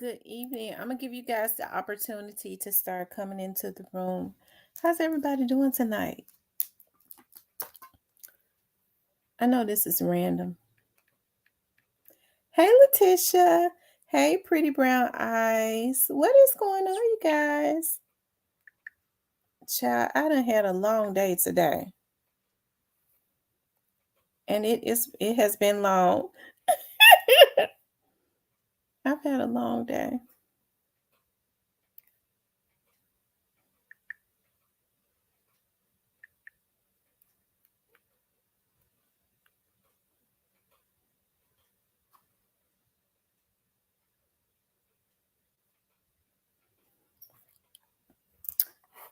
Good evening. I'm gonna give you guys the opportunity to start coming into the room. How's everybody doing tonight? I know this is random. Hey, Letitia. Hey, pretty brown eyes. What is going on, you guys? Child, I done had a long day today, and it has been long. I've had a long day.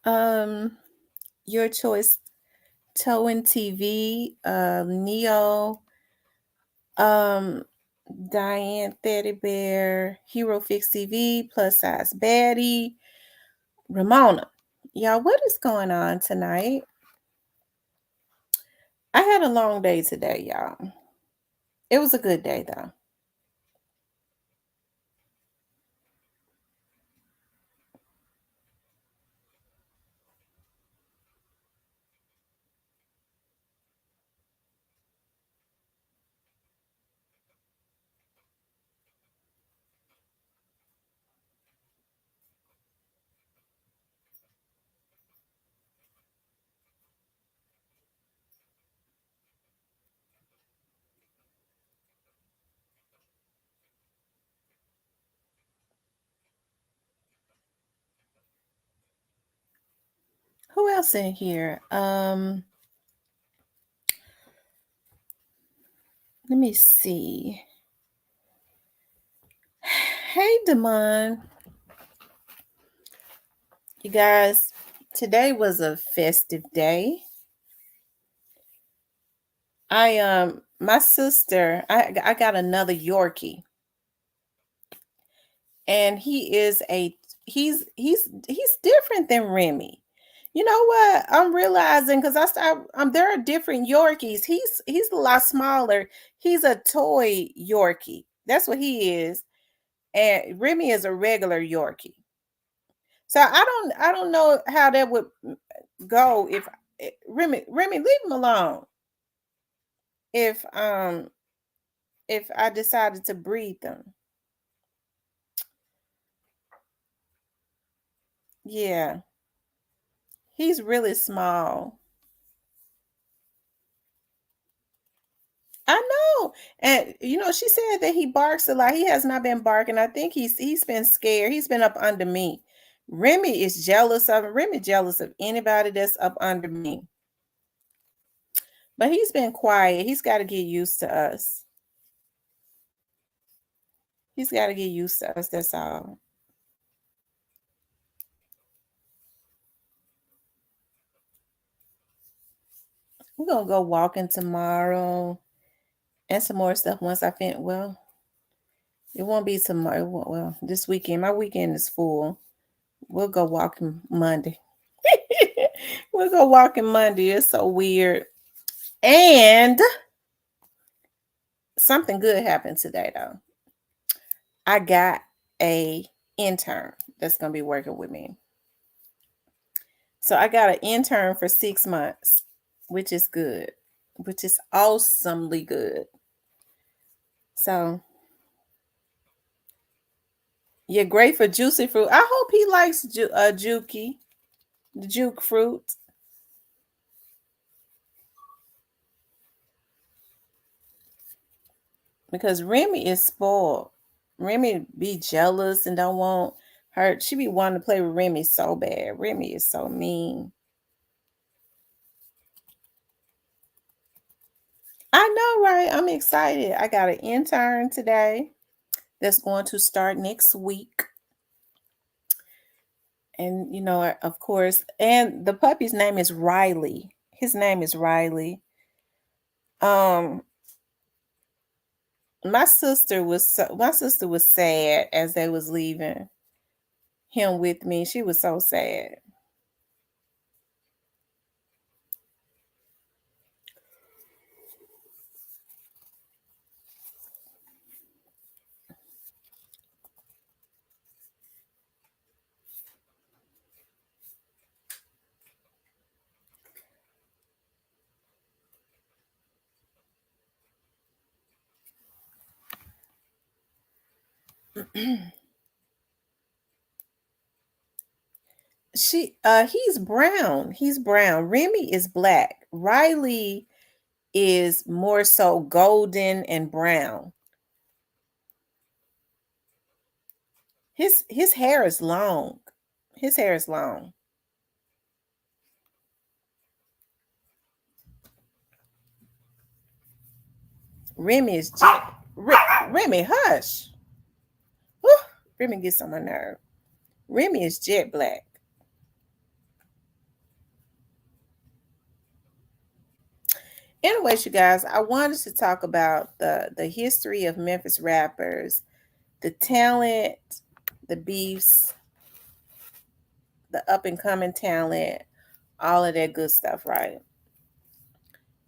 Um, your choice, Towing TV, Neo, um, Diane Teddy Bear, Hero Fix TV, Plus Size Baddie, Ramona. Y'all, what is going on tonight? I had a long day today, y'all. It was a good day though. Who else in here? Let me see. Hey, Damon. You guys, today was a festive day. My sister, I got another Yorkie, and he's different than Remy. You know what? I'm realizing because there are different Yorkies. He's a lot smaller. He's a toy Yorkie. That's what he is. And Remy is a regular Yorkie. So I don't know how that would go if Remy leave him alone. If if I decided to breed them. Yeah. He's really small. I know. And she said that he barks a lot. He has not been barking. I think he's been scared. He's been up under me. Remy is jealous of him. Remy jealous of anybody that's up under me. But he's been quiet. He's got to get used to us. He's got to get used to us. That's all. We're gonna go walking tomorrow and some more stuff once I finish. Well, it won't be tomorrow. Well, this weekend. My weekend is full. We'll go walking Monday. We'll go walking Monday. It's so weird. And something good happened today though. I got a intern that's gonna be working with me. So I got an intern for 6 months, which is good, which is awesomely good. So you're great for juicy fruit. I hope he likes Juki, the juke fruit. Because Remy is spoiled. Remy be jealous and don't want her. She be wanting to play with Remy so bad. Remy is so mean. I know, right? I'm excited. I got an intern today that's going to start next week. And, of course, and the puppy's name is Riley. His name is Riley. Um, my sister was sad as they was leaving him with me. She was so sad. He's brown. He's brown. Remy is black. Riley is more so golden and brown. His hair is long. His hair is long. Remy is jet. Remy, hush. Whew, Remy gets on my nerve. Remy is jet black. Anyways, you guys, I wanted to talk about the history of Memphis rappers, the talent, the beefs, the up and coming talent, all of that good stuff, right?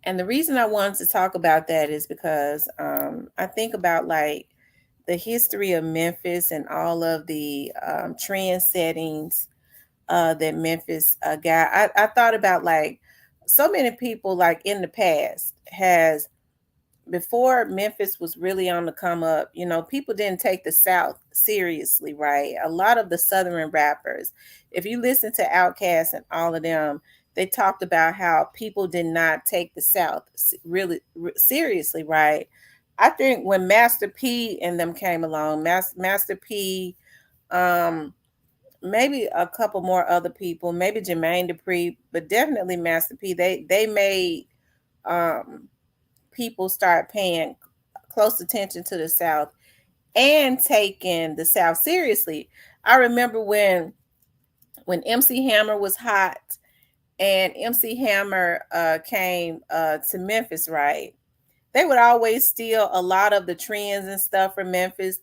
And the reason I wanted to talk about that is because I think about like the history of Memphis and all of the trend settings that Memphis got. I thought about like so many people like in the past has before Memphis was really on the come up, people didn't take the South seriously, right? A lot of the Southern rappers, if you listen to Outkast and all of them, they talked about how people did not take the South really seriously, right? I think when Master P and them came along, Master P, um, maybe a couple more other people, maybe Jermaine Dupri, but definitely Master P, they made um people start paying close attention to the South and taking the South seriously. I remember when MC Hammer was hot and MC Hammer came to Memphis, right? They would always steal a lot of the trends and stuff from Memphis.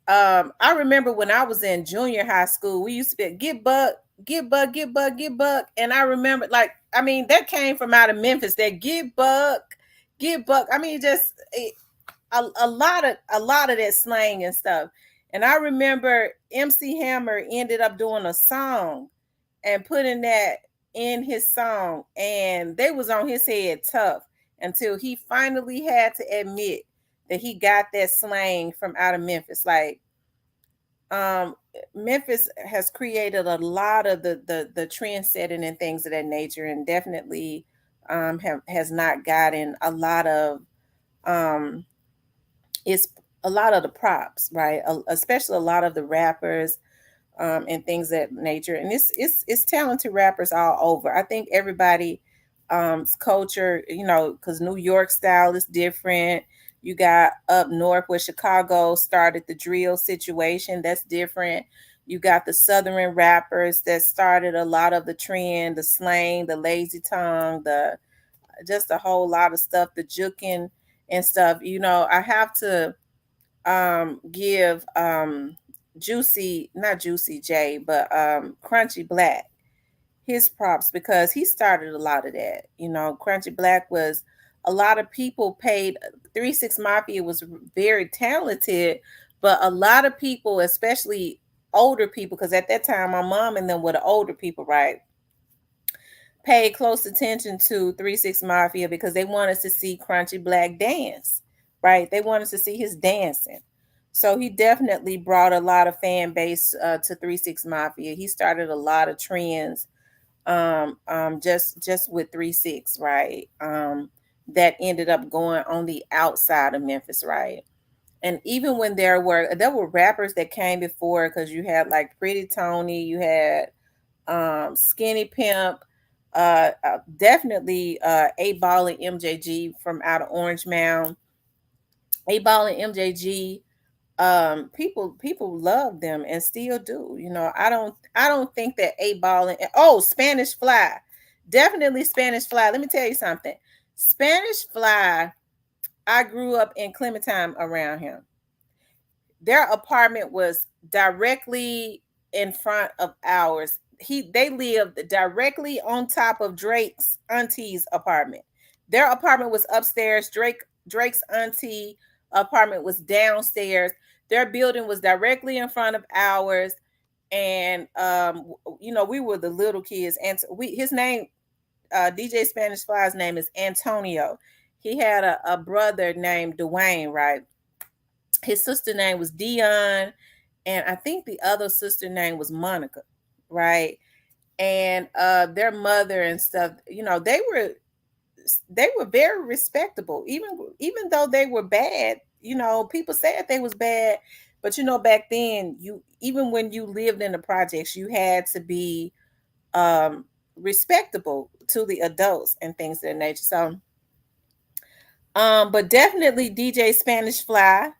I remember when I was in junior high school, we used to be get buck, get buck, get buck, get buck. And I remember like, I mean, that came from out of Memphis, that get buck, get buck. I mean, just a lot of that slang and stuff. And I remember MC Hammer ended up doing a song and putting that in his song, and they was on his head tough until he finally had to admit that he got that slang from out of Memphis. Like um Memphis has created a lot of the trend setting and things of that nature, and definitely has not gotten a lot of um it's a lot of the props, right? Especially a lot of the rappers and things of that nature. And it's talented rappers all over. I think everybody culture, because New York style is different. You got up north where Chicago started the drill situation. That's different. You got the southern rappers that started a lot of the trend, the slang, the lazy tongue, the just a whole lot of stuff, the juking and stuff. I have to give Juicy, not Juicy J, but Crunchy Black his props because he started a lot of that. Crunchy Black was a lot of people paid 3 6 Mafia was very talented, but a lot of people, especially older people, because at that time my mom and them were the older people, right? Paid close attention to 3 6 Mafia because they wanted to see Crunchy Black dance, right? They wanted to see his dancing. So he definitely brought a lot of fan base to 3 6 Mafia. He started a lot of trends just with 3 6, right? That ended up going on the outside of Memphis, right? And even when there were rappers that came before, because you had like Pretty Tony, you had Skinny Pimp, definitely 8 Ball and MJG from out of Orange Mound. 8 Ball and MJG, people love them and still do. I don't think that 8 Ball and Spanish Fly, definitely Spanish Fly. Let me tell you something. Spanish Fly, I grew up in Clementine around him. Their apartment was directly in front of ours. They lived directly on top of Drake's auntie's apartment. Their apartment was upstairs. Drake's auntie apartment was downstairs. Their building was directly in front of ours. And we were the little kids. And his name, DJ Spanish Fly's name is Antonio. He had a brother named Dwayne, right? His sister name was Dion, and I think the other sister name was Monica, right? And their mother and stuff, they were very respectable, even though they were bad. People said they was bad, but back then, you even when you lived in the projects, you had to be um respectable to the adults and things of that nature. So but definitely DJ Spanish Fly.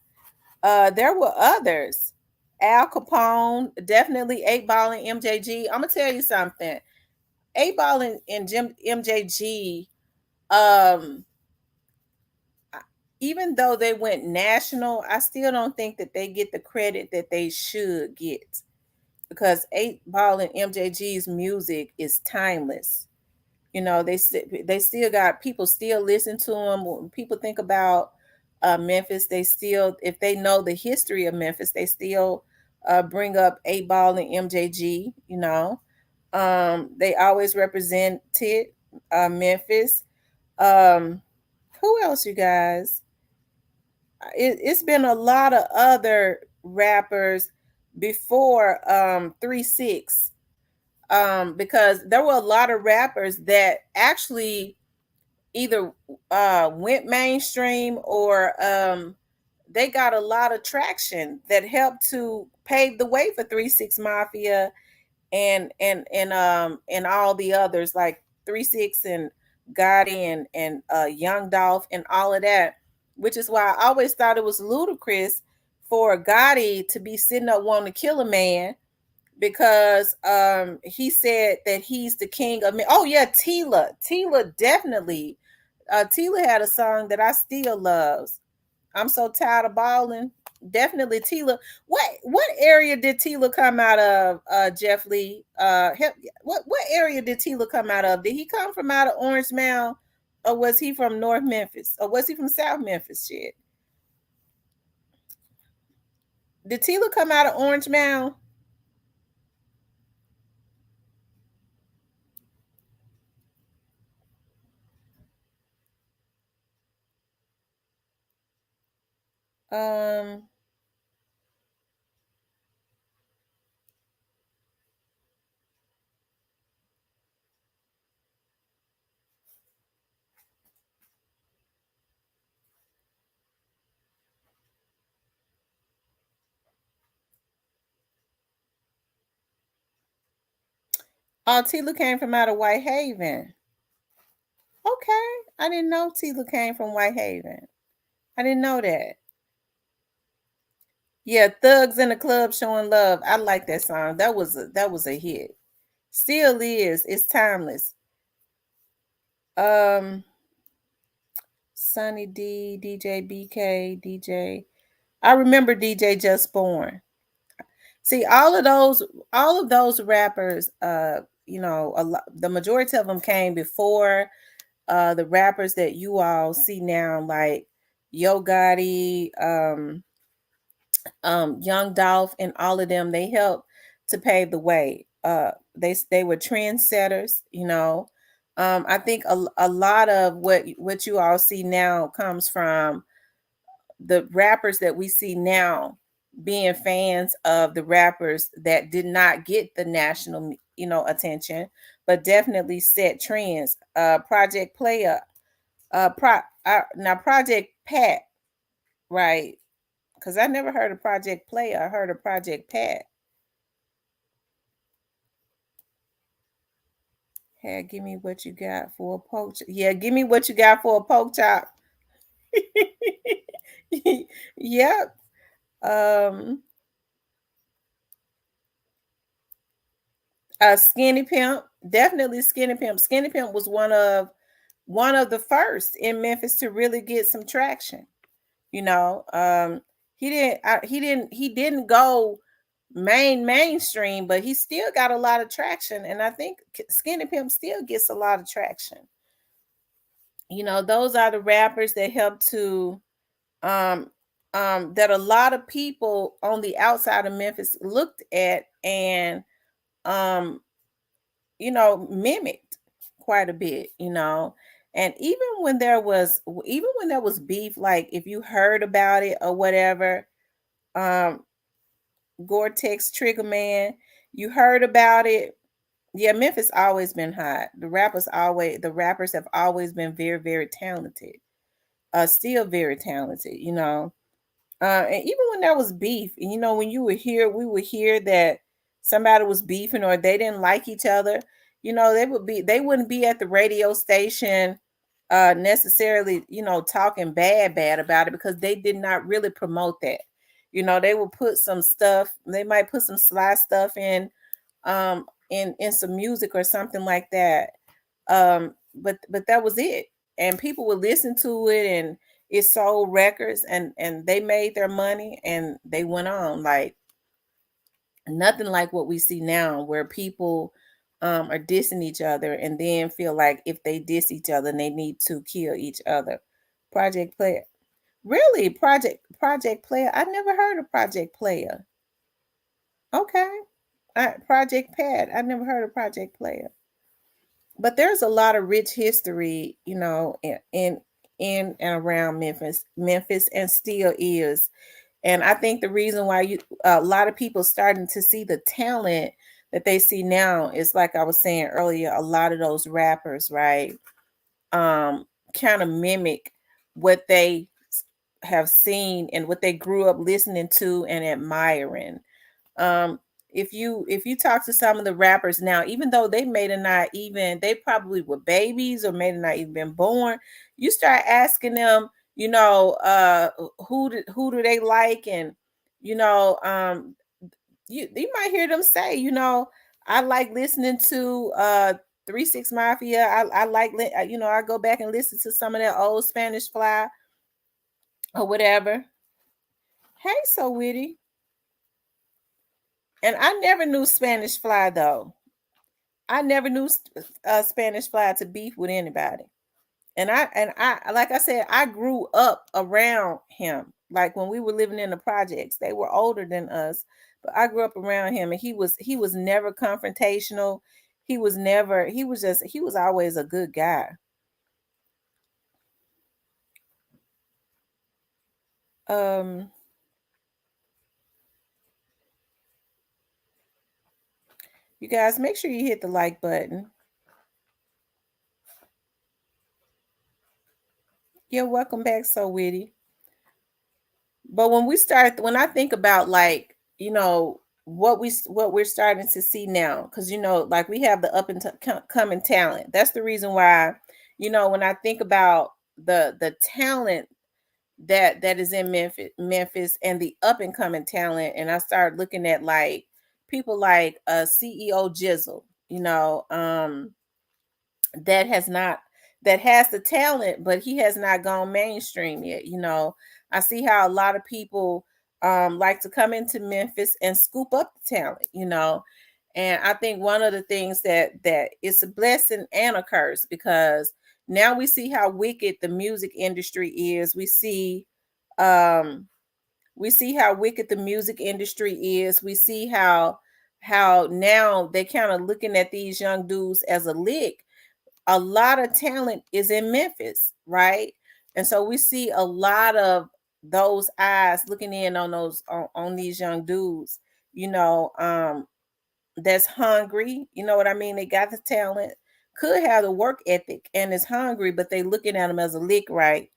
There were others. Al Capone, definitely 8 Ball and MJG. I'm gonna tell you something. 8 Ball and MJG, um, even though they went national, I still don't think that they get the credit that they should get, because 8 Ball and MJG's music is timeless. They still got people still listen to them. When people think about Memphis, they still, if they know the history of Memphis, they still bring up 8 Ball and MJG. They always represented Memphis. um who else, you guys? It's been a lot of other rappers before 3 6, because there were a lot of rappers that actually either went mainstream, or they got a lot of traction that helped to pave the way for 3 6 Mafia, and all the others like 3 6 and Gotti and Young Dolph and all of that. Which is why I always thought it was ludicrous for Gotti to be sitting up wanting to kill a man, because he said that he's the king of men. Oh yeah, Tila definitely. Tila had a song that I still loves. I'm so tired of balling. Definitely Tila. What area did Tila come out of? Jeff Lee. What area did Tila come out of? Did he come from out of Orange Mound, or was he from North Memphis, or was he from South Memphis? Shit. Did Tila come out of Orange Mound? Um. Oh, Tila came from out of Whitehaven. Okay. I didn't know Tila came from Whitehaven. I didn't know that. Yeah, Thugs in the Club Showing Love. I like that song. That was a hit. Still is. It's timeless. Um Sunny D, DJ BK, DJ. I remember DJ Just Born. See, all of those rappers, the majority of them came before the rappers that you all see now, like Yo Gotti, Young Dolph, and all of them. They helped to pave the way. They were trendsetters. I think a lot of what you all see now comes from the rappers that we see now being fans of the rappers that did not get the national attention, but definitely set trends. Project Player, now Project Pat, right? Because I never heard of Project Player. I heard of Project Pat. Hey, give me what you got for a poke. Yeah, give me what you got for a poke chop. Yep. Um, Skinny Pimp, definitely Skinny Pimp. Skinny Pimp was one of the first in Memphis to really get some traction. You know, he didn't go mainstream, but he still got a lot of traction, and I think Skinny Pimp still gets a lot of traction. Those are the rappers that help to um that a lot of people on the outside of Memphis looked at and um mimicked quite a bit. And even when there was beef, like if you heard about it or whatever, Um, Gore-Tex Trigger Man. You heard about it. Yeah, Memphis always been hot. The rappers have always been very, very talented. Still very talented, you know. And even when there was beef, and when we would hear that somebody was beefing or they didn't like each other, they wouldn't be at the radio station necessarily, talking bad about it because they did not really promote that. They would put some stuff, they might put some sly stuff in some music or something like that. But that was it. And people would listen to it and it sold records and they made their money and they went on. Like nothing like what we see now where people are dissing each other and then feel like if they diss each other they need to kill each other. Project Player. Really? Project Player? I never heard of Project Player. Okay. Project Pat. I never heard of Project Player. But there's a lot of rich history, in and around Memphis, and still is. And I think the reason why a lot of people starting to see the talent that they see now is like I was saying earlier, a lot of those rappers, right? Kind of mimic what they have seen and what they grew up listening to and admiring. um if you talk to some of the rappers now, even though they probably were babies or may not even been born, you start asking them, who do they like, and you know you might hear them say, I like listening to 3 6 Mafia. I like I go back and listen to some of that old Spanish Fly or whatever. Hey, so witty. And I never knew Spanish Fly though. I never knew Spanish Fly to beef with anybody. And I like I said, I grew up around him. Like when we were living in the projects, they were older than us, but I grew up around him, and he was never confrontational. He was always a good guy. Um, you guys make sure you hit the like button. You're welcome back, so witty. But when I think about like, what we're starting to see now, because like we have the coming talent. That's the reason why, when I think about the talent that is in Memphis and the up and coming talent, and I start looking at like people like CEO Jizzle, that has not that has the talent, but he has not gone mainstream yet. I see how a lot of people like to come into Memphis and scoop up the talent, and I think one of the things that it's a blessing and a curse, because now we see how wicked the music industry is. Um we see how wicked the music industry is. We see how now they kind of looking at these young dudes as a lick. A lot of talent is in Memphis, right? And so we see a lot of those eyes looking in on on these young dudes, you know, um, that's hungry. You know what I mean? They got the talent, could have the work ethic, and is hungry, but they looking at them as a lick, right?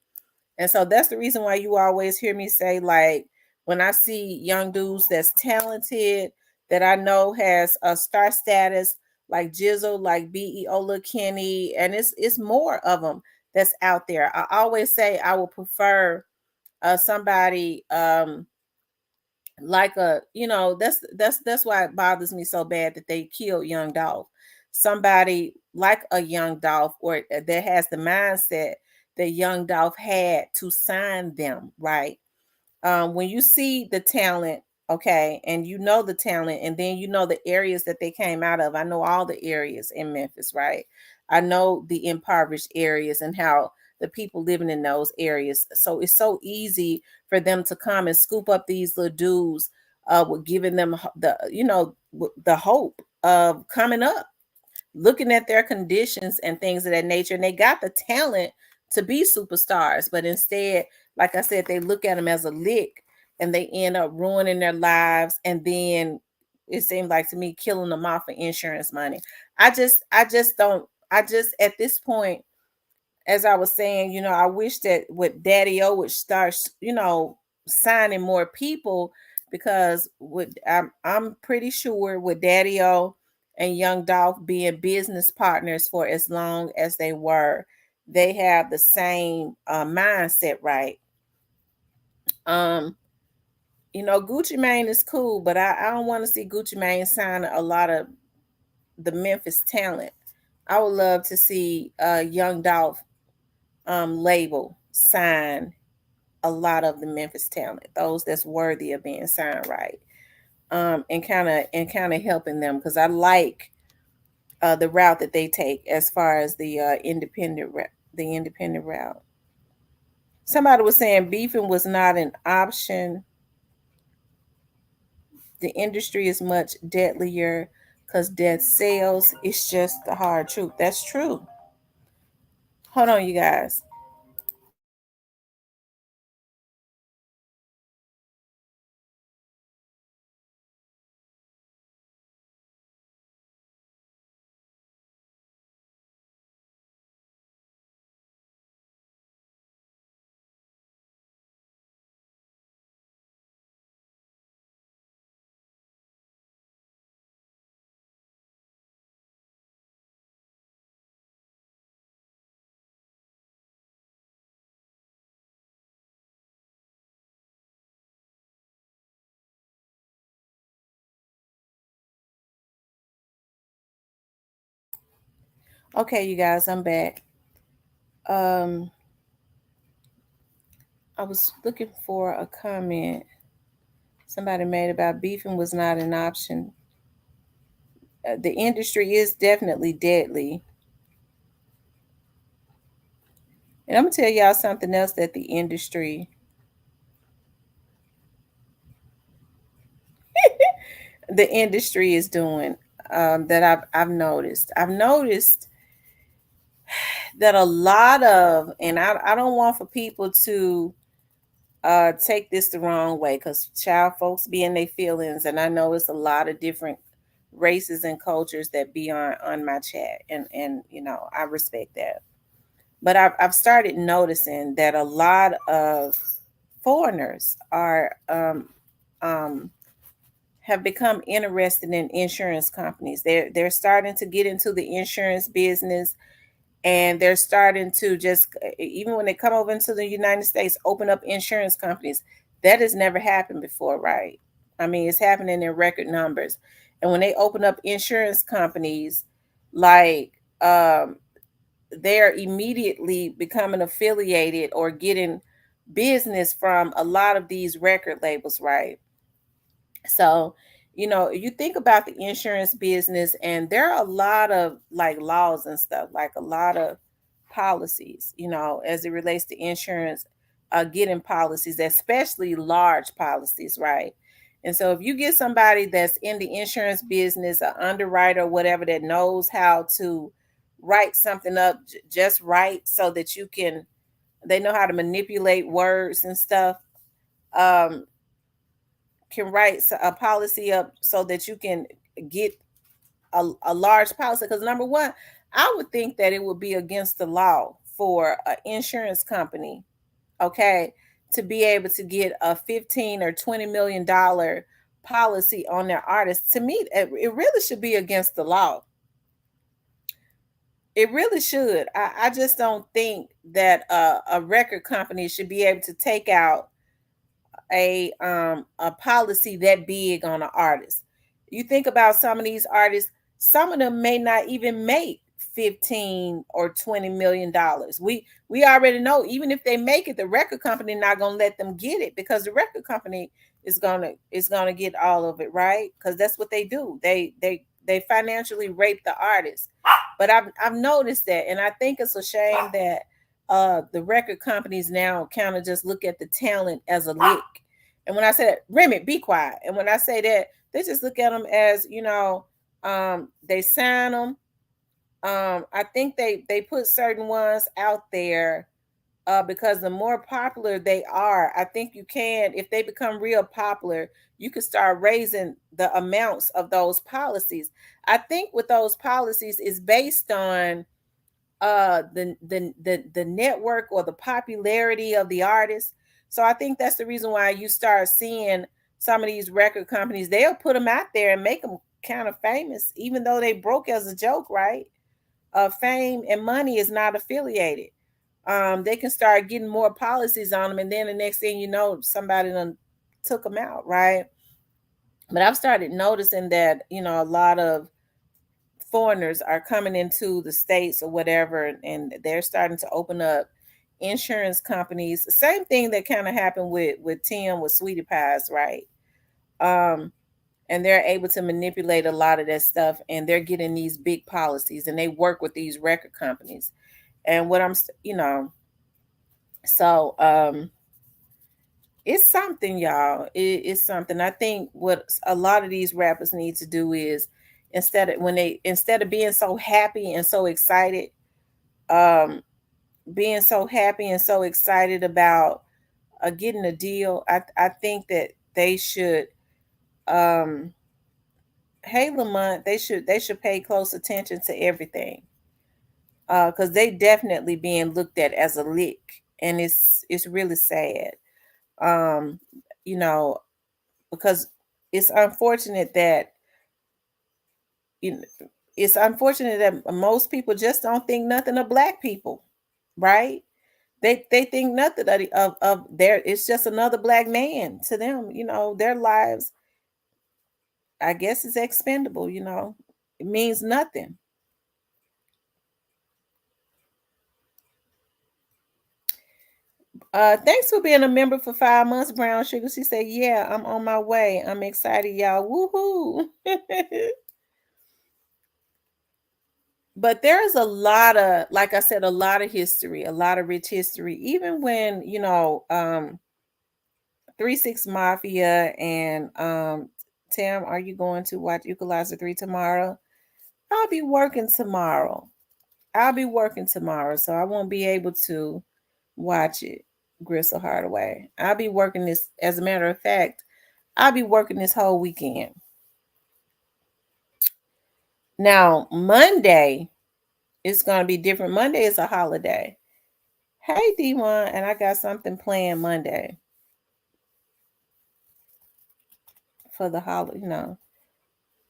And so that's the reason why you always hear me say, like, when I see young dudes that's talented, that I know has a star status, like Jizzle, like Ola Kenny, and it's more of them that's out there. I always say I would prefer somebody like that's why it bothers me so bad that they killed Young Dolph. Somebody like a Young Dolph, or that has the mindset that Young Dolph had to sign them, right? When you see the talent, okay, and you know the talent, and then you know the areas that they came out of. I know all the areas in Memphis, right? I know the impoverished areas and how the people living in those areas. So it's so easy for them to come and scoop up these little dudes, with giving them the hope of coming up, looking at their conditions and things of that nature. And they got the talent to be superstars, but instead, like I said, they look at them as a lick, and they end up ruining their lives, and then it seems like to me killing them off for insurance money. I just don't. I just at this point, as I was saying, I wish that with Daddy O would start, signing more people, because I'm pretty sure with Daddy O and Young Dolph being business partners for as long as they were, they have the same mindset, right? Um, Gucci Mane is cool, but I don't want to see Gucci Mane sign a lot of the Memphis talent. I would love to see Young Dolph label sign a lot of the Memphis talent, those that's worthy of being signed, right? And kind of helping them, because I like the route that they take as far as the the independent route. Somebody was saying beefing was not an option. The industry is much deadlier because death sells. It's just the hard truth. That's true. Hold on, you guys. Okay, you guys, I'm back. Um, I was looking for a comment somebody made about beefing was not an option. The industry is definitely deadly. And I'm gonna tell y'all something else that the industry is doing, that I've noticed. I've noticed that a lot of, and I don't want for people to take this the wrong way, because child folks be in their feelings, and I know it's a lot of different races and cultures that be on my chat, and I respect that. But I've started noticing that a lot of foreigners are um, have become interested in insurance companies. They're starting to get into the insurance business, and they're starting to just, even when they come over into the United States, open up insurance companies. That has never happened before, right? I mean, it's happening in record numbers. And when they open up insurance companies, like, they're immediately becoming affiliated or getting business from a lot of these record labels, right? So, you think about the insurance business, and there are a lot of like laws and stuff, like a lot of policies, as it relates to insurance, getting policies, especially large policies, right? And so, if you get somebody that's in the insurance business, an underwriter, or whatever, that knows how to write something up just right, so that they know how to manipulate words and stuff. Um, can write a policy up so that you can get a large policy, because number one, I would think that it would be against the law for an insurance company, okay, to be able to get a 15 or 20 million dollar policy on their artists. To me, it really should be against the law. It really should. I just don't think that a record company should be able to take out a policy that big on an artist. You think about some of these artists, some of them may not even make 15 or 20 million dollars. We already know, even if they make it, the record company not gonna let them get it, because the record company is gonna get all of it, right? Because that's what they do. They financially rape the artist. But I've noticed that, and I think it's a shame that the record companies now kind of just look at the talent as a lick. And when I say that, Remy, be quiet. And when I say that, they just look at them as, they sign them. I think they put certain ones out there because the more popular they are, I think you can, if they become real popular, you can start raising the amounts of those policies. I think with those policies is based on the network or the popularity of the artist. So I think that's the reason why you start seeing some of these record companies, they'll put them out there and make them kind of famous, even though they broke as a joke, right? Fame and money is not affiliated. They can start getting more policies on them, and then the next thing you know, somebody done took them out, right? But I've started noticing that, a lot of foreigners are coming into the states or whatever, and they're starting to open up insurance companies. Same thing that kind of happened with Tim with Sweetie Pies, right? Um, and they're able to manipulate a lot of that stuff, and they're getting these big policies, and they work with these record companies. And what I'm, so it's something, y'all. It's something. I think what a lot of these rappers need to do is, instead of being so happy and so excited, um, being so happy and so excited about getting a deal, I think that they should, um, hey Lamont, they should pay close attention to everything, because they definitely being looked at as a lick, and it's really sad. Um, you know, because it's unfortunate that you know, it's unfortunate that most people just don't think nothing of black people, right? They think nothing of their, it's just another black man to them. Their lives, I guess, is expendable. It means nothing. Thanks for being a member for 5 months, Brown Sugar. She said, "Yeah, I'm on my way. I'm excited, y'all. Woohoo!" But there's a lot of, like I said, a lot of history, a lot of rich history. Even when 3 6 Mafia and Tam, are you going to watch Equalizer 3 tomorrow? I'll be working tomorrow. So I won't be able to watch it. Gristle Hardaway. I'll be working this. As a matter of fact, I'll be working this whole weekend. Now Monday, it's gonna be different. Monday is a holiday. Hey D1, and I got something planned Monday for the holiday.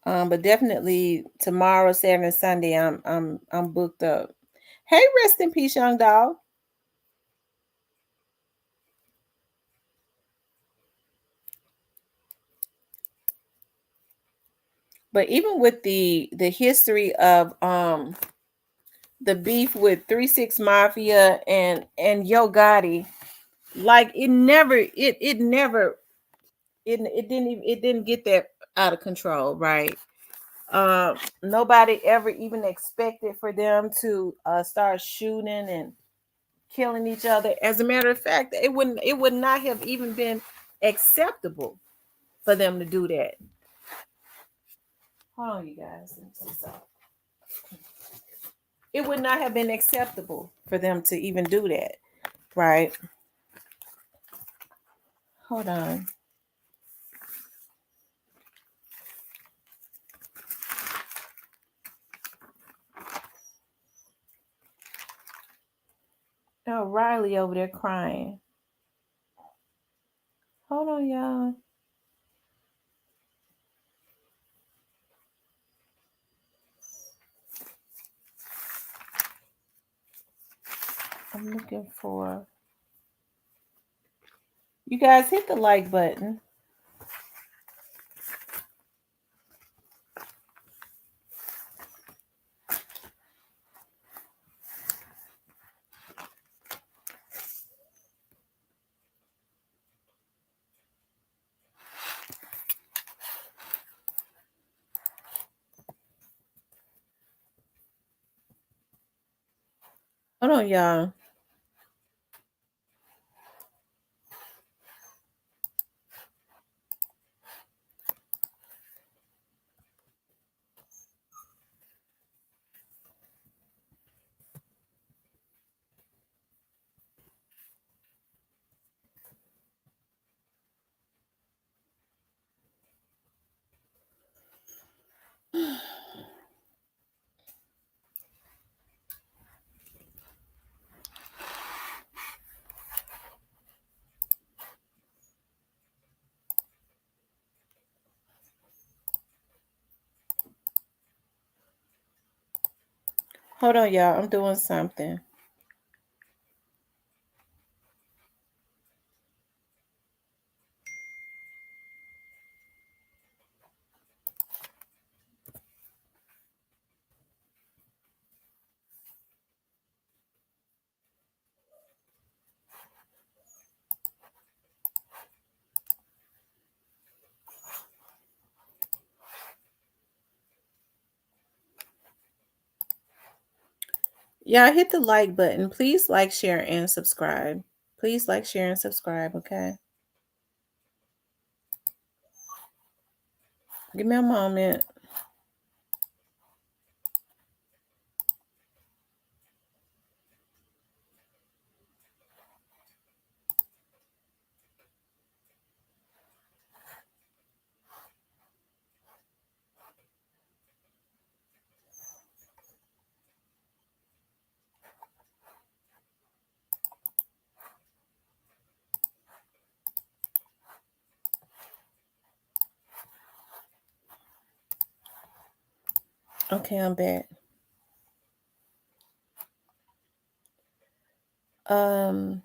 But definitely tomorrow, Saturday, and Sunday, I'm booked up. Hey, rest in peace, young dog. But even with the history of the beef with 3 6 Mafia and Yo Gotti, like it didn't get that out of control, right? Nobody ever even expected for them to start shooting and killing each other. As a matter of fact, it would not have even been acceptable for them to do that. Hold on, you guys. It would not have been acceptable for them to even do that, right? Hold on. Oh, Riley over there crying. Hold on, y'all. I'm looking for. You guys hit the like button. Hold on, y'all. Hold on, y'all. I'm doing something. Y'all hit the like button. Please like, share, and subscribe. Please like, share, and subscribe, okay? Give me a moment. Okay, I'm back. Um,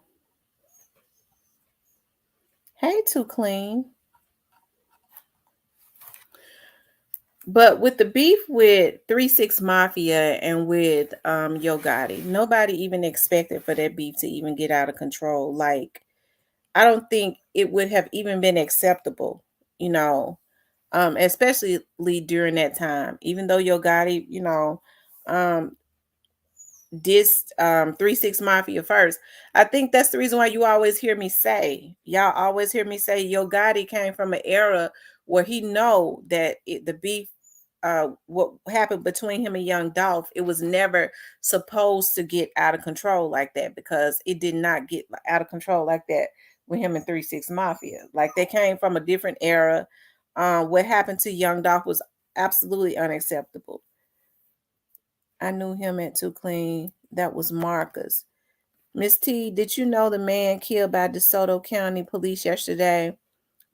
hey, Too Clean. But with the beef with 3 6 Mafia and with Yo Gotti, nobody even expected for that beef to even get out of control. Like, I don't think it would have even been acceptable, you know, especially during that time. Even though Yo Gotti, um, dissed 3 6 Mafia first. I think that's the reason why you always hear me say, y'all always hear me say Yo Gotti came from an era where he know that the beef what happened between him and Young Dolph, it was never supposed to get out of control like that, because it did not get out of control like that with him and 3 6 Mafia. Like, they came from a different era. What happened to Young Dolph was absolutely unacceptable. I knew him at Too Clean. That was Marcus. Miss T, did you know the man killed by DeSoto County Police yesterday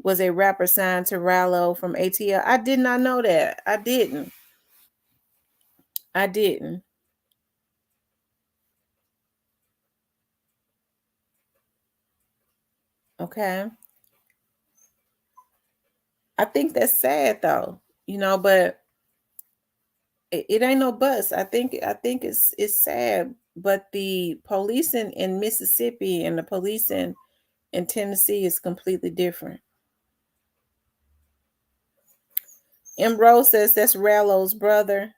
was a rapper signed to Rallo from ATL? I did not know that. I didn't. I didn't. Okay. I think that's sad though, but it ain't no bus. I think it's sad. But the policing in Mississippi and the policing in Tennessee is completely different. M. Rose says that's Rallo's brother.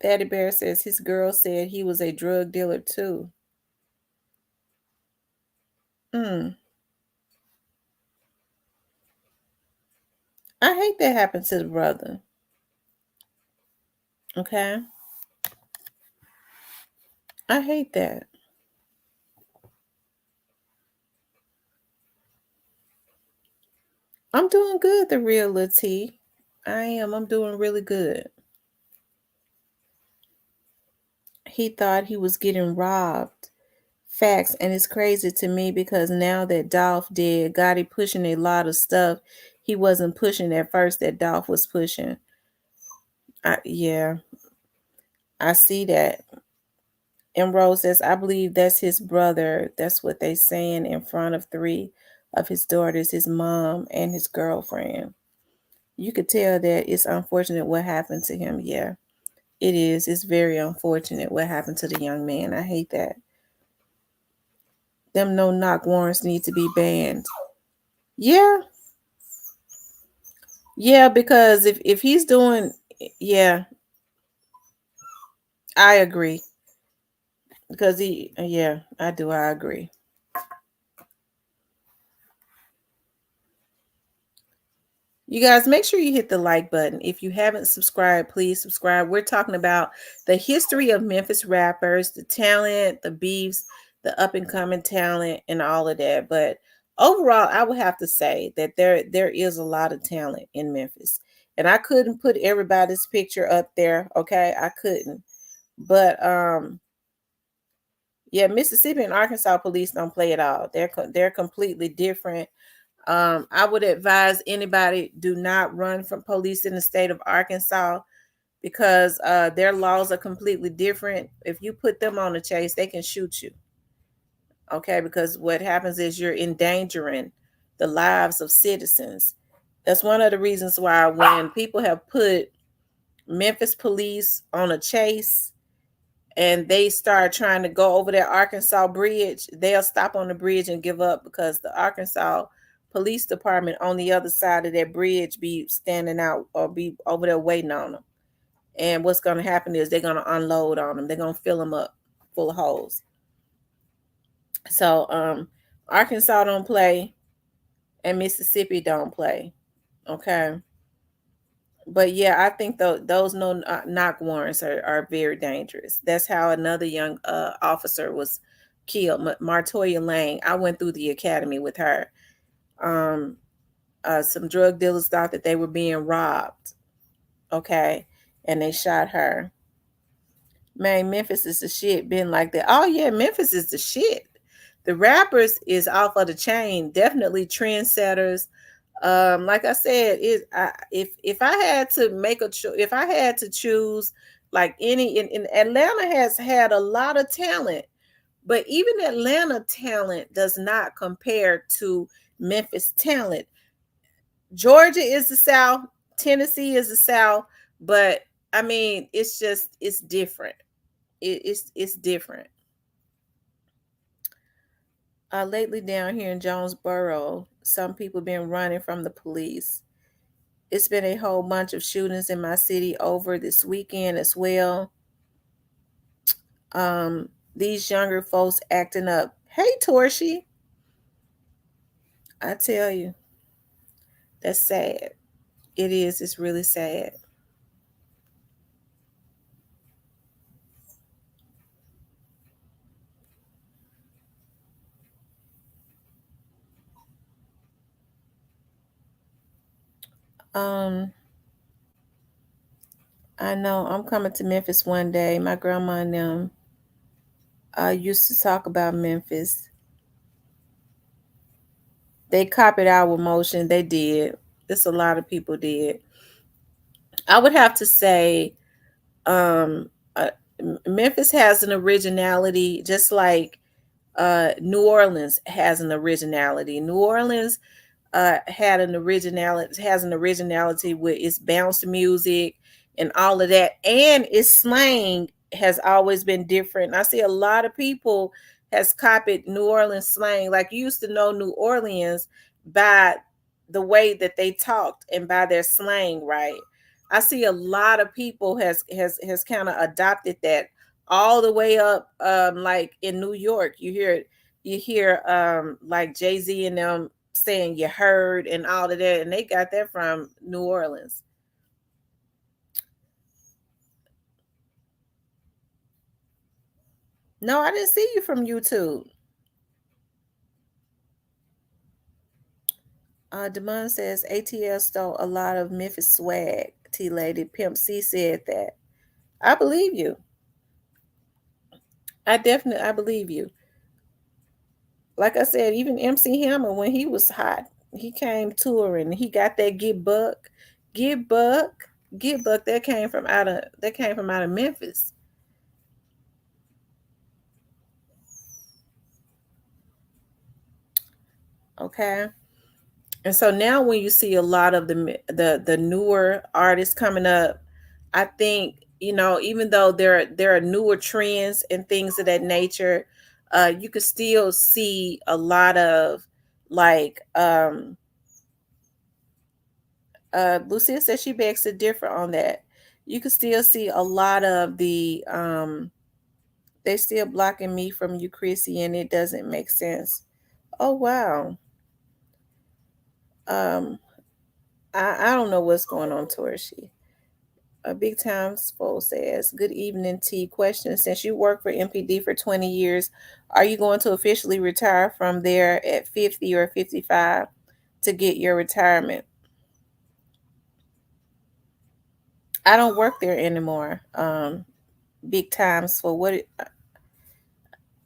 Patty Bear says his girl said he was a drug dealer too. Mm. I hate that happened to the brother. Okay. I hate that. I'm doing good, the real Lil T. I am. I'm doing really good. He thought he was getting robbed. Facts. And it's crazy to me because now that Dolph did, Gotti pushing a lot of stuff he wasn't pushing at first that Dolph was pushing. Yeah, I see that. And Rose says, I believe that's his brother. That's what they saying in front of 3 of his daughters, his mom and his girlfriend. You could tell that it's unfortunate what happened to him. Yeah, it is. It's very unfortunate what happened to the young man. I hate that. Them no knock warrants need to be banned. Yeah. Yeah, because if he's doing, yeah, I agree. Because yeah, I do. I agree. You guys, make sure you hit the like button. If you haven't subscribed, please subscribe. We're talking about the history of Memphis rappers, the talent, the beefs, the up and coming talent and all of that. But overall, I would have to say that there is a lot of talent in Memphis. And I couldn't put everybody's picture up there, okay? I couldn't. But yeah, Mississippi and Arkansas police don't play at all. They're completely different. I would advise anybody do not run from police in the state of Arkansas because their laws are completely different. If you put them on a chase, they can shoot you. Okay, because what happens is you're endangering the lives of citizens. That's one of the reasons why when people have put Memphis police on a chase and they start trying to go over that Arkansas bridge, they'll stop on the bridge and give up because the Arkansas police department on the other side of that bridge be standing out or be over there waiting on them. And what's going to happen is they're going to unload on them. They're going to fill them up full of holes. So Arkansas don't play and Mississippi don't play. Okay. But yeah, I think those no knock warrants are very dangerous. That's how another young officer was killed, Martoya Lang. I went through the academy with her. Um, some drug dealers thought that they were being robbed. Okay, and they shot her. Man, Memphis is the shit. Been like that. Oh yeah, Memphis is the shit. The rappers is off of the chain. Definitely trendsetters. Like I said, if I had to make if I had to choose, like in Atlanta has had a lot of talent, but even Atlanta talent does not compare to Memphis talent. Georgia is the South, Tennessee is the South, but I mean, it's different. It's different. Lately down here in Jonesboro, some people been running from the police. It's been a whole bunch of shootings in my city over this weekend as well. These younger folks acting up. Hey, Torshi, I tell you, that's sad. It is. It's really sad. Um, I know I'm coming to Memphis one day. My grandma and them used to talk about Memphis. They copied our motion. They did. It's a lot of people did. I would have to say, um, Memphis has an originality, just like New Orleans has an originality. New Orleans had an originality has an originality with its bounce music and all of that, and its slang has always been different. I see a lot of people has copied New Orleans slang. Like you used to know New Orleans by the way that they talked and by their slang, right? I see a lot of people has kind of adopted that all the way up. Like in New York, you hear like Jay-Z and them saying you heard and all of that, and they got that from New Orleans. No, I didn't see you from YouTube. Demond says ATL stole a lot of Memphis swag. T Lady Pimp C said that. I believe you. I believe you. Like I said, even MC Hammer when he was hot, he came touring. He got that get buck, get buck. That came from out of Memphis. Okay. And so now when you see a lot of the newer artists coming up, I think, even though there are newer trends and things of that nature, you could still see a lot of like Lucia says she begs to differ on that. You could still see a lot of the they still blocking me from you, Chrissy, and it doesn't make sense. Oh wow. Um I don't know what's going on, Torshi. A Big Time Full says, "Good evening, T. Question: Since you work for MPD for 20 years, are you going to officially retire from there at 50 or 55 to get your retirement?" I don't work there anymore. Big Times for what?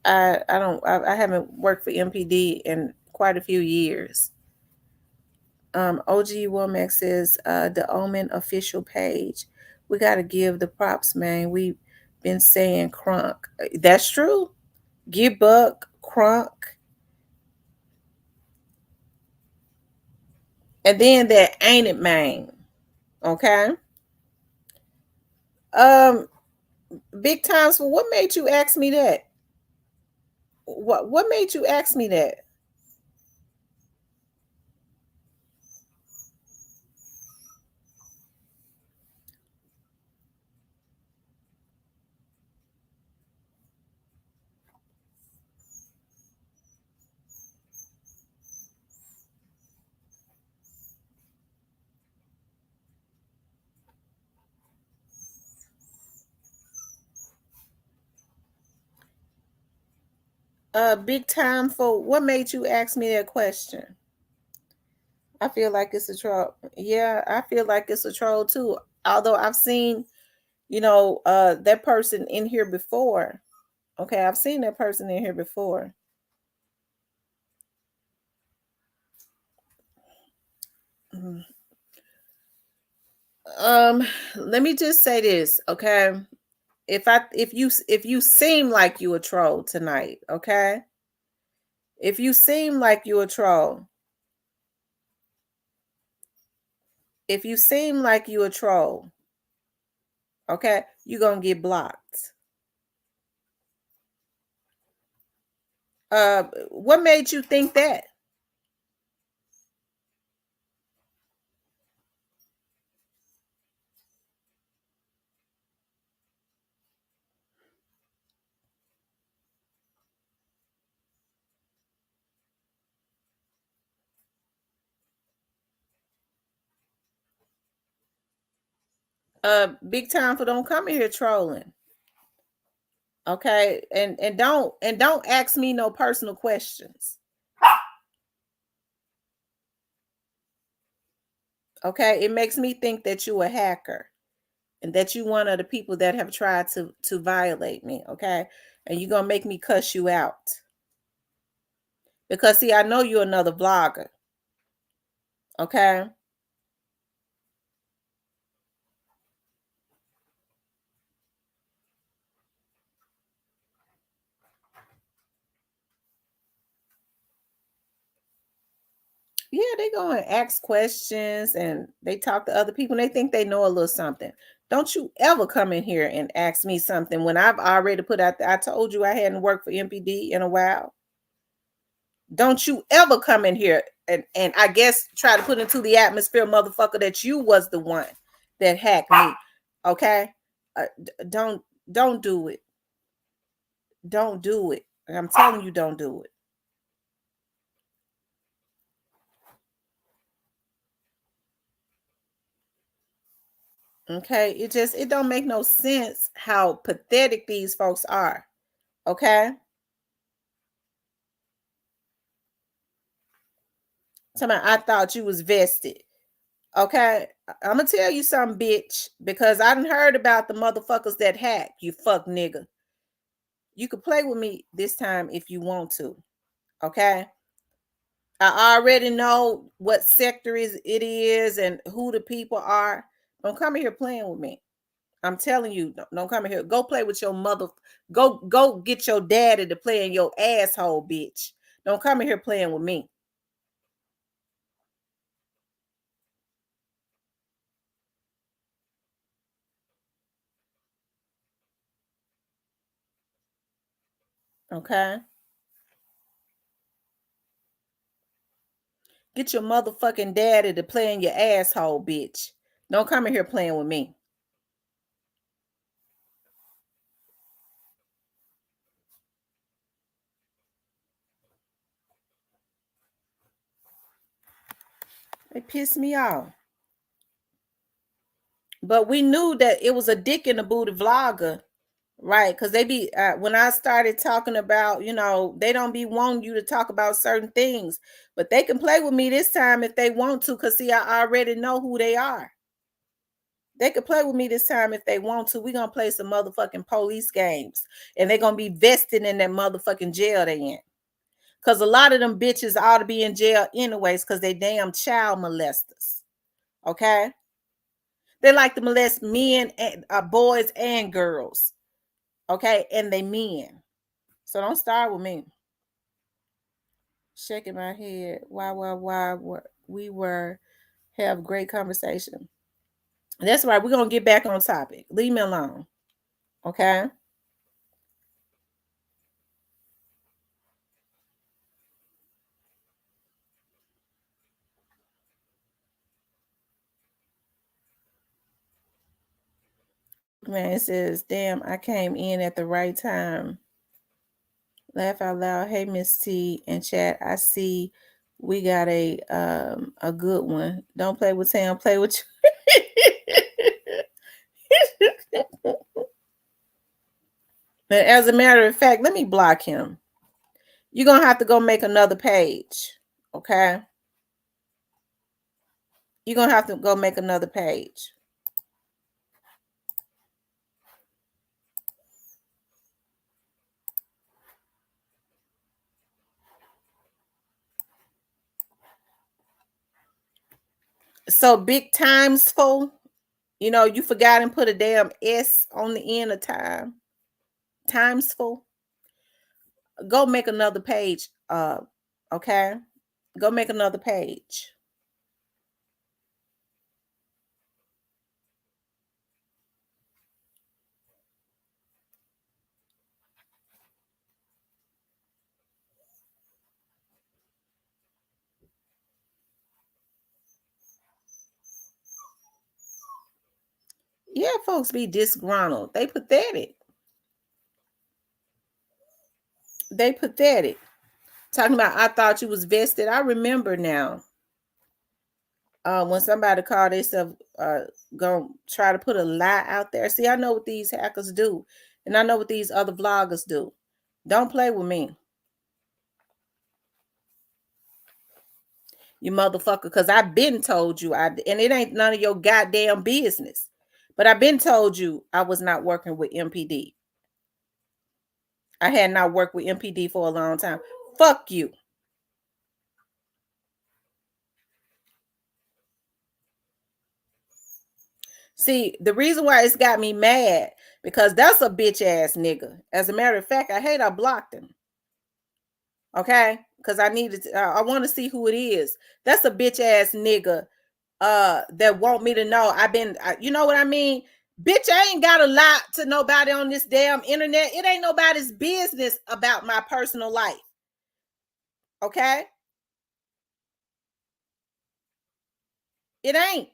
I don't. I haven't worked for MPD in quite a few years. OG Womack says, the Omen official page. We got to give the props, man. We've been saying crunk. That's true. Get buck, crunk. And then that ain't it, man. Okay. Um, Big Times for what made you ask me that? What made you ask me that? Big Time for what made you ask me that question? I feel like it's a troll. Yeah, I feel like it's a troll too. Although I've seen, that person in here before. Okay, I've seen that person in here before. Mhm. Let me just say this, okay? If you seem like you a troll tonight, okay? If you seem like you a troll, if you seem like you a troll, okay, you're gonna get blocked. What made you think that? Big time for don't come in here trolling. Okay, and don't ask me no personal questions. Okay, it makes me think that you a hacker and that you one of the people that have tried to violate me. Okay, and you're gonna make me cuss you out because see, I know you're another vlogger. Okay, yeah, they go and ask questions and they talk to other people and they think they know a little something. Don't you ever come in here and ask me something when I've already put out there. I told you I hadn't worked for MPD in a while. Don't you ever come in here and I guess try to put into the atmosphere, motherfucker, that you was the one that hacked me. Okay? Don't do it. Don't do it. I'm telling you, don't do it. Okay? It don't make no sense how pathetic these folks are. Okay? Somebody, I thought you was vested. Okay? I'm gonna tell you something, bitch, because I done heard about the motherfuckers that hack, you fuck nigga. You could play with me this time if you want to. Okay. I already know what sector it is and who the people are. Don't come in here playing with me. I'm telling you, don't come in here. Go play with your mother. Go get your daddy to play in your asshole, bitch. Don't come in here playing with me. Okay. Get your motherfucking daddy to play in your asshole, bitch. Don't come in here playing with me. It pissed me off. But we knew that it was a dick in the booty vlogger, right? Because they be when I started talking about, they don't be wanting you to talk about certain things, but they can play with me this time if they want to. Cause see, I already know who they are. They could play with me this time if they want to. We gonna play some motherfucking police games, and they gonna be vested in that motherfucking jail they in. Cause a lot of them bitches ought to be in jail anyways, cause they damn child molesters. Okay, they like to molest men and boys and girls. Okay, and they men. So don't start with me. Shaking my head. Why? We were have great conversation. That's right. We're gonna get back on topic. Leave me alone. Okay. Man, it says, damn, I came in at the right time. Laugh out loud. Hey, Miss T and chat. I see we got a good one. Don't play with Tam, play with you. And as a matter of fact, let me block him. You're gonna have to go make another page. Okay. You're gonna have to go make another page. So big times full. You forgot and put a damn S on the end of time. Times full. Go make another page. Okay. Go make another page. Yeah, folks be disgruntled. They pathetic. They pathetic. Talking about I thought you was vested. I remember now. When somebody called themselves gonna try to put a lie out there. See, I know what these hackers do, and I know what these other vloggers do. Don't play with me, you motherfucker, because I've been told you and it ain't none of your goddamn business. But I've been told you I was not working with MPD. I had not worked with MPD for a long time. Fuck you. See, the reason why it's got me mad, because that's a bitch ass nigga. As a matter of fact, I blocked him. Okay? Because I want to see who it is. That's a bitch ass nigga that want me to know. You know what I mean? Bitch, I ain't got a lot to nobody on this damn internet. It ain't nobody's business about my personal life. Okay? It ain't.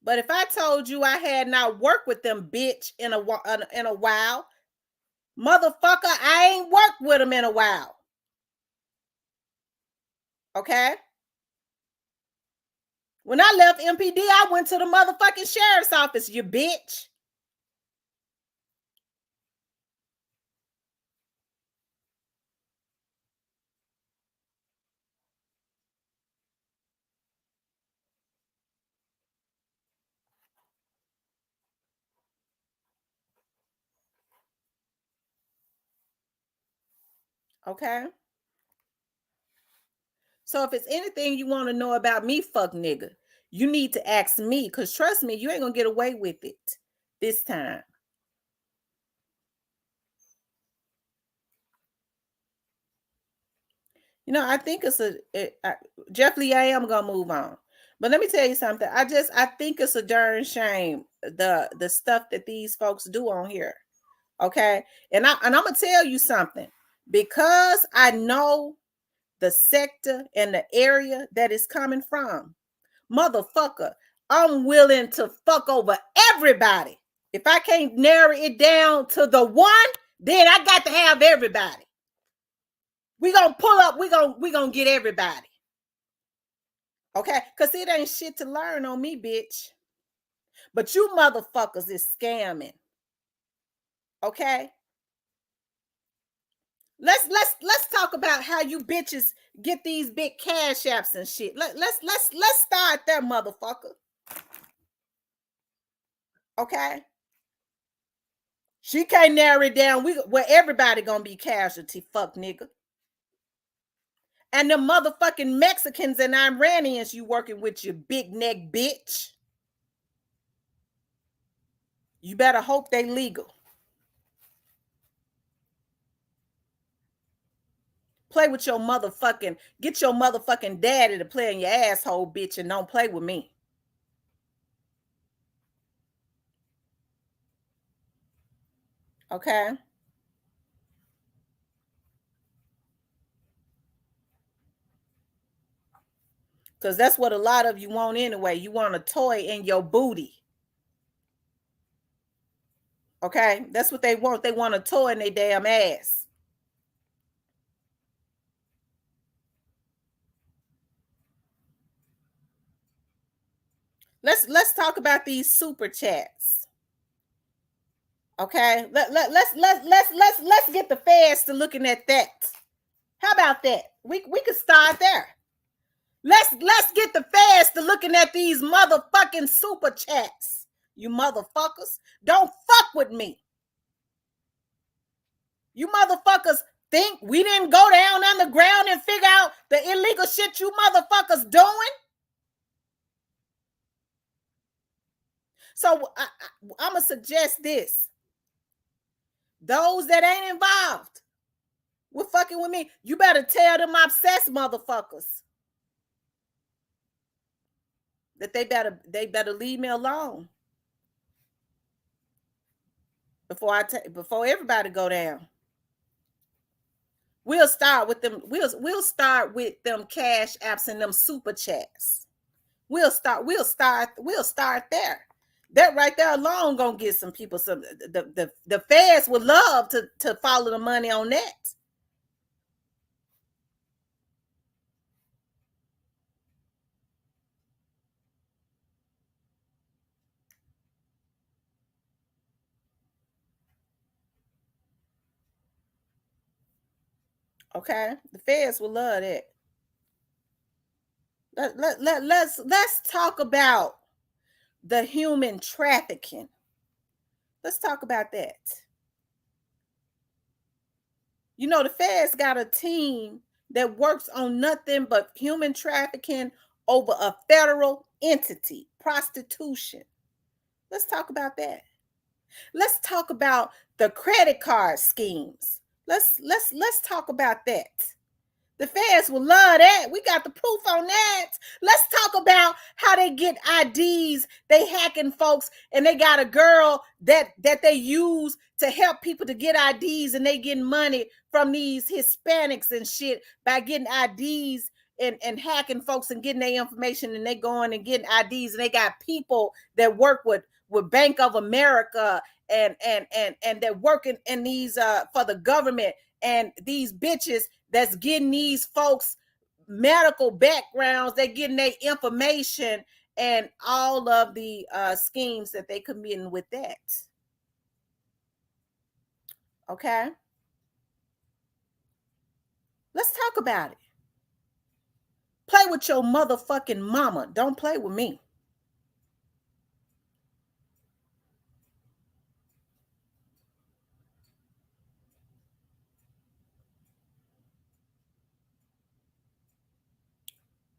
But if I told you I had not worked with them bitch in a while, motherfucker, I ain't worked with them in a while. Okay? When I left MPD, I went to the motherfucking sheriff's office, you bitch. Okay? So if it's anything you want to know about me, fuck nigga, you need to ask me, because trust me, you ain't gonna get away with it this time. I think Jeff Lee, I am gonna move on. But let me tell you something. I think it's a darn shame the stuff that these folks do on here. Okay. And I'm gonna tell you something, because I know the sector and the area that it's coming from. Motherfucker, I'm willing to fuck over everybody. If I can't narrow it down to the one, then I got to have everybody. We gonna pull up, we gonna get everybody. Okay? Because it ain't shit to learn on me, bitch. But you motherfuckers is scamming. Okay? Let's talk about how you bitches get these big cash apps and shit. Let's start there, motherfucker. Okay? She can't narrow it down. Where everybody gonna be casualty, fuck nigga. And the motherfucking Mexicans and Iranians you working with, you big neck bitch. You better hope they legal. Play with your motherfucking, get your motherfucking daddy to play in your asshole, bitch, and don't play with me. Okay? Because that's what a lot of you want anyway. You want a toy in your booty. Okay? That's what they want. They want a toy in their damn ass. Let's talk about these super chats. Okay? Let's get the feds to looking at that. How about that? We could start there. Let's get the feds to looking at these motherfucking super chats. You motherfuckers. Don't fuck with me. You motherfuckers think we didn't go down underground and figure out the illegal shit you motherfuckers doing? So I'm going to suggest this. Those that ain't involved with fucking with me, you better tell them obsessed motherfuckers that they better leave me alone before everybody go down. We'll start with them. We'll start with them cash apps and them super chats. We'll start there. That right there alone gonna get some people some. The feds would love to follow the money on that. Okay, the feds will love that. Let's talk about the human trafficking. Let's talk about that. You know, the feds got a team that works on nothing but human trafficking over a federal entity, prostitution. Let's talk about that. Let's talk about the credit card schemes. Let's talk about that. The feds will love that. We got the proof on that. Let's talk about how they get IDs. They hacking folks, and they got a girl that they use to help people to get IDs, and they getting money from these Hispanics and shit by getting IDs and hacking folks and getting their information, and they going and getting IDs, and they got people that work with Bank of America and they're working in these for the government, and these bitches that's getting these folks medical backgrounds, they're getting their information and all of the schemes that they committing with that. Okay, let's talk about it. Play with your motherfucking mama. Don't play with me.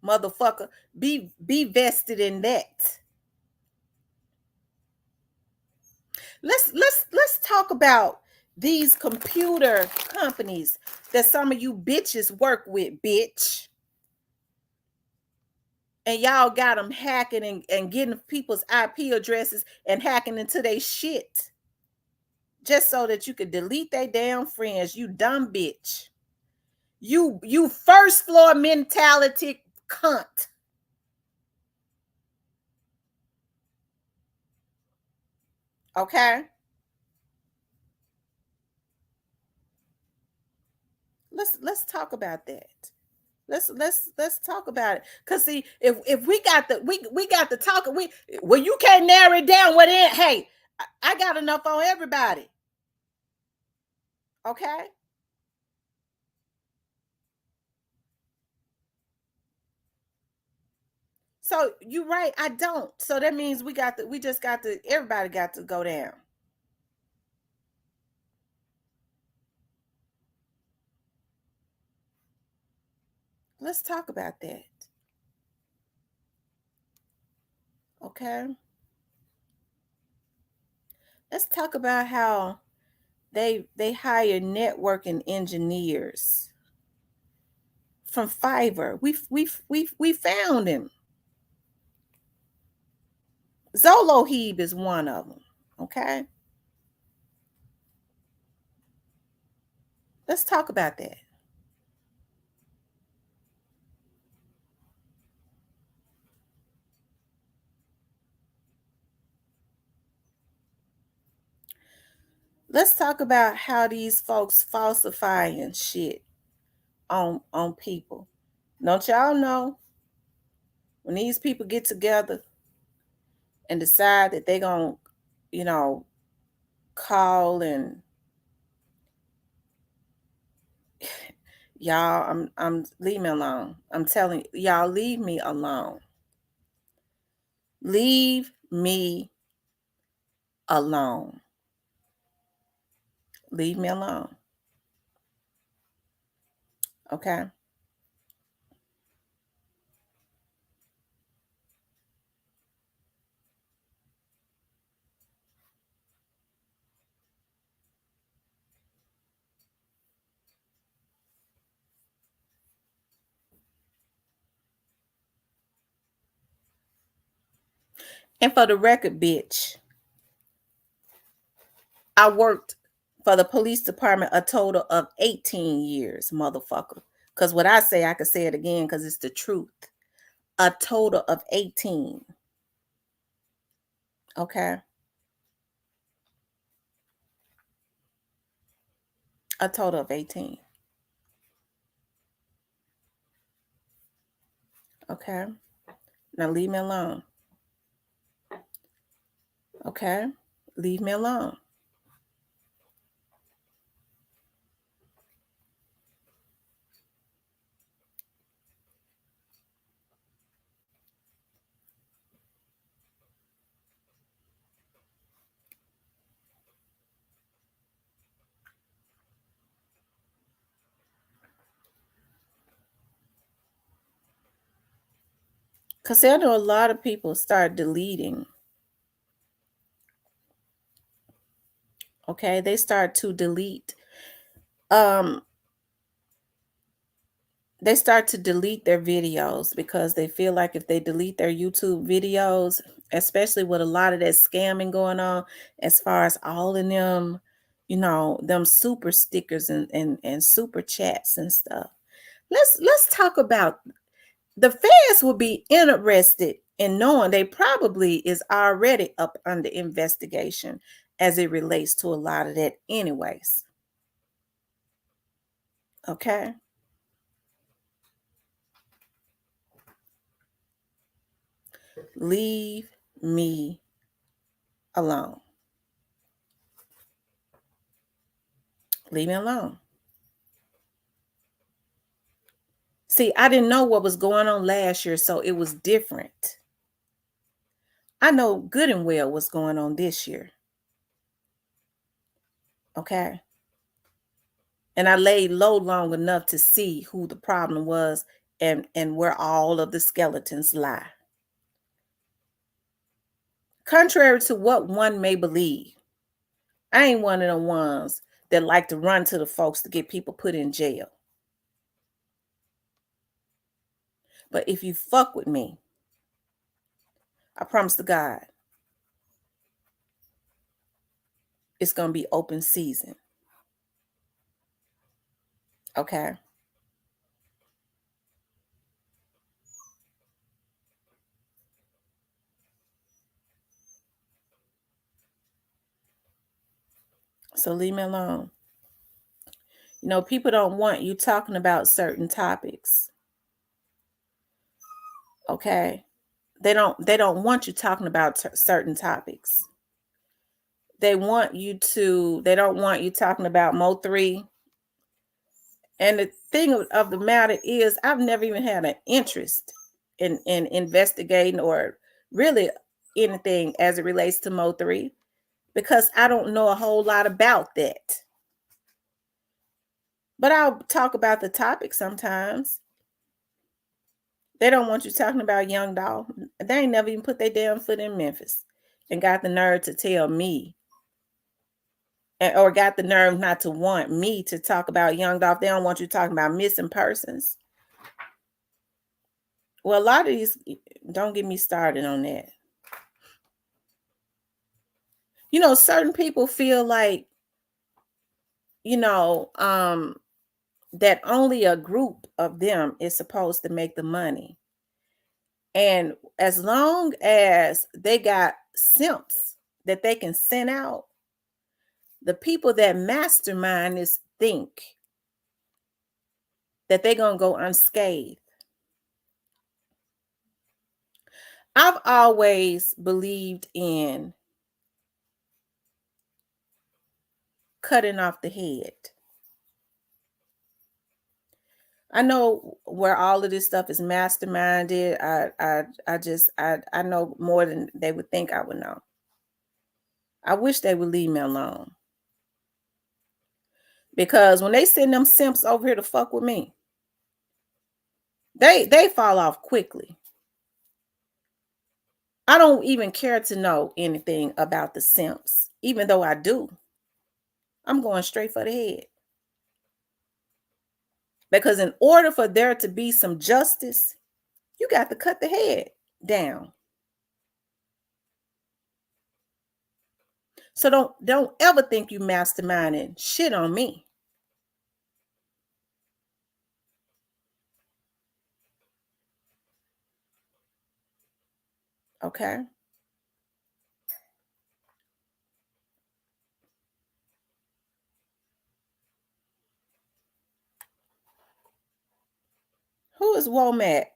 Motherfucker, be vested in that. Let's talk about these computer companies that some of you bitches work with, bitch. And y'all got them hacking and getting people's IP addresses and hacking into their shit just so that you could delete their damn friends. You dumb bitch. You first floor mentality cunt. Okay? Let's talk about that. Let's talk about it. Cause see, if we got the talk, we well, you can't narrow it down. What in? Hey, I got enough on everybody. Okay. So you're right. I don't. So that means we just got to. Everybody got to go down. Let's talk about that. Okay. Let's talk about how they hire networking engineers from Fiverr. We found him. Zoloheb is one of them. Okay. Let's talk about that. Let's talk about how these folks falsifying shit on people. Don't y'all know when these people get together and decide that they're gonna, you know, call and y'all, I'm leave me alone. I'm telling y'all, leave me alone. Leave me alone. Leave me alone. Okay. And for the record, bitch, I worked for the police department a total of 18 years, motherfucker. Because what I say, I could say it again because it's the truth. A total of 18. Okay. A total of 18. Okay. Now leave me alone. Okay. Leave me alone. Because I know a lot of people start deleting. Okay. They start to delete. Um, they start to delete their videos because they feel like if they delete their YouTube videos, especially with a lot of that scamming going on, as far as all of them, them super stickers and super chats and stuff. Let's talk about the feds will be interested in knowing they probably is already up under investigation as it relates to a lot of that anyways. Okay. Leave me alone. Leave me alone. See, I didn't know what was going on last year, so it was different. I know good and well what's going on this year. Okay. And I laid low long enough to see who the problem was and where all of the skeletons lie. Contrary to what one may believe, I ain't one of the ones that like to run to the folks to get people put in jail. But if you fuck with me, I promise to God, it's going to be open season. Okay. So leave me alone. People don't want you talking about certain topics. Okay. They don't want you talking about certain topics. They don't want you talking about Mo3. And the thing of the matter is, I've never even had an interest in investigating or really anything as it relates to Mo3 because I don't know a whole lot about that. But I'll talk about the topic sometimes. They don't want you talking about Young Doll. They ain't never even put their damn foot in Memphis and got the nerve to tell me, or got the nerve not to want me to talk about Young Dolph. They don't want you talking about missing persons. Well, a lot of these, don't get me started on that. Certain people feel like, you know, that only a group of them is supposed to make the money. And as long as they got simps that they can send out, the people that mastermind this think that they're going to go unscathed. I've always believed in cutting off the head. I know where all of this stuff is masterminded. I know more than they would think I would know. I wish they would leave me alone. Because when they send them simps over here to fuck with me, they fall off quickly. I don't even care to know anything about the simps, even though I do. I'm going straight for the head. Because in order for there to be some justice, you got to cut the head down. So don't ever think you masterminding shit on me. Okay? Who is Womack?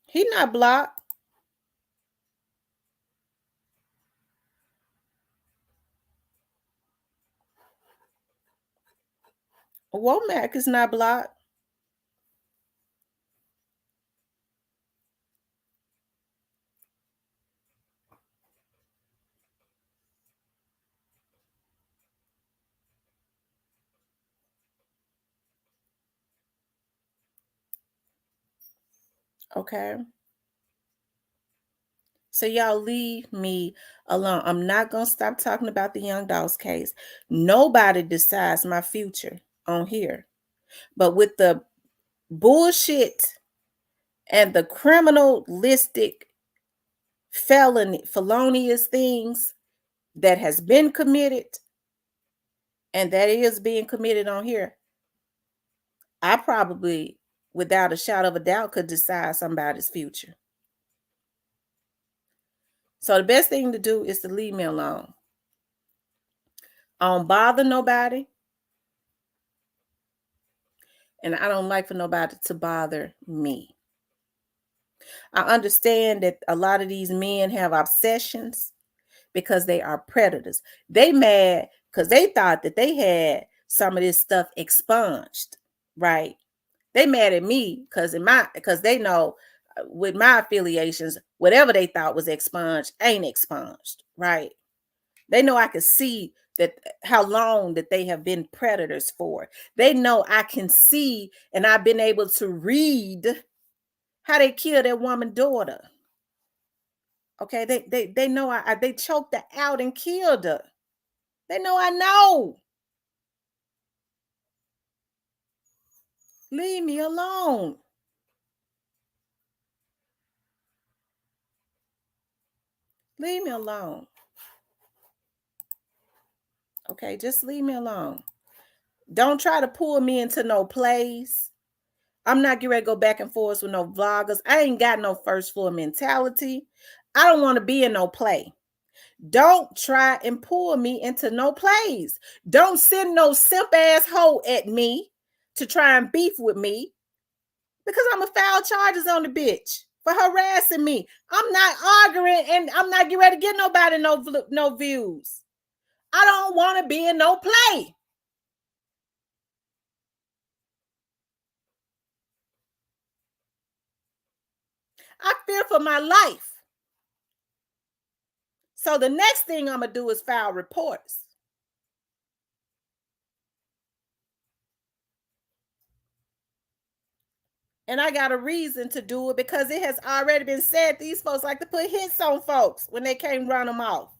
He not blocked. Womack is not blocked. Okay. So y'all leave me alone. I'm not going to stop talking about the Young Dolls case. Nobody decides my future on here. But with the bullshit and the criminalistic felonious things that has been committed and that is being committed on here, I probably, without a shadow of a doubt, could decide somebody's future. So the best thing to do is to leave me alone. I don't bother nobody. And I don't like for nobody to bother me. I understand that a lot of these men have obsessions because they are predators. They mad because they thought that they had some of this stuff expunged, right? They mad at me because they know with my affiliations, whatever they thought was expunged ain't expunged, right? They know I can see that how long that they have been predators for. They know I can see and I've been able to read how they killed that woman's daughter. Okay, they know they choked her out and killed her. They know I know. Leave me alone. Leave me alone. Okay, just leave me alone. Don't try to pull me into no plays. I'm not getting ready to go back and forth with no vloggers. I ain't got no first floor mentality. I don't want to be in no play. Don't try and pull me into no plays. Don't send no simp ass hoe at me to try and beef with me because I'm going to file charges on the bitch for harassing me. I'm not arguing and I'm not getting ready to get nobody no views. I don't want to be in no play. I fear for my life. So the next thing I'm going to do is file reports. And I got a reason to do it because it has already been said these folks like to put hits on folks when they can't run them off.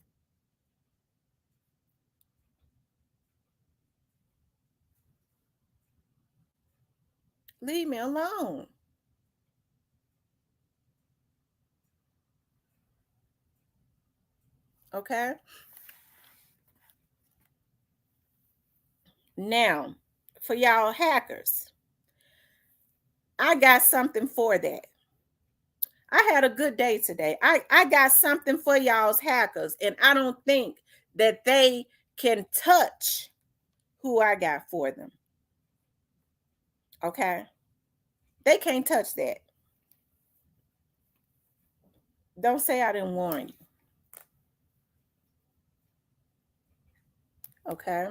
Leave me alone. Okay. Now, for y'all hackers, I got something for that. I had a good day today. I got something for y'all's hackers, and I don't think that they can touch who I got for them. Okay? They can't touch that. Don't say I didn't warn you. Okay?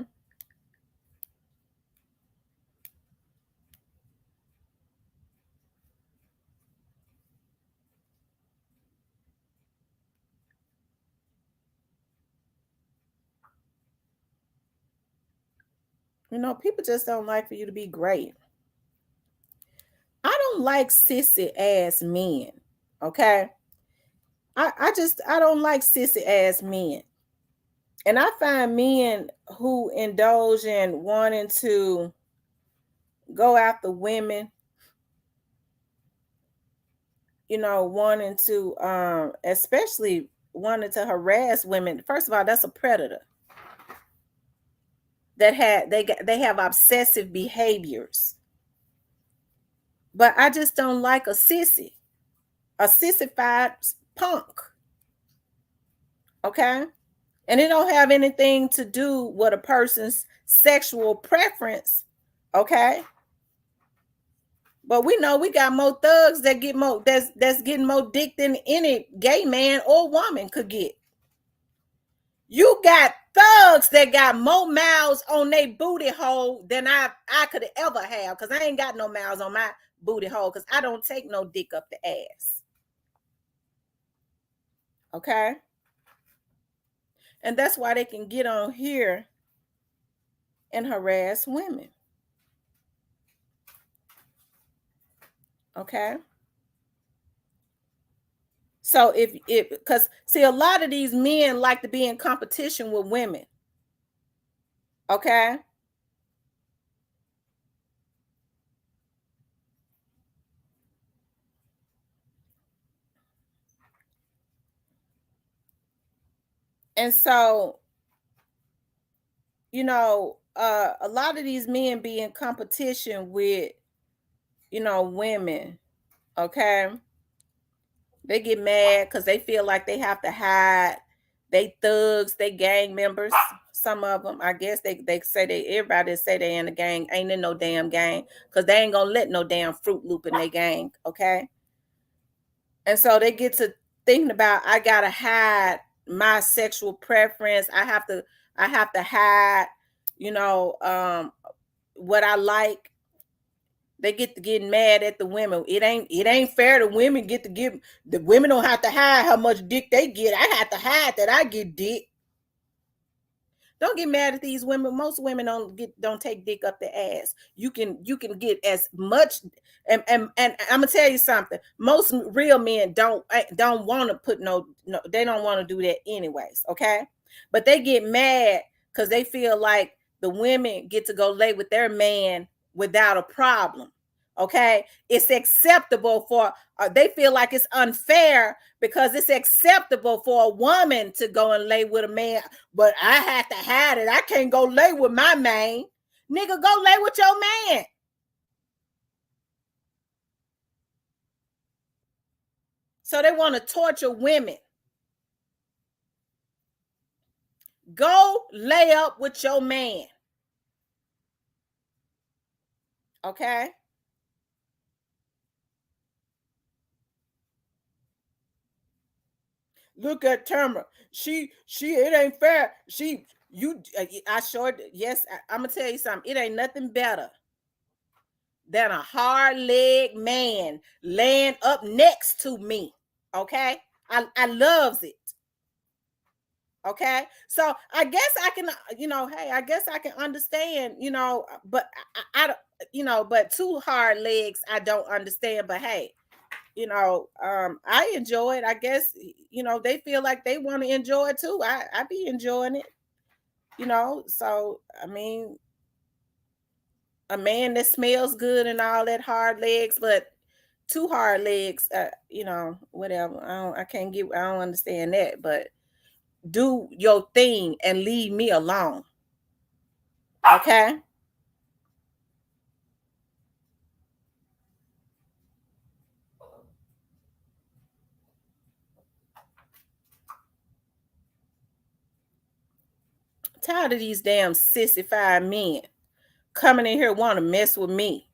You know, people just don't like for you to be great. I don't like sissy ass men. Okay? I don't like sissy ass men. And I find men who indulge in wanting to go after women, you know, wanting to especially wanting to harass women. First of all, that's a predator. They have obsessive behaviors. But I just don't like a sissified punk. Okay? And it don't have anything to do with a person's sexual preference. Okay? But we know we got more thugs that get more that's getting more dick than any gay man or woman could get. You got thugs that got more mouths on their booty hole than I could ever have, because I ain't got no mouths on my booty hole because I don't take no dick up the ass. Okay? And that's why they can get on here and harass women. Okay? So if because see, a lot of these men like to be in competition with women. Okay? And so, you know, a lot of these men be in competition with, you know, women. Okay? They get mad because they feel like they have to hide. They thugs, they gang members. Some of them, I guess they say everybody say they in the gang ain't in no damn gang because they ain't gonna let no damn Fruit Loop in their gang. Okay? And so they get to thinking about, I gotta hide my sexual preference. I have to hide, you know, what I like. They get to getting mad at the women. It ain't fair to women get to give the women don't have to hide how much dick they get. I have to hide that I get dick. Don't get mad at these women. Most women don't take dick up the ass. You can get as much, and I'm gonna tell you something. Most real men don't want to put no, they don't want to do that anyways. Okay, but they get mad because they feel like the women get to go lay with their man without a problem. Okay, it's acceptable for they feel like it's unfair because it's acceptable for a woman to go and lay with a man, but I have to hide it. I can't go lay with my man. Nigga, go lay with your man. So they want to torture women. Go lay up with your man. Okay? Look at Tamara. She. It ain't fair. She. You. I sure. Yes. I'm gonna tell you something. It ain't nothing better than a hard leg man laying up next to me. Okay. I loves it. Okay. So I guess I can. Hey, I guess I can understand. But I don't. But two hard legs, I don't understand. But hey, I enjoy it. I guess they feel like they want to enjoy it too. I be enjoying it. So I mean, a man that smells good and all that hard legs, but two hard legs, whatever. I can't get. I don't understand that. But do your thing and leave me alone. Okay. Tired of these damn sissified men coming in here want to mess with me,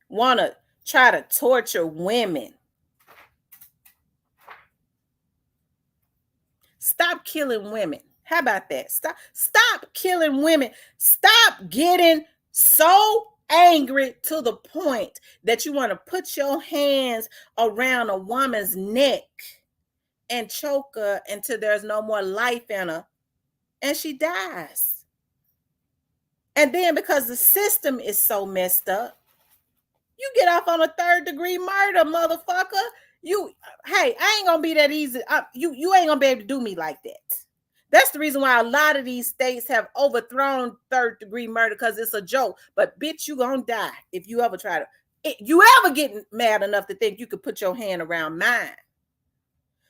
want to try to torture women. Stop killing women. How about that? Stop killing women. Stop getting so angry to the point that you want to put your hands around a woman's neck and choke her until there's no more life in her and she dies. And then because the system is so messed up, you get off on a third-degree murder, motherfucker. You, hey, I ain't gonna be that easy. You ain't gonna be able to do me like that. That's the reason why a lot of these states have overthrown third-degree murder because it's a joke. But bitch, you gonna die if you ever try to. You ever get mad enough to think you could put your hand around mine?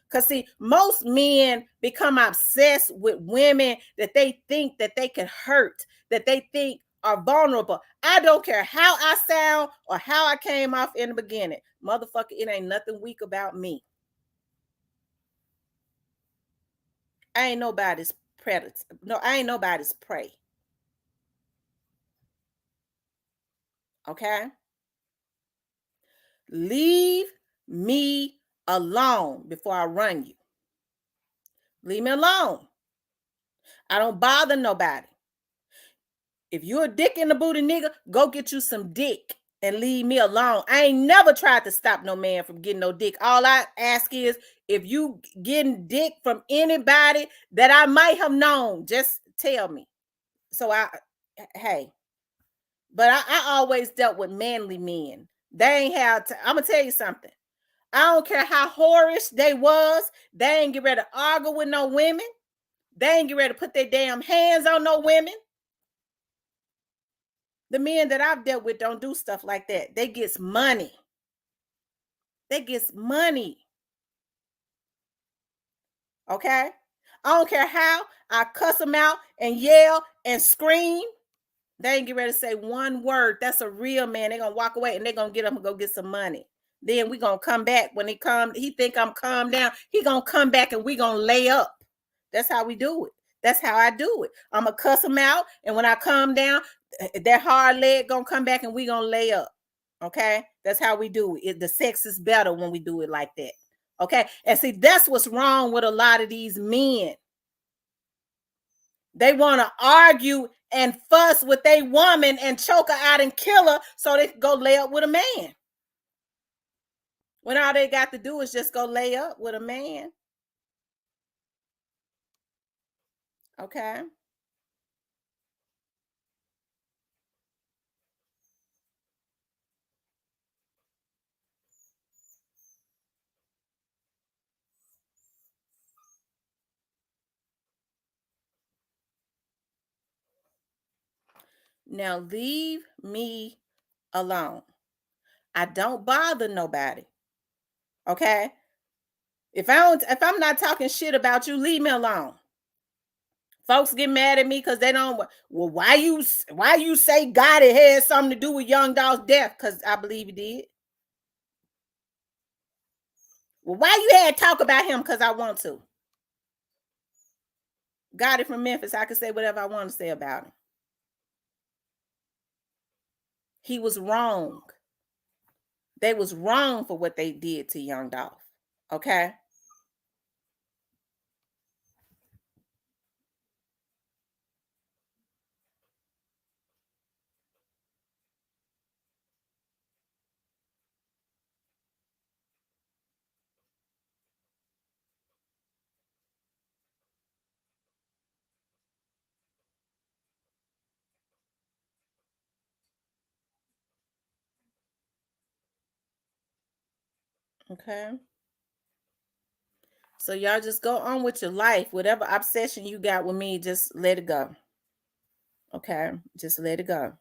Because see, most men become obsessed with women that they think that they can hurt, that they think are vulnerable. I don't care how I sound or how I came off in the beginning. Motherfucker, it ain't nothing weak about me. I ain't nobody's predator. No, I ain't nobody's prey. Okay? Leave me alone before I run you. Leave me alone. I don't bother nobody. If you're a dick in the booty nigga, go get you some dick and leave me alone. I ain't never tried to stop no man from getting no dick. All I ask is if you getting dick from anybody that I might have known, just tell me. So hey, but I always dealt with manly men. They ain't have to. I'm gonna tell you something. I don't care how whorish they was. They ain't get ready to argue with no women. They ain't get ready to put their damn hands on no women. The men that I've dealt with don't do stuff like that. They gets money. They gets money. Okay? I don't care how I cuss them out and yell and scream. They ain't get ready to say one word. That's a real man. They're gonna walk away and they're gonna get up and go get some money. Then we gonna come back. When he think I'm calm down, he gonna come back and we gonna lay up. That's how we do it. That's how I do it. I'm gonna cuss him out, and when I calm down, that hard leg gonna come back and we gonna lay up. Okay, that's how we do it. The sex is better when we do it like that. Okay, and see that's what's wrong with a lot of these men. They want to argue and fuss with a woman and choke her out and kill her so they can go lay up with a man. When all they got to do is just go lay up with a man. Okay. Now leave me alone. I don't bother nobody. Okay? If I'm not talking shit about you, leave me alone. Folks get mad at me because they don't. Well, why you say God it had something to do with young dog's death? Because I believe he did. Well, why you had to talk about him? Because I want to. Got it from Memphis. I can say whatever I want to say about him. He was wrong. They was wrong for what they did to Young Dolph. Okay? Okay. So y'all just go on with your life. Whatever obsession you got with me, just let it go. Okay? Just let it go.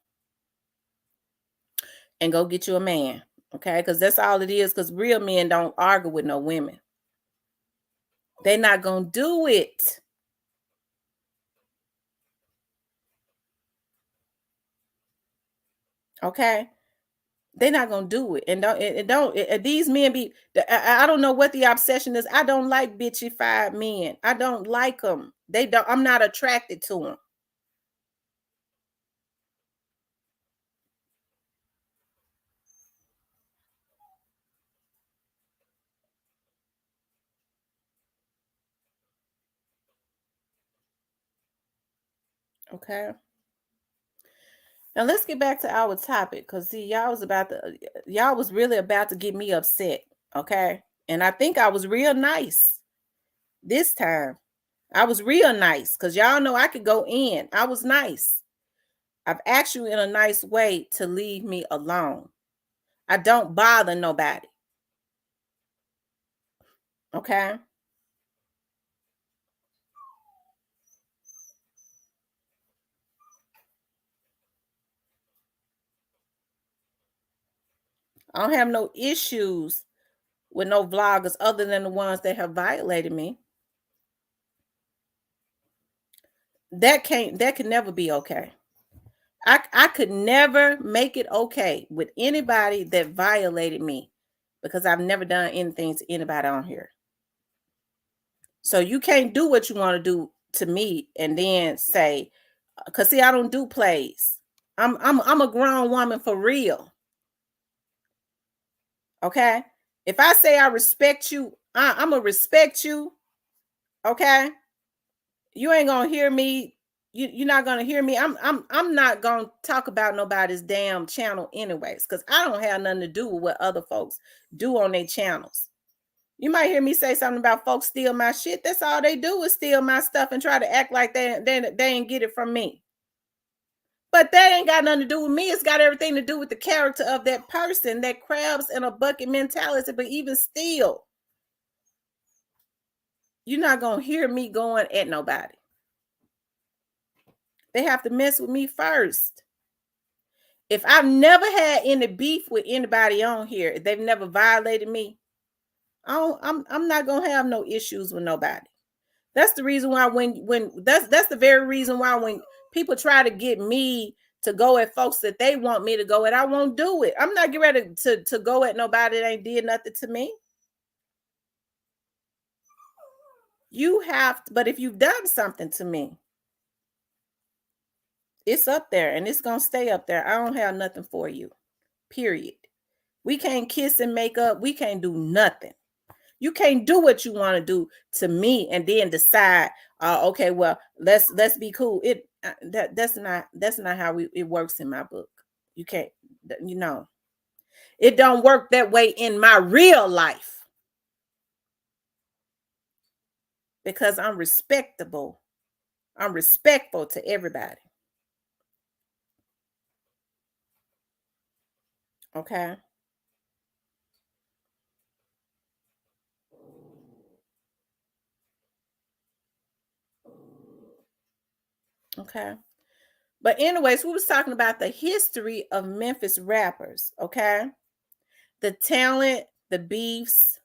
And go get you a man. Okay? Because that's all it is. Because real men don't argue with no women. They're not gonna do it. Okay? They're not gonna do it. And these men be I don't know what the obsession is. I don't like bitchy-fied men. I don't like them. They don't, I'm not attracted to them. Okay. Now let's get back to our topic, because see, y'all was really about to get me upset. Okay. And I think I was real nice this time. I was real nice because y'all know I could go in. I was nice. I've asked you in a nice way to leave me alone. I don't bother nobody. Okay. I don't have no issues with no vloggers other than the ones that have violated me. That can never be okay. I could never make it okay with anybody that violated me, because I've never done anything to anybody on here. So you can't do what you want to do to me and then say, because see, I don't do plays. I'm a grown woman for real. Okay. If I say I respect you, I'm gonna respect you. Okay. You ain't gonna hear me. You're not gonna hear me. I'm not gonna talk about nobody's damn channel anyways, because I don't have nothing to do with what other folks do on their channels. You might hear me say something about folks steal my shit. That's all they do is steal my stuff and try to act like they ain't get it from me. But that ain't got nothing to do with me. It's got everything to do with the character of that person, that crabs in a bucket mentality. But even still, you're not gonna hear me going at nobody. They have to mess with me first. If I've never had any beef with anybody on here, if they've never violated me, I'm not gonna have no issues with nobody. That's the reason why when that's the very reason why when people try to get me to go at folks that they want me to go at, I won't do it. I'm not getting ready to go at nobody that ain't did nothing to me. You have to, but if you've done something to me, it's up there and it's gonna stay up there. I don't have nothing for you. Period. We can't kiss and make up. We can't do nothing. You can't do what you want to do to me and then decide, okay, well, let's be cool. That's not how it works in my book. You can't, you know, it don't work that way in my real life, because I'm respectable. I'm respectful to everybody. Okay. Okay. But anyways, we was talking about the history of Memphis rappers. Okay. The talent, the beefs,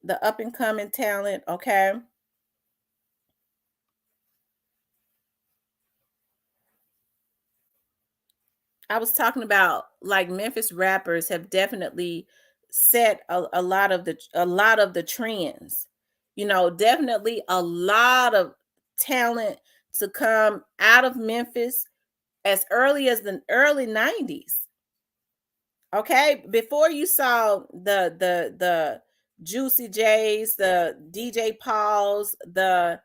the up and coming talent. Okay. I was talking about like Memphis rappers have definitely set a lot of the trends. You know, definitely a lot of talent to come out of Memphis, as early as the early 90s. Okay, before you saw the Juicy J's, the DJ Pauls, the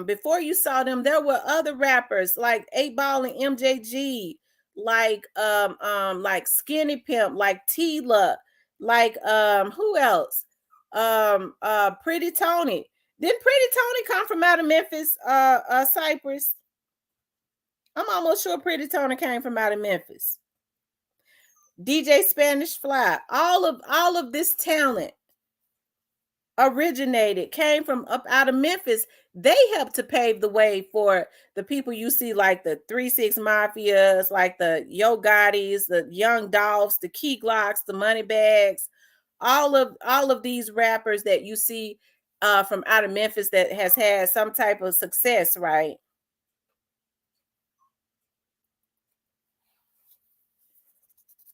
before you saw them, there were other rappers like 8 Ball and MJG, like Skinny Pimp, like Tila, like who else? Pretty Tony. Didn't Pretty Tony come from out of Memphis, Cypress? I'm almost sure Pretty Tony came from out of Memphis. DJ Spanish Fly, all of this talent came from up out of Memphis. They helped to pave the way for the people you see, like the 3-6 Mafias, like the Yo Gottis, the Young Dolphs, the Key Glocks, the Money Bags, all of these rappers that you see from out of Memphis that has had some type of success, right?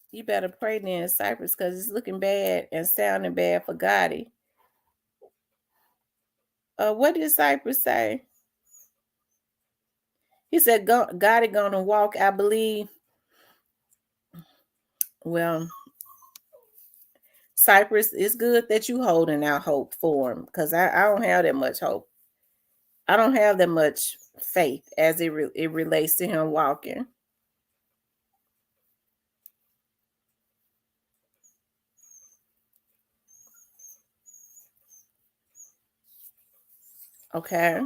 You better pray then, Cypress, because it's looking bad and sounding bad for Gotti. What did Cypress say? He said, Gotti gonna walk, I believe. Well, Cypress, it's good that you holding out hope for him, because I don't have that much hope. I don't have that much faith as it relates to him walking. Okay.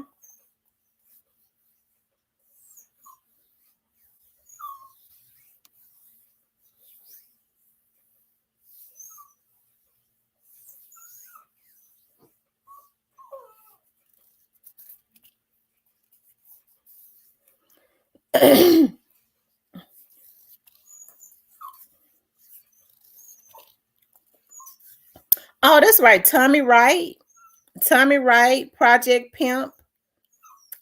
Oh, that's right. Tommy Wright. Tommy Wright, Project Pimp.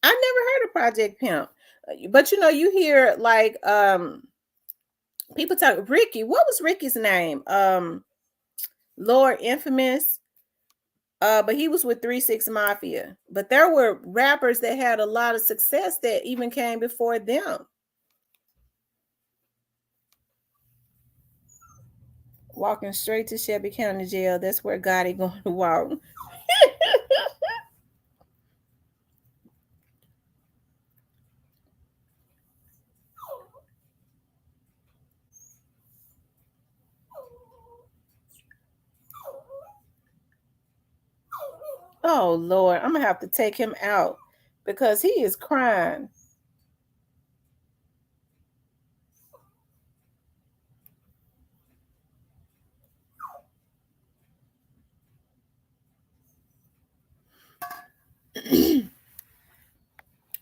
I never heard of Project Pimp. But you know, you hear like people talk Ricky. What was Ricky's name? Lord Infamous. But he was with 3-6 Mafia. But there were rappers that had a lot of success that even came before them. Walking straight to Shelby County Jail. That's where Gotti going to walk. Oh Lord, I'm gonna have to take him out because he is crying.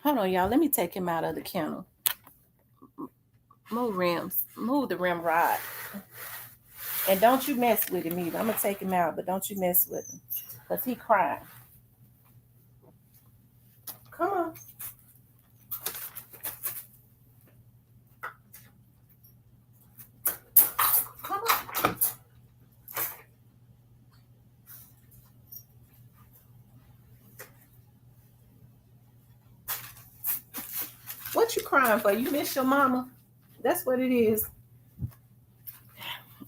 Hold on, y'all. Let me take him out of the kennel. Move rims. Move the rim rod. And don't you mess with him either. I'm gonna take him out, but don't you mess with him. Because he crying. Come on. Come on. What you crying for? You miss your mama? That's what it is.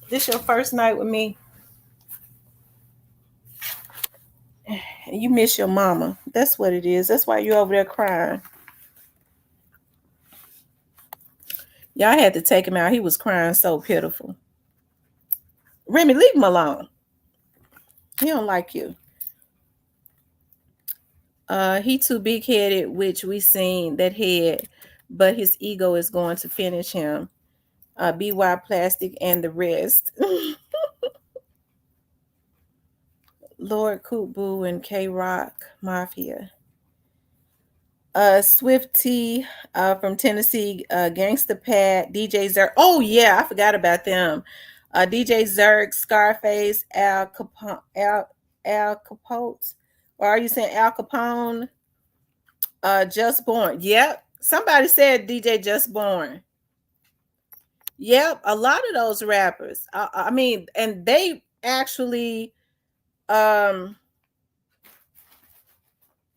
This your first night with me. And you miss your mama. That's what it is. That's why you over there crying. Y'all had to take him out. He was crying so pitiful. Remy, leave him alone. He don't like you. He too big headed, which we seen that head, but his ego is going to finish him. BY Plastic and the rest. Lord Coop Boo and K Rock Mafia. Swift T from Tennessee, Gangsta Pat, DJ Zerg. Oh yeah, I forgot about them. DJ Zerg, Scarface, Al Capote. Or are you saying Al Capone? Just Born. Yep. Somebody said DJ Just Born. Yep, a lot of those rappers. I mean, and they actually um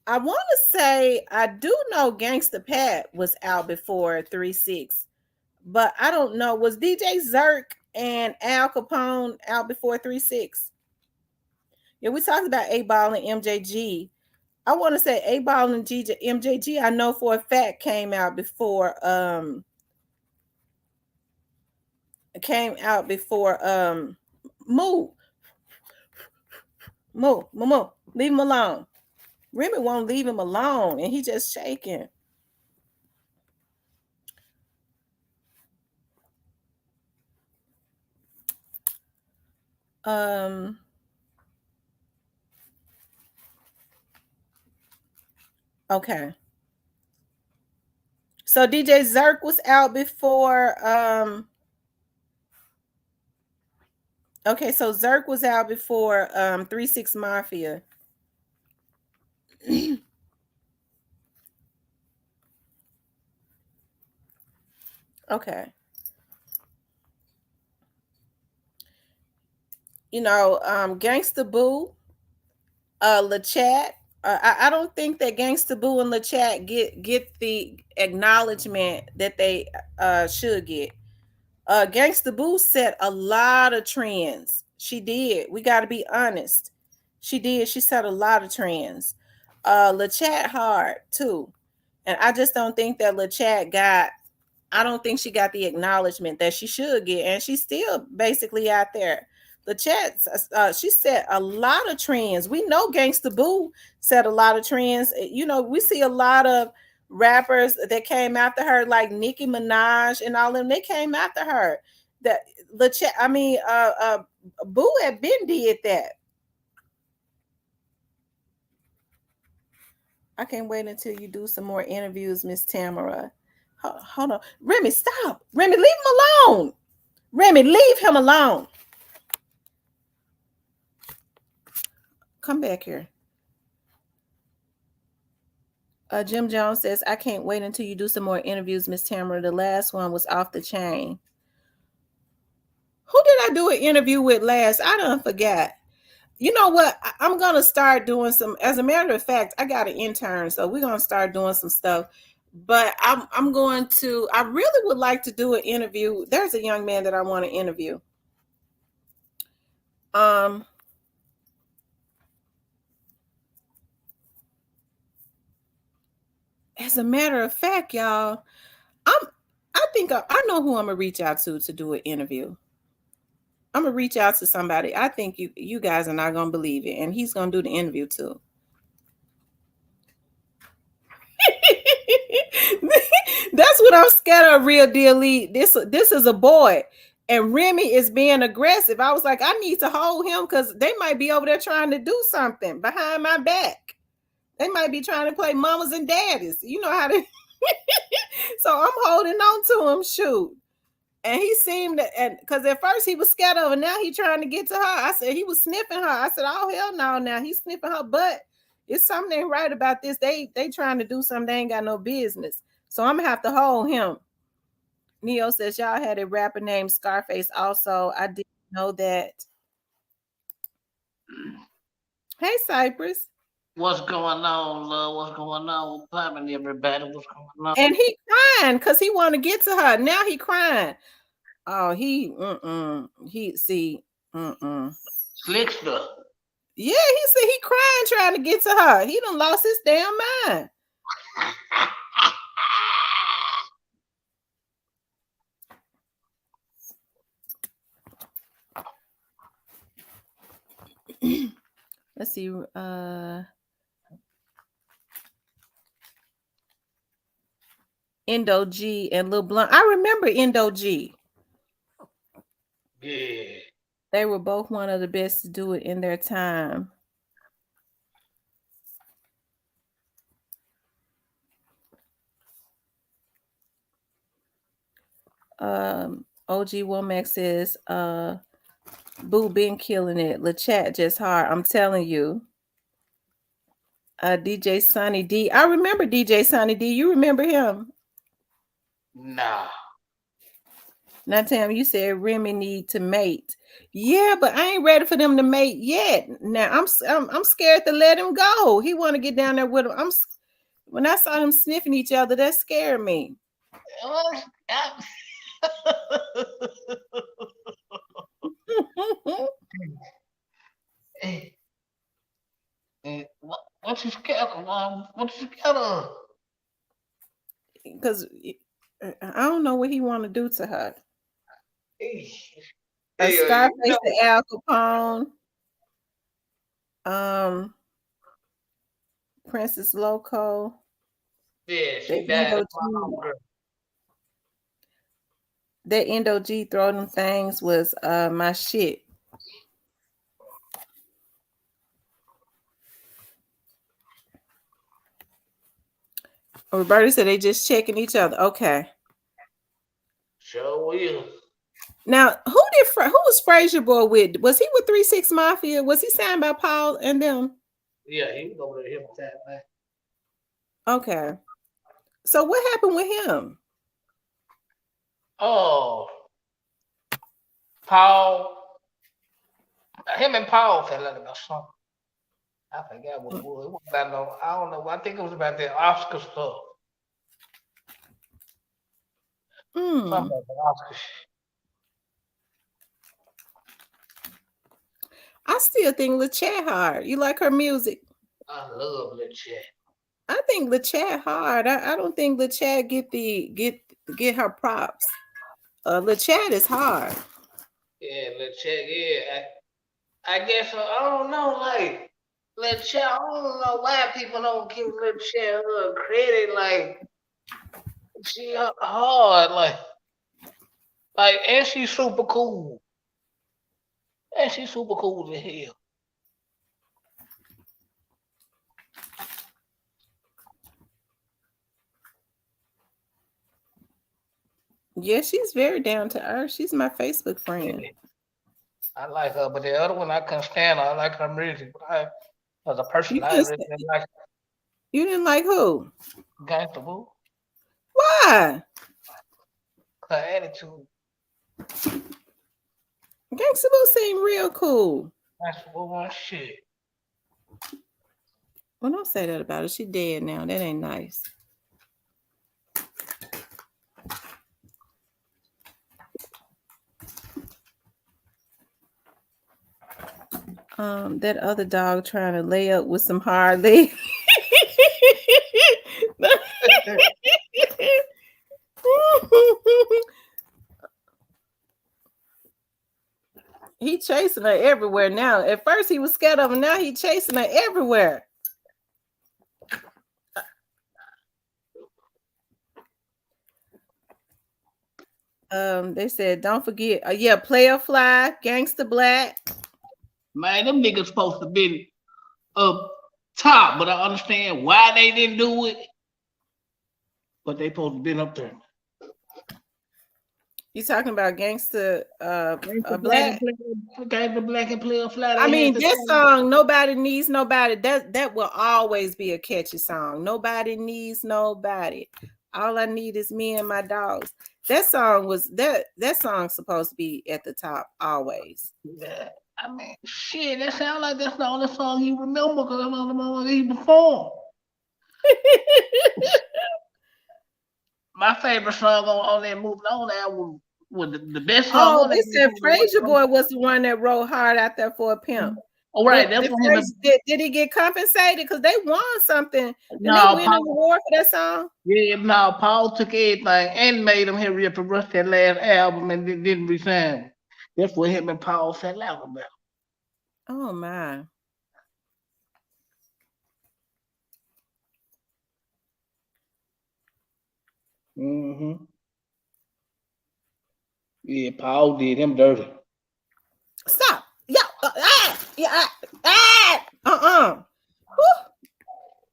I want to say I do know Gangsta Pat was out before 3-6, but I don't know. Was DJ Zerk and Al Capone out before 3-6? Yeah, we talked about A Ball and MJG. I want to say A Ball and MJG. I know for a fact came out before Moo Moo. Leave him alone. Remy won't leave him alone, and he just shaking. Um. Okay. So DJ Zerk was out before. Okay, so Zerk was out before 3-6 Mafia. Okay. Gangsta Boo, LaChat. I don't think that Gangsta Boo and LaChat get the acknowledgement that they should get. Gangsta Boo set a lot of trends. She did. We got to be honest. She did. She set a lot of trends. LaChat hard too, and I just don't think that LaChat got. I don't think she got the acknowledgement that she should get, and she's still basically out there. LaChat, she set a lot of trends. We know Gangsta Boo set a lot of trends. We see a lot of rappers that came after her, like Nicki Minaj and all of them. They came after her. That LaChat, Boo had been did that. I can't wait until you do some more interviews, Miss Tamara. Hold on. Remy, stop. Remy, leave him alone. Remy, leave him alone. Come back here. Jim Jones says, I can't wait until you do some more interviews, Miss Tamara. The last one was off the chain. Who did I do an interview with last? I don't forget. You know what? I'm going to start doing some, as a matter of fact, I got an intern, so we're going to start doing some stuff. But I'm going to, I really would like to do an interview. There's a young man that I want to interview. As a matter of fact, y'all, I think I know who I'm gonna reach out to do an interview. I'm gonna reach out to somebody. I think you guys are not gonna believe it, and he's gonna do the interview too. That's what I'm scared of, real deal. This is a boy, and Remy is being aggressive. I was like, I need to hold him because they might be over there trying to do something behind my back. They might be trying to play mamas and daddies. You know how to. So I'm holding on to him. Shoot. And he seemed to, and because at first he was scared of her, now he trying to get to her. I said he was sniffing her. I said, oh hell no, now he's sniffing her butt. It's something ain't right about this. They trying to do something they ain't got no business. So I'm gonna have to hold him. Neo says y'all had a rapper named Scarface. Also, I didn't know that. Hey Cypress. What's going on, love? What's going on? What's happening, everybody? What's going on? And he crying because he want to get to her. Now he crying. Oh, he see, Slickster. Yeah, he said he crying trying to get to her. He done lost his damn mind. Let's see. Indo G and Lil Blunt. I remember Indo G. Yeah. They were both one of the best to do it in their time. OG Womack says, Boo been killing it. LaChat just hard. I'm telling you. DJ Sonny D. I remember DJ Sonny D. You remember him? Nah. Now, Tam, you said Remy need to mate. Yeah, but I ain't ready for them to mate yet. Now, I'm scared to let him go. He want to get down there with him. When I saw them sniffing each other, that scared me. Well, hey, hey, what you scared of? What you scared of? Because I don't know what he want to do to her. Hey, A you Scarface know, to Al Capone, um, Princess Loco, yeah, the she died. Endo That's my G, homegirl. that Endo G throw them things was my shit. Roberta said they just checking each other. Okay. Sure will. Now, who was Frazier Boy with? Was he with 3 6 Mafia? Was he signed by Paul and them? Yeah, he was over there him that man. Okay. So what happened with him? Oh, Paul, him and Paul fell out about something. I forgot what it was. It wasn't about no, I don't know. I think it was about that Oscar stuff. Something Mm, about the Oscar shit. I still think LeChat hard. You like her music? I love that shit. I think LeChat hard. I don't think LeChat get her props. LeChat is hard. Yeah, let's check. Yeah, I guess I don't know. Like, let's check. I don't know why people don't give let's check her credit. Like, she hard. Like, and she's super cool. And she's super cool as hell. Yeah, she's very down to earth. She's my Facebook friend. Yeah, I like her, but the other one I couldn't stand her. I like her music, but as a person, You I could really didn't like you didn't like who? Gangsta Boo. Why? Her attitude, Gangsta Boo seem real cool. Gangsta Boo on shit. Well, don't say that about her. She dead now. That ain't nice. That other dog trying to lay up with some hard legs. He chasing her everywhere now. At first he was scared of her. Now he chasing her everywhere. They said don't forget. Yeah, Player Fly, Gangster Black. Man, them niggas supposed to be up top, but I understand why they didn't do it. But they supposed to been up there. You talking about Gangster Gangsta Black and Black? Player, Gangsta Black and Player Fly. I They had mean, the that same. song, Nobody Needs Nobody, that will always be a catchy song. Nobody needs nobody. All I need is me and my dogs. That song was that song's supposed to be at the top always. Yeah. I mean, shit, that sound like that's the only song he remember because that's the only one he performed. My favorite song on that Moving On album was the best song Oh, on they that said album was Frazier Boy was the one that rode hard out there for a pimp. Oh right, that's what him and Did he get compensated? Because they won something. Didn't they no win an Paul. award for that song? Yeah, no, Paul took everything and made him hurry up and rush that last album and didn't resign. That's what him and Paul fell out about. Oh my. Mm-hmm. Yeah, Paul did him dirty. Stop. Yeah. Yeah.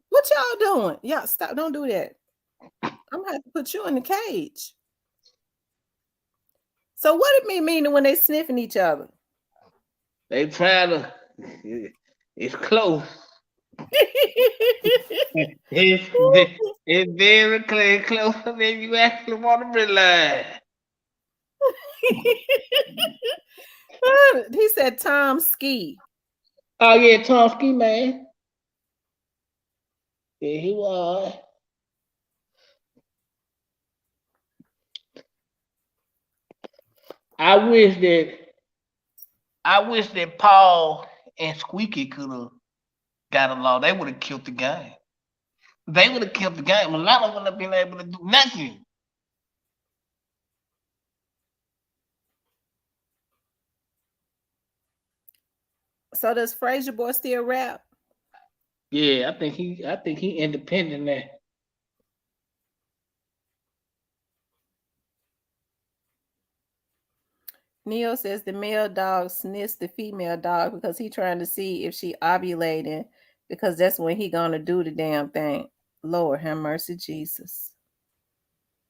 What y'all doing? Yeah, stop. Don't do that. I'm gonna have to put you in the cage. So what it mean when they sniffing each other? They trying to. It's close. It's very clear, closer than you actually want to realize. He said Tom Ski. Oh yeah, Tom Ski man. Yeah, he was. I wish that Paul and Squeaky could have got along. They would have killed the game. They would have killed the game. A lot of them would have been able to do nothing. So does Fraser Boy still rap? Yeah, I think he independent now. Neil says the male dog sniffs the female dog because he trying to see if she ovulating because that's when he gonna do the damn thing. Lord have mercy, Jesus.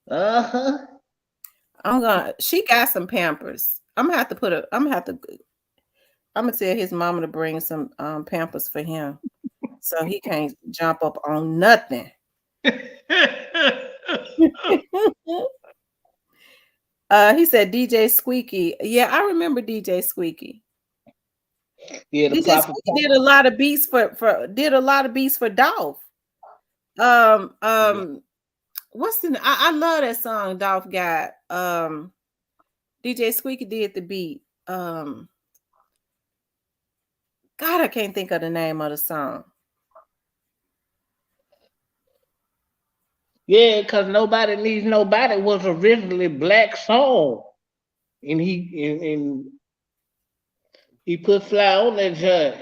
Uh huh. She got some Pampers. I'm gonna tell his mama to bring some Pampers for him so he can't jump up on nothing. He said DJ Squeaky. Yeah, I remember DJ Squeaky. Yeah, the DJ proper. Squeaky did a lot of beats for Dolph. Um, Yeah. um, I love that song Dolph got. DJ Squeaky did the beat. God, I can't think of the name of the song. Yeah, cause nobody needs nobody was originally black song, and he put Fly on that joint,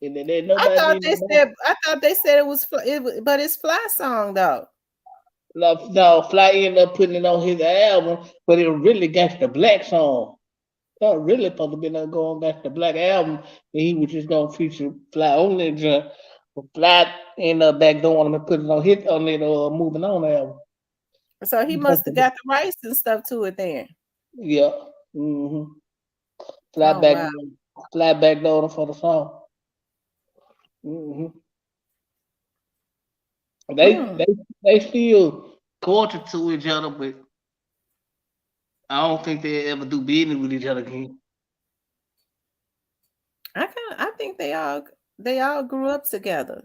and then nobody needs nobody. I thought they said but it's Fly song though. No, no, Fly ended up putting it on his album, but it really got the black song. Not really supposed to be not going back to black album, and he was just gonna feature Fly on that joint. But Fly ended up backdooring him and putting it on hit on it moving on album. So he must have got the rights and stuff to it then. Yeah. Mm-hmm. Fly Oh back, wow. fly back door for the song. Mm-hmm. They Hmm. they they still cordial to each other, but I don't think they ever do business with each other again. I think they all grew up together.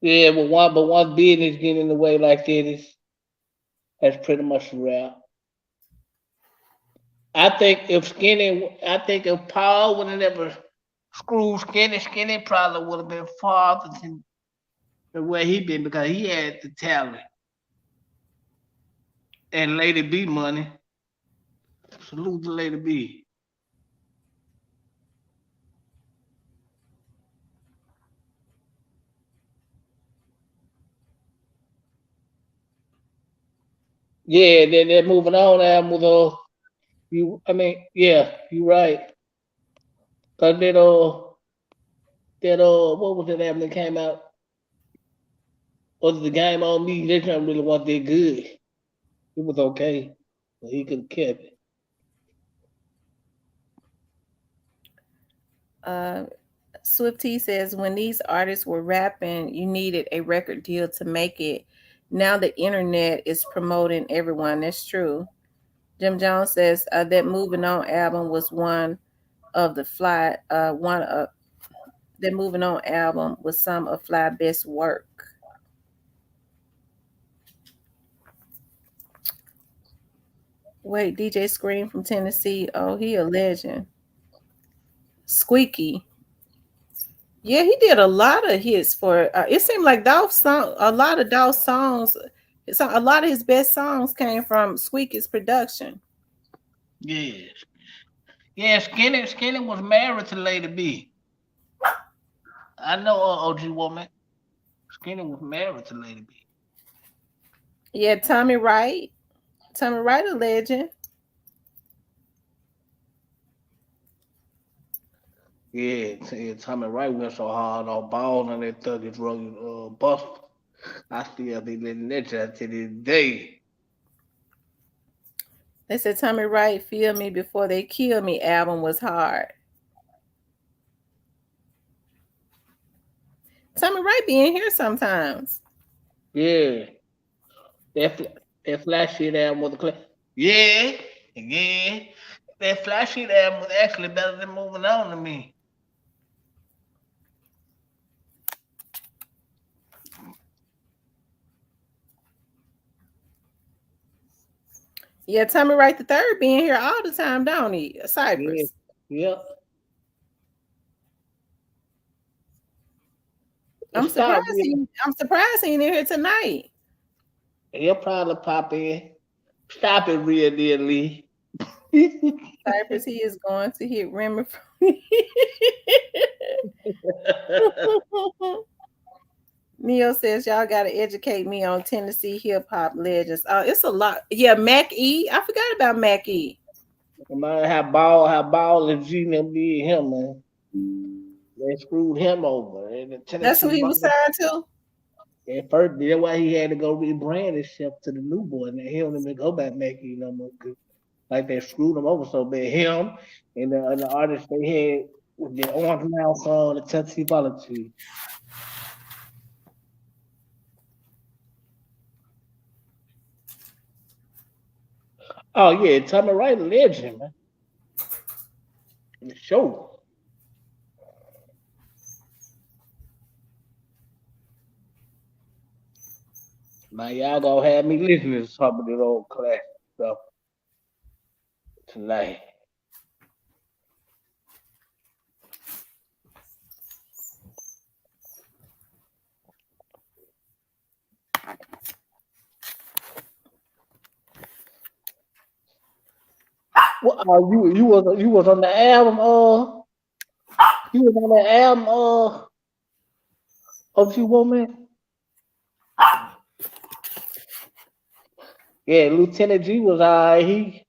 Yeah, but once business get in the way like that, that's pretty much a wrap. I think if Paul would have never screwed Skinny probably would have been farther than where he been because he had the talent and Lady B money. Salute to Lady B. Yeah, then they're moving on album with yeah, you right. Cause what was that album that came out? Was it the Game on Me? They didn't really want that good. It was okay, but he could have kept it. Uh Swifty says when these artists were rapping, you needed a record deal to make it. Now the internet is promoting everyone. That's true. Jim Jones says that Moving On album was one of the Moving On album was some of Fly best work. Wait, DJ Scream from Tennessee. Oh, he a legend. Squeaky. Yeah, he did a lot of hits for. It seemed like Dolph song. A lot of Dolph songs. A lot of his best songs came from Squeaky's production. Yeah, yeah. Skinny was married to Lady B. I know OG woman. Skinny was married to Lady B. Yeah, Tommy Wright. Tommy Wright, a legend. Yeah, Tommy Wright went so hard on balls and that thuggish rugged bust. I still be letting that shit to this day. They said Tommy Wright, "Feel Me Before They Kill Me" album was hard. Tommy Wright be in here sometimes. Yeah, that that flash shit album was a class. Yeah, Yeah, that flat sheet album was actually better than moving on to me. Yeah, Tommy Wright the third being here all the time, don't he? Yeah, Cypress. yep. I'm Stop surprised being. I'm surprised he ain't in here tonight. He'll probably pop in. Stop it, real dear Lee. Cypress, he is going to hit Remy from Neil says y'all gotta educate me on Tennessee hip hop legends. It's a lot. Yeah, Mac E. I forgot about Mac E. Man, how ball and Gina did him, man. They screwed him over. And the That's who Tennessee he was Ball. signed to. At first, that's why he had to go rebrand himself to the new boy. Now he don't even go back making no more. 'Cause like they screwed him over so bad. Him and the artist they had with the Orange Now song, the Tennessee Politics. Oh yeah, Tommy Wright, a legend, man. The show. Man, y'all gonna have me listening to some of this old classic stuff tonight. What you was on the album you was on the album OG Woman? Yeah, Lieutenant G was he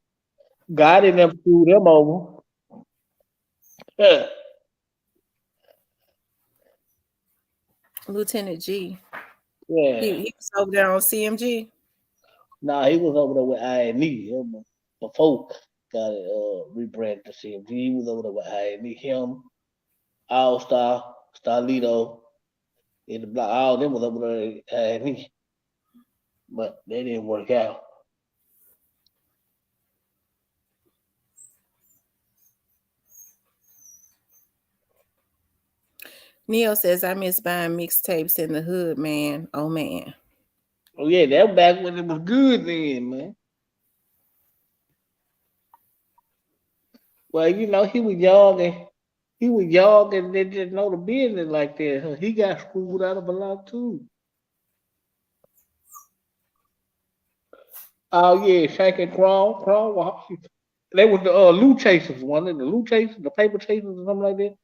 got in them threw them over. Yeah. Lieutenant G. Yeah. He was over there on CMG. Nah, he was over there with I and E. Before got it rebranded to CMG. He was over there with I and E. Him, All Star, Starlito, in the block. All them was over there at I and E. But they didn't work out. Neil says I miss buying mixtapes in the hood, man. Oh man. Oh yeah, that was back when it was good then, man. Well, he was young and they didn't know the business like that. So he got screwed out of a lot too. Oh yeah, Shank and Crawl. They was the loot chasers, one of the loot chasers, the paper chasers or something like that.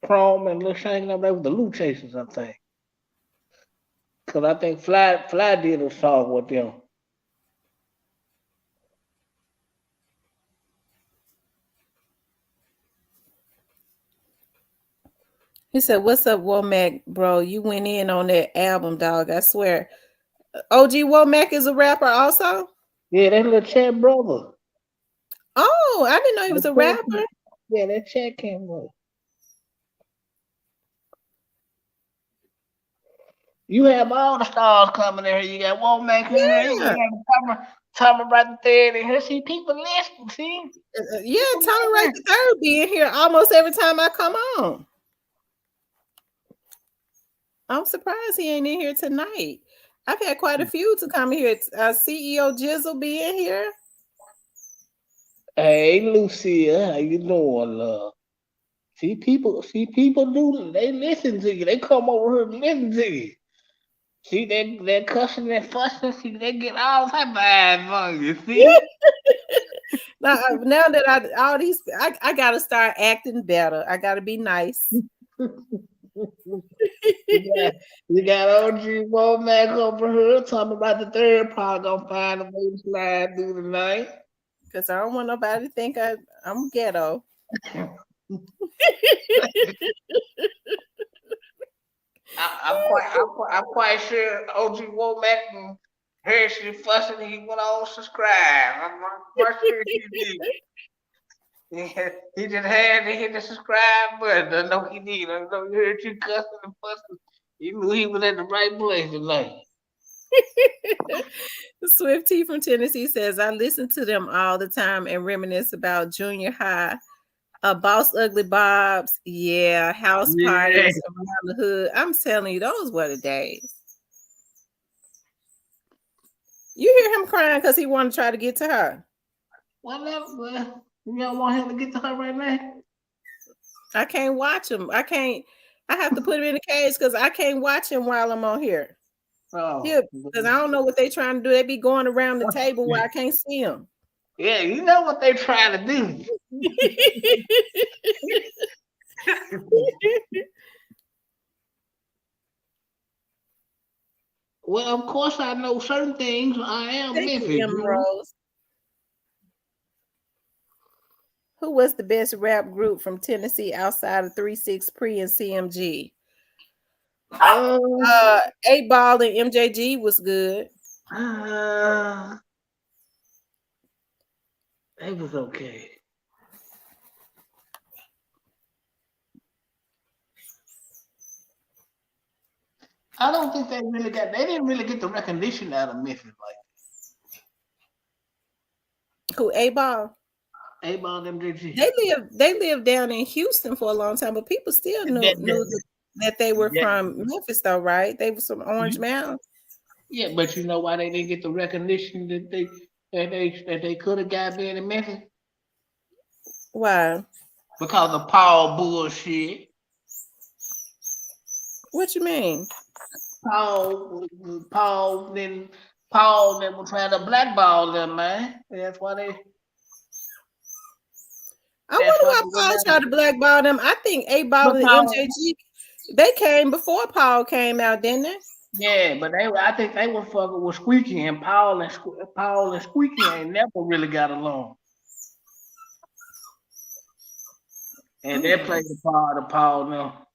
Chrome and Lil Shank and them, they was the loot chasers, I think. Cause I think Fly did a song with them. He said, "What's up, Womack, bro? You went in on that album, dog. I swear." OG Womack is a rapper also. Yeah, that little chat brother. Oh, I didn't know he The was a chat, rapper. yeah, that chat came up. You have all the stars coming in here. You got Womack in here. You Yeah, got Tommy right there in here. See, people listening. See, yeah. people Tommy Wright listening. the third being here almost every time I come on. I'm surprised he ain't in here tonight. I've had quite a few to come here. CEO Jizzle being here. Hey, Lucia, how you doing, love? See, people do. They listen to you. They come over here and listen to you. See, that cussing, that fussing. See, they get all type of eyes on you. See. Now that I gotta start acting better. I gotta be nice. You got OG Womack over here talking about the third part gonna find a way to slide through the night. Because I don't want nobody to think I'm ghetto. I'm quite sure OG Womack heard she fussing and he went on subscribe. I'm quite sure he did. He just had to hit the subscribe button. I know he did. I know he heard you cussing and fussing. He knew he was at the right place tonight. Swifty from Tennessee says, I listen to them all the time and reminisce about junior high. Boss Ugly Bob's, yeah, house Yeah. parties around the hood. I'm telling you, those were the days. You hear him crying because he want to try to get to her. Whatever, well, you don't want him to get to her right now? I can't watch him. I can't. I have to put him in the cage because I can't watch him while I'm on here. Oh. Yeah, because I don't know what they trying to do. They be going around the table where I can't see them. Yeah, you know what they trying to do. Well, of course I know certain things. I am Thank you, Memphis, M you know. Rose. Who was the best rap group from Tennessee outside of 3 6 Pre and CMG? Uh, 8 Ball and MJG was good. uh, it was okay. I don't think they didn't really get the recognition out of Memphis like Who 8 Ball? A-Ball MJG. They lived down in Houston for a long time, but people still knew that they were Yeah, from Memphis though, right? They were from Orange Mountain. yeah, but you know why they didn't get the recognition that they could have got being in Memphis? Why? Because of Paul bullshit. What you mean? Paul, Paul, they were trying to blackball them, man. I That's wonder why why they went Paul down. tried to blackball them. I think 8 Ball But and Paul, MJG, they came before Paul came out, didn't they? yeah, but I think they were fucking with Squeaky, and Paul and Squeaky ain't never really got along, and they Mm. played the part of Paul now.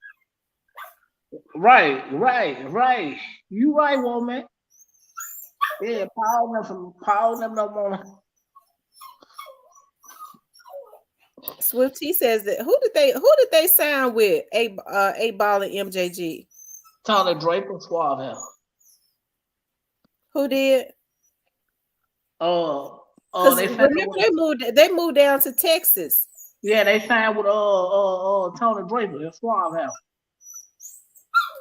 Right, right, right. You right, woman. Yeah, Paul them don't want Swift T says that who did they sign with? 8 Ball and MJG. Tony Draper Suave House. Who did? Uh, Because they signed remember with they moved down to Texas. yeah, they signed with Tony Draper and Suave House.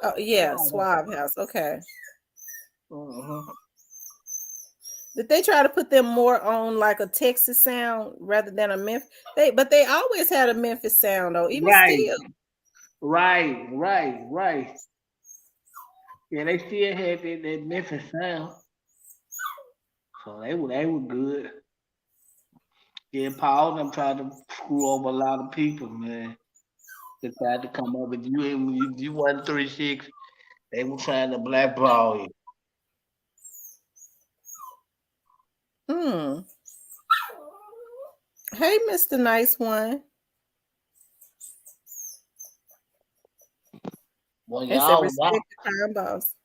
Oh yeah, Suave House. Suave House. Okay. Uh-huh. Did they try to put them more on like a Texas sound rather than a Memphis? But they always had a Memphis sound though, even Right, still. right. Yeah, they still had that Memphis sound, so they were good. Yeah, Paul them tried to screw over a lot of people, man. They tried to come up with you and you won 3-6. They were trying to blackball you. Hmm. Hey, Mr. Nice One. Well, They said y'all, respect y'all, the crime boss.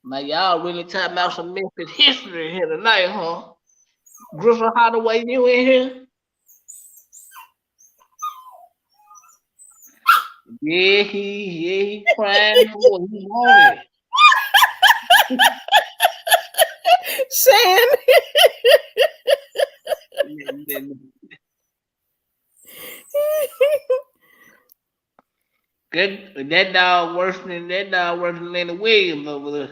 now y'all really talking about some Memphis history here tonight, huh? Griffin Holloway, you in here? Yeah, he crying for what he wanted. Shan. That dog worse than Lenny Williams over there.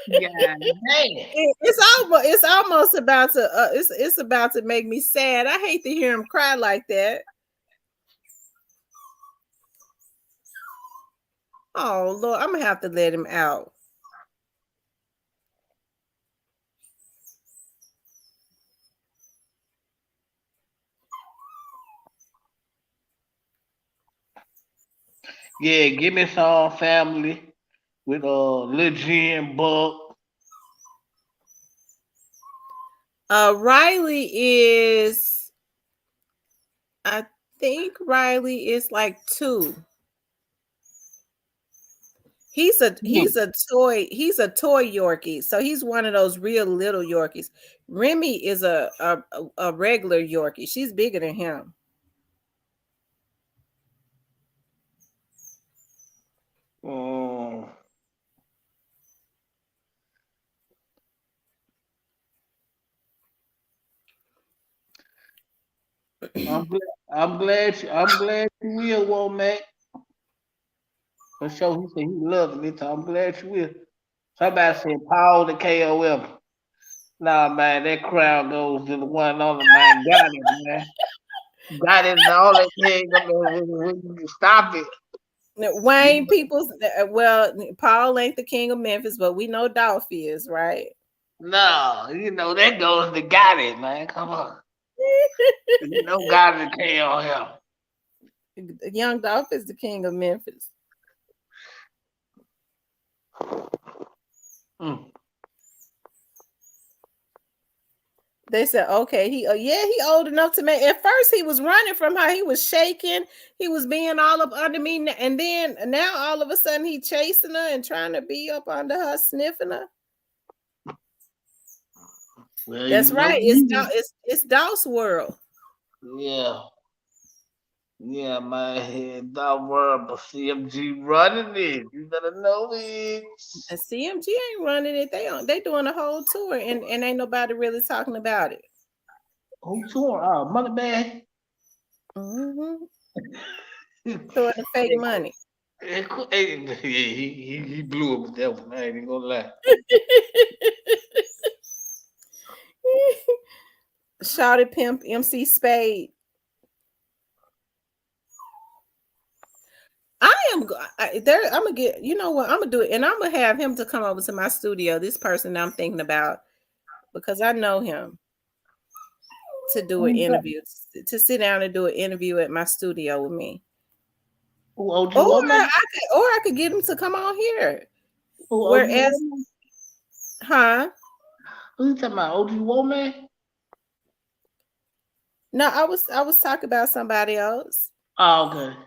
God damn. It's almost about to it's about to make me sad. I hate to hear him cry like that. Oh Lord, I'm gonna have to let him out. Yeah, give me some family with Lil Jim Buck. Riley is I think Riley is like 2. He's a toy Yorkie, so he's one of those real little Yorkies. Remy is a regular Yorkie. She's bigger than him. Um, I'm glad. I'm glad you will, Womack. For sure, he said he loved it. So I'm glad you will. Somebody said Paul the KOF. Nah, man, that crowd goes to the one on the man. Got it, man. Got it, and all that thing. Stop it. Wayne Peoples, well, Paul ain't the king of Memphis, but we know Dolph is, right? No, that goes to got it, man. Come on. No God in KOF. Young Dolph is the king of Memphis. Mm. They said, okay, yeah, he old enough to make. At first, he was running from her. He was shaking. He was being all up under me, and then now all of a sudden he chasing her and trying to be up under her, sniffing her. Well, That's right. It's Daw's world. Yeah. Yeah, my head that word, but CMG running it. You better know it. And CMG ain't running it. They doing a whole tour, and ain't nobody really talking about it. Who tore? Money bag. Mm-hmm. Throwing the fake money. He blew up with that one. I ain't even gonna lie. Shouted Pimp MC Spade. I'm gonna get. You know what? I'm gonna do it, and I'm gonna have him to come over to my studio. This person I'm thinking about, because I know him, to do an Who's that? interview, to sit down and do an interview at my studio with me. Who OG Or Woman? I could get him to come on here. Who OG Whereas, Woman? huh? Who you talking about? OG Woman? No, I was talking about somebody else. Oh, okay.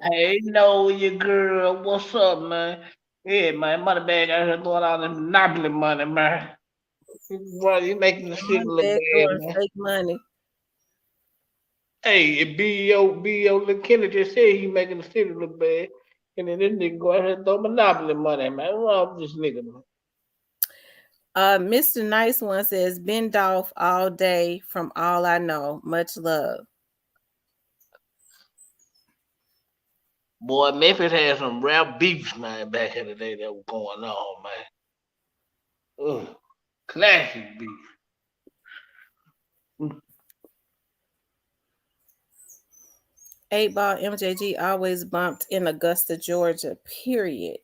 Hey, know your girl. What's up, man? Yeah, man. Money bag out here doing all this monopoly money, man. Bro, you making the shit One look bag bad, throwing man. fake money. Hey, B.O. Lil Kenny just said he making the city look bad. And then this nigga go out here and throw monopoly money, man. What's wrong with this nigga, man? Mr. Nice One says, been off all day from all I know. Much love. Boy, Memphis had some rap beefs, man, back in the day that was going on, man. Ugh. Classic beef. Mm. 8 Ball MJG always bumped in Augusta, Georgia, period.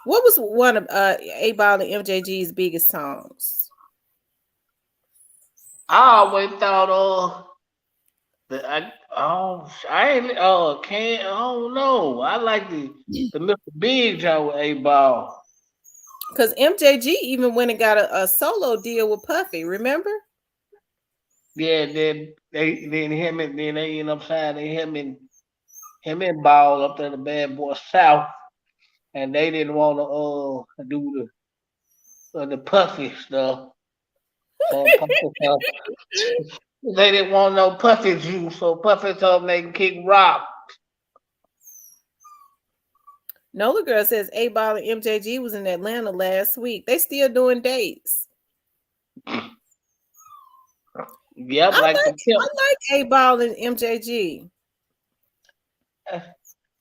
What was one of 8 Ball and MJG's biggest songs? I always thought, that I ain't, can't, I don't know. I like the Mr. Big John with 8 Ball. Because MJG even went and got a solo deal with Puffy, remember? Yeah, then him and then they end up signing him and Ball up there the Bad Boy South, and they didn't want to do the Puffy stuff. So Puffy they didn't want no Puffy juice, so Puffy told them they can kick Rock. Nola Girl says 8 Ball and MJG was in Atlanta last week. They still doing dates. Yep, I like the I pimp. like 8 Ball and MJG.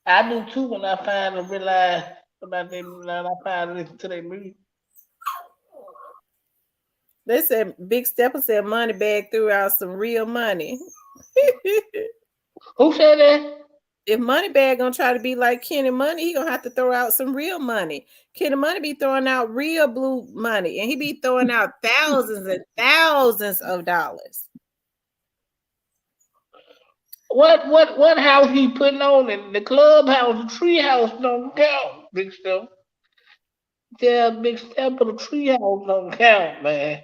I do too when I finally realize about them. When I finally listen to their music. They said Big Stepper said Moneybag threw out some real money. Who said that? If Moneybag gonna try to be like Kenny Money, he gonna have to throw out some real money. Kenny Money be throwing out real blue money, and he be throwing out thousands and thousands of dollars. What house he putting on in the clubhouse? The tree house don't count, big stuff. Yeah, big step of the tree house don't count, man.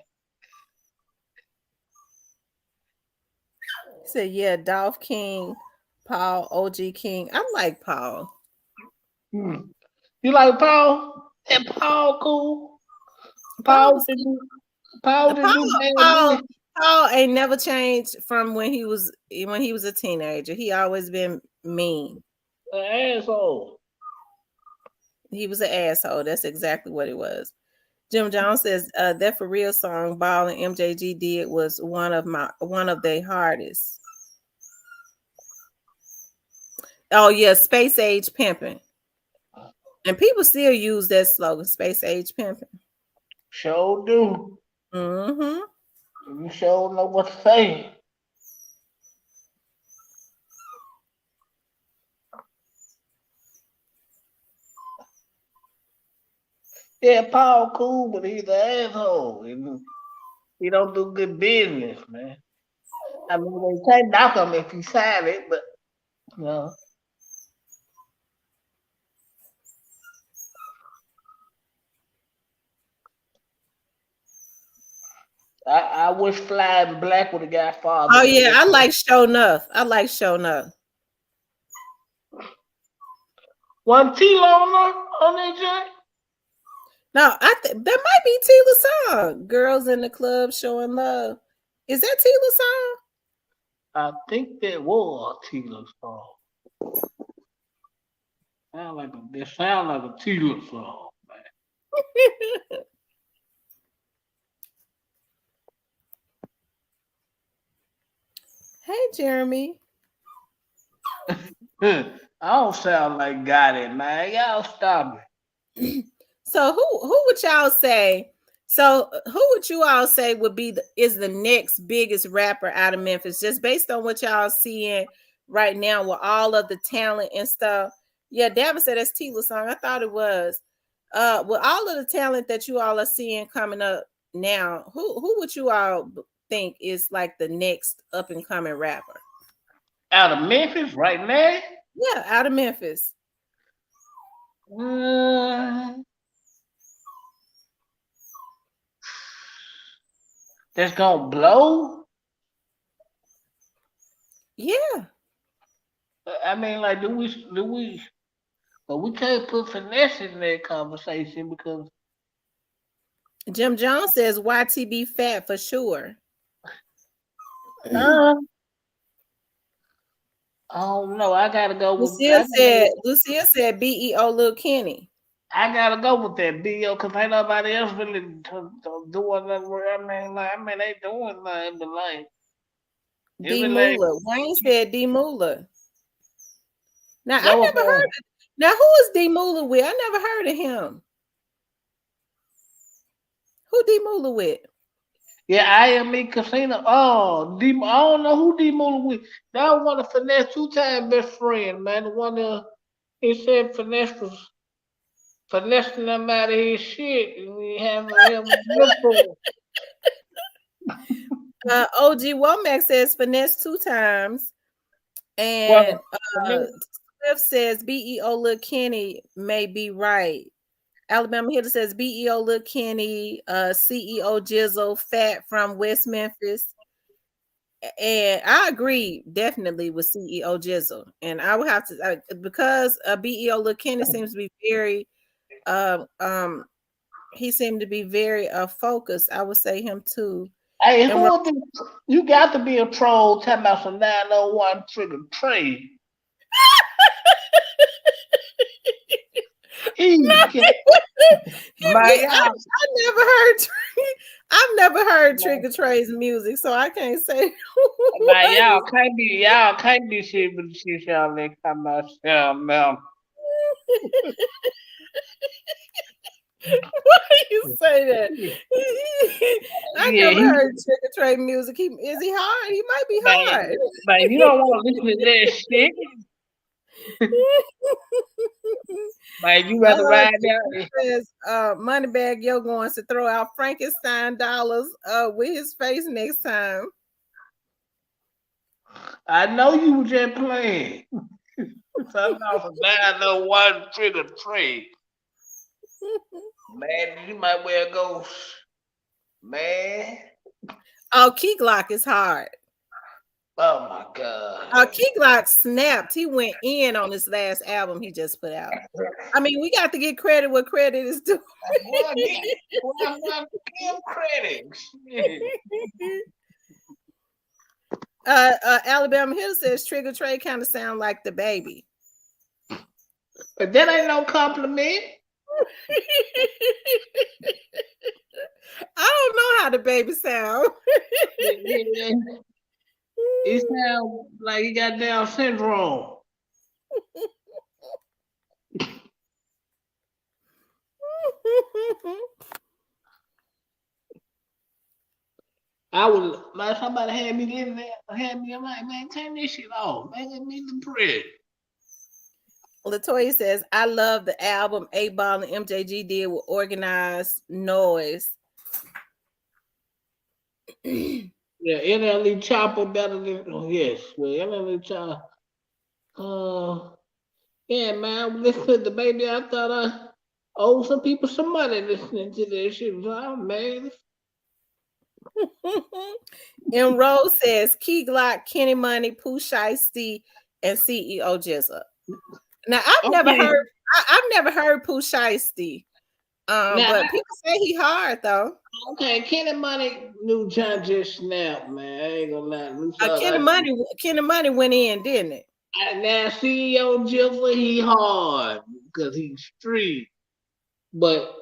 He said, "Yeah, Dolph King, Paul, OG King. I like Paul. Hmm. You like Paul? And Paul cool. Paul Paul was didn't do Paul Paul. didn't do bad Paul. music. Paul ain't never changed from when he was a teenager. He always been mean. An asshole. He was an asshole. That's exactly what it was. Jim Jones says that for real song Ball and MJG did was one of their hardest. Oh yeah, space age pimping. And people still use that slogan, space age pimping. Sure do. Mm-hmm. You sure know what to say. Yeah, Paul cool, but he's an asshole. He don't do good business, man. I mean, they can't knock him if he signed it, but you know, I wish Flying Black would have got farther Oh than yeah, that. I like Show Enough. I like Show Enough. One T on that joint. No, that might be Tila's song. Girls in the club showing love. Is that Tila's song? I think that was Tila song. It sound like a Tila song, Hey Jeremy. man. I don't sound like got it, man. Y'all stop it. So who would y'all say? So who would you all say would be is the next biggest rapper out of Memphis? Just based on what y'all seeing right now with all of the talent and stuff. Yeah, Davin said that's Tila's song. I thought it was. With all of the talent that you all are seeing coming up now, who would you all think is like the next up and coming rapper? Out of Memphis right now? Yeah, out of Memphis. Uh, that's gonna blow? Yeah. I mean, like, but we can't put finesse in that conversation because Jim Jones says YTB fat for sure. uh, I don't know. Lucille said BEO Lil Kenny. I gotta go with that BO because ain't nobody else really doing nothing. I mean, they doing nothing, but like, it D be like, Moolah. Wayne said D Moolah. Now that I was never heard of, now who is D Moolah with? I never heard of him. Who D Moolah with? yeah, I am me casino. Oh, I don't know who D Moolah with. That was one of Finesse two-time best friend, man. The one he said Finesse was finessing them out of his shit, and we have him look for. OG Womack says finesse 2 times. And Well, Finesse, Swift says BEO Lil Kenny may be right. Alabama Hitter says BEO Lil Kenny, CEO Jizzle, Fat from West Memphis. And I agree definitely with CEO Jizzle. And I would have to because BEO Lil Kenny seems to be very he seemed to be very focused. I would say him too. hey, And you got to be a troll talking about some 901 trigger trade. I've never heard Trigger Trey's music, so I can't say. Man, y'all can't be shit, but shit y'all like come out now. Why you say that? I Yeah, never heard Trigger Trey music. Is he hard? He might be man, hard. man, you don't want to listen to that shit. Man, you rather ride down. Says Moneybag Yo going to throw out Frankenstein dollars with his face next time. I know you were just playing. Something off of 901 trigger trade. Man, you might well go. Man. Oh, Key Glock is hard. Oh my God. Key Glock snapped. He went in on his last album he just put out. I mean, we got to get credit where credit is due. Give credit. Alabama Hill says Trigger Trey kind of sound like the baby. But that ain't no compliment. I don't know how the baby sound. Yeah, he sound like he got Down syndrome. I was like somebody had me in there, had me. I'm like, man, turn this shit off. Man, give me the bread. Latoya says, I love the album 8 Ball and MJG did with Organized Noise. Yeah, NLE Chopper better than yes. Well, NLE Chopper. Yeah, man. Listen to the baby. I thought I owed some people some money listening to this shit. So I'm mad. And Rose says, Key Glock, Kenny Money, Pooh Shiesty, and CEO Jizza. Now Okay. I've never heard Pooh Shiesty. Now, But people say he hard though. okay, Kenny Money new John just snapped, man. I ain't gonna lie. Kenny Money went in, didn't it? Now CEO Jiffer, he hard because he's street. But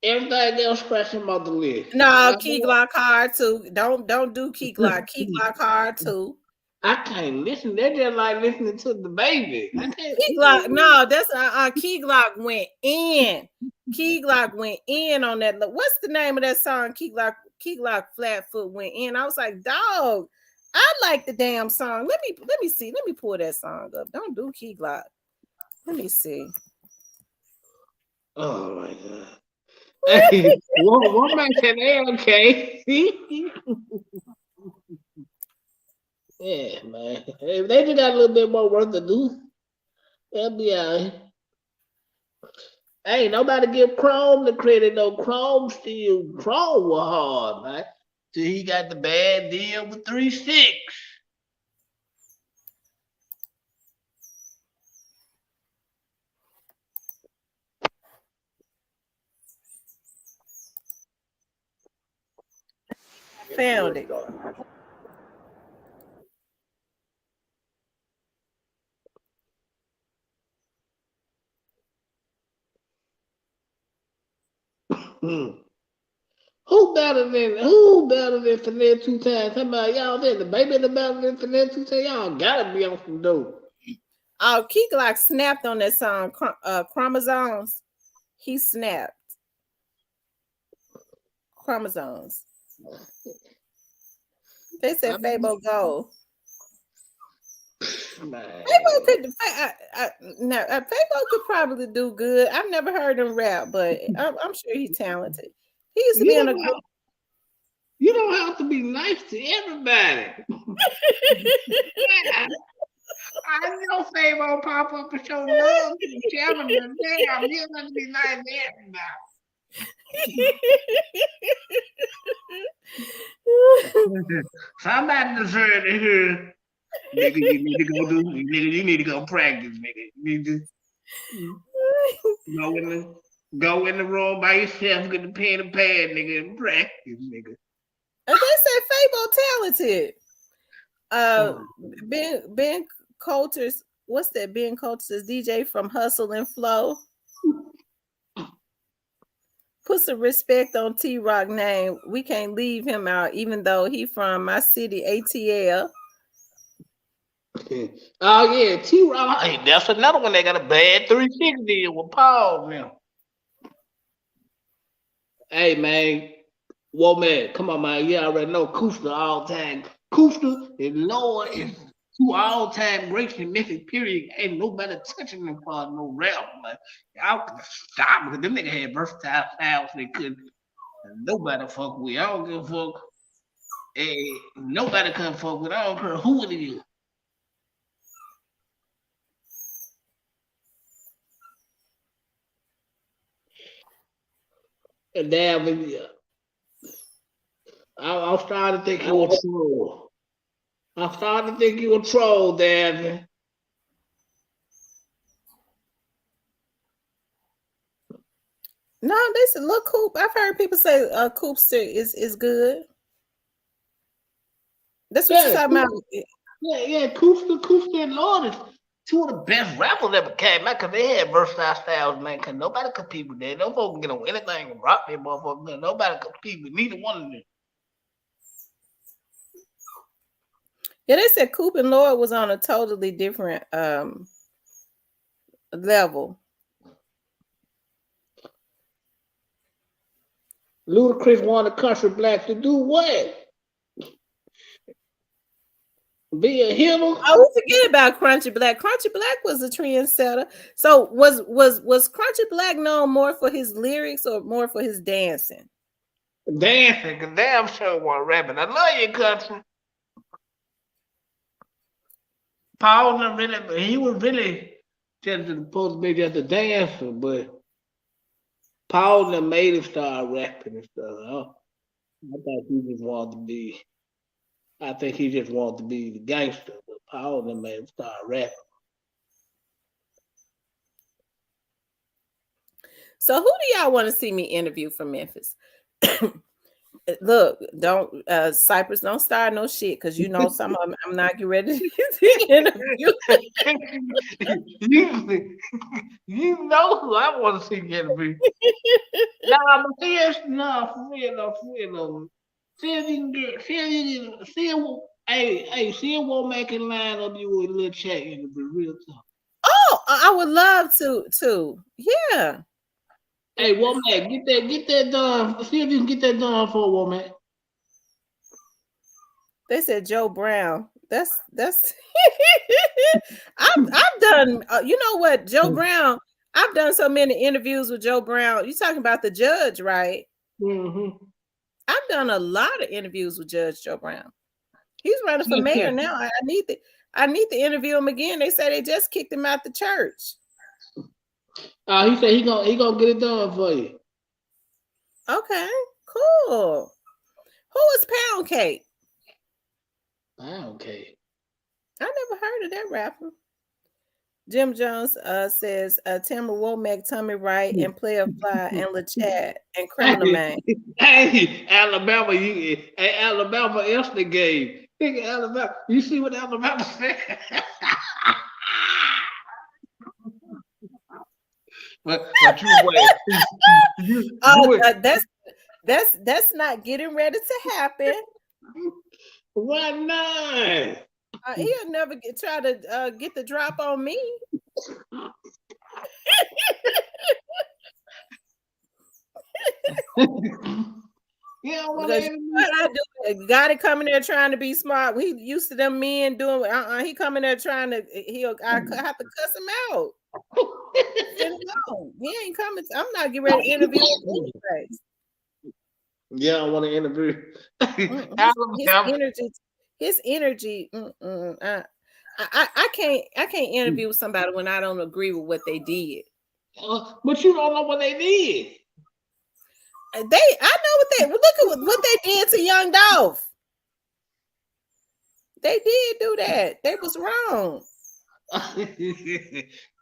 everything else scratching him off the list. No, Key Glock hard too. Don't do Key Glock. Key Glock hard too. I can't listen. They're just like listening to the baby. I can't. Key Glock, no, that's Key Glock went in. Key Glock went in on that. What's the name of that song? Key Glock Flatfoot went in. I was like, dog, I like the damn song. Let me see. Let me pull that song up. Don't do Key Glock. Let me see. Oh my god. Hey, one man said, hey, okay. Yeah, man. If they just got a little bit more work to do, they'll be all right. Hey, nobody give Chrome the credit though. Chrome was hard, man. Till he got the bad deal with 3-6. Found it. Who better than Finesse 2 times? Come on, y'all said the baby the better than Finesse 2 times. Y'all gotta be on some dope. Oh, Key Glock snapped on that song, Chromosomes. He snapped. Chromosomes. They said Fabo go. Fabo could probably do good. I've never heard him rap, but I'm sure he's talented. He used to be in a group. You don't have to be nice to everybody. I know Fabo pop up and show love to Kevin, but damn, you have to be nice to everybody. Somebody deserve to hear. Nigga, you need to go you need to go practice, nigga. You need to go in the room by yourself, get the pen and pad, nigga, and practice, nigga. And they said Fabo talented. Ben Coulter's, what's that? Ben Coulter's DJ from Hustle and Flow. Put some respect on T-Rock name. We can't leave him out, even though he from my city, ATL. Oh yeah, T-Rock. Hey, that's another one that got a bad 360 deal with Paul now. Hey man, whoa man, come on man. You already know Cooster all time. Cooster and Lord is 2 all time greats in Memphis. Period. Ain't nobody touching them for no rap, man. Y'all can stop because them niggas had versatile styles they couldn't. Nobody fuck with. I don't give a fuck. Hey, nobody can fuck with. I don't care who it is. And damn, I'm starting to think you a troll. I'm starting to think you a troll, Davin. No, they said look Coop. I've heard people say Coopster is good. That's what you're talking about. Yeah, Cooster and Lord two of the best rappers ever came out because they had versatile styles, man. Cause nobody compete with that. No folks can get on anything and rock that motherfucker. Nobody compete with neither one of them. Yeah, they said Coop and Lloyd was on a totally different level. Ludacris wanted Country Black to do what? Be a hitter? Oh, we forget about Crunchy Black. Crunchy Black was a trendsetter. So was Crunchy Black known more for his lyrics or more for his dancing? Dancing, cause damn sure want rapping. I love you, Country. Paul not really, he was really just supposed to be just a dancer, but Paul done made him start rapping and stuff. I thought he just wanted to be. I think he just wanted to be the gangster, but Paul done made him start rapping. So who do y'all want to see me interview from Memphis? Look, don't Cypress, don't start no shit because you know some of them I'm not getting ready to interview. you know who I want to see interview. Nah, but nah, for real though. See if you can get, see if, hey, see if we'll make it line up you with a little chat interview, real tough. Oh, I would love to. Yeah. Hey, Womack, get that done. See if you can get that done for Womack. They said Joe Brown. That's I've done. You know what, Joe Brown? I've done so many interviews with Joe Brown. You talking about the judge, right? Mm-hmm. I've done a lot of interviews with Judge Joe Brown. He's running for mayor now. I need to interview him again. They say they just kicked him out the church. He said he gonna get it done for you. Okay, cool. Who is Pound Cake? Pound Cake. I never heard of that rapper. Jim Jones says Tamara Womack, Tommy Wright, and Player Fly and LaChat and Criminal Man. Hey, Alabama, Alabama instigate. Alabama, you see what Alabama said? but that's not getting ready to happen. Why not? He'll never try to get the drop on me. Yeah, what I do, got it coming there trying to be smart. He used to them men doing. He coming there trying to. I have to cuss him out. He ain't coming. I'm not getting ready to interview him anyway. Yeah, I want to interview. His energy. I can't interview somebody when I don't agree with what they did. But you don't know what they did. I know what they look at what they did to Young Dolph. They did do that. They was wrong.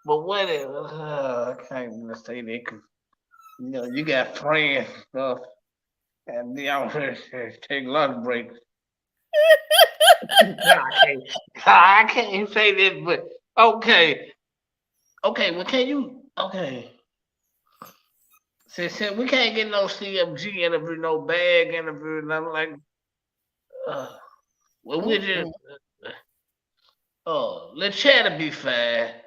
But what? I can't even say that because you got friends stuff, and they out here take lunch breaks. I can't say this, but okay. Well, can you? Okay. Since we can't get no CMG interview, no bag interview, nothing like. Well, we just. Let's chat to be fair.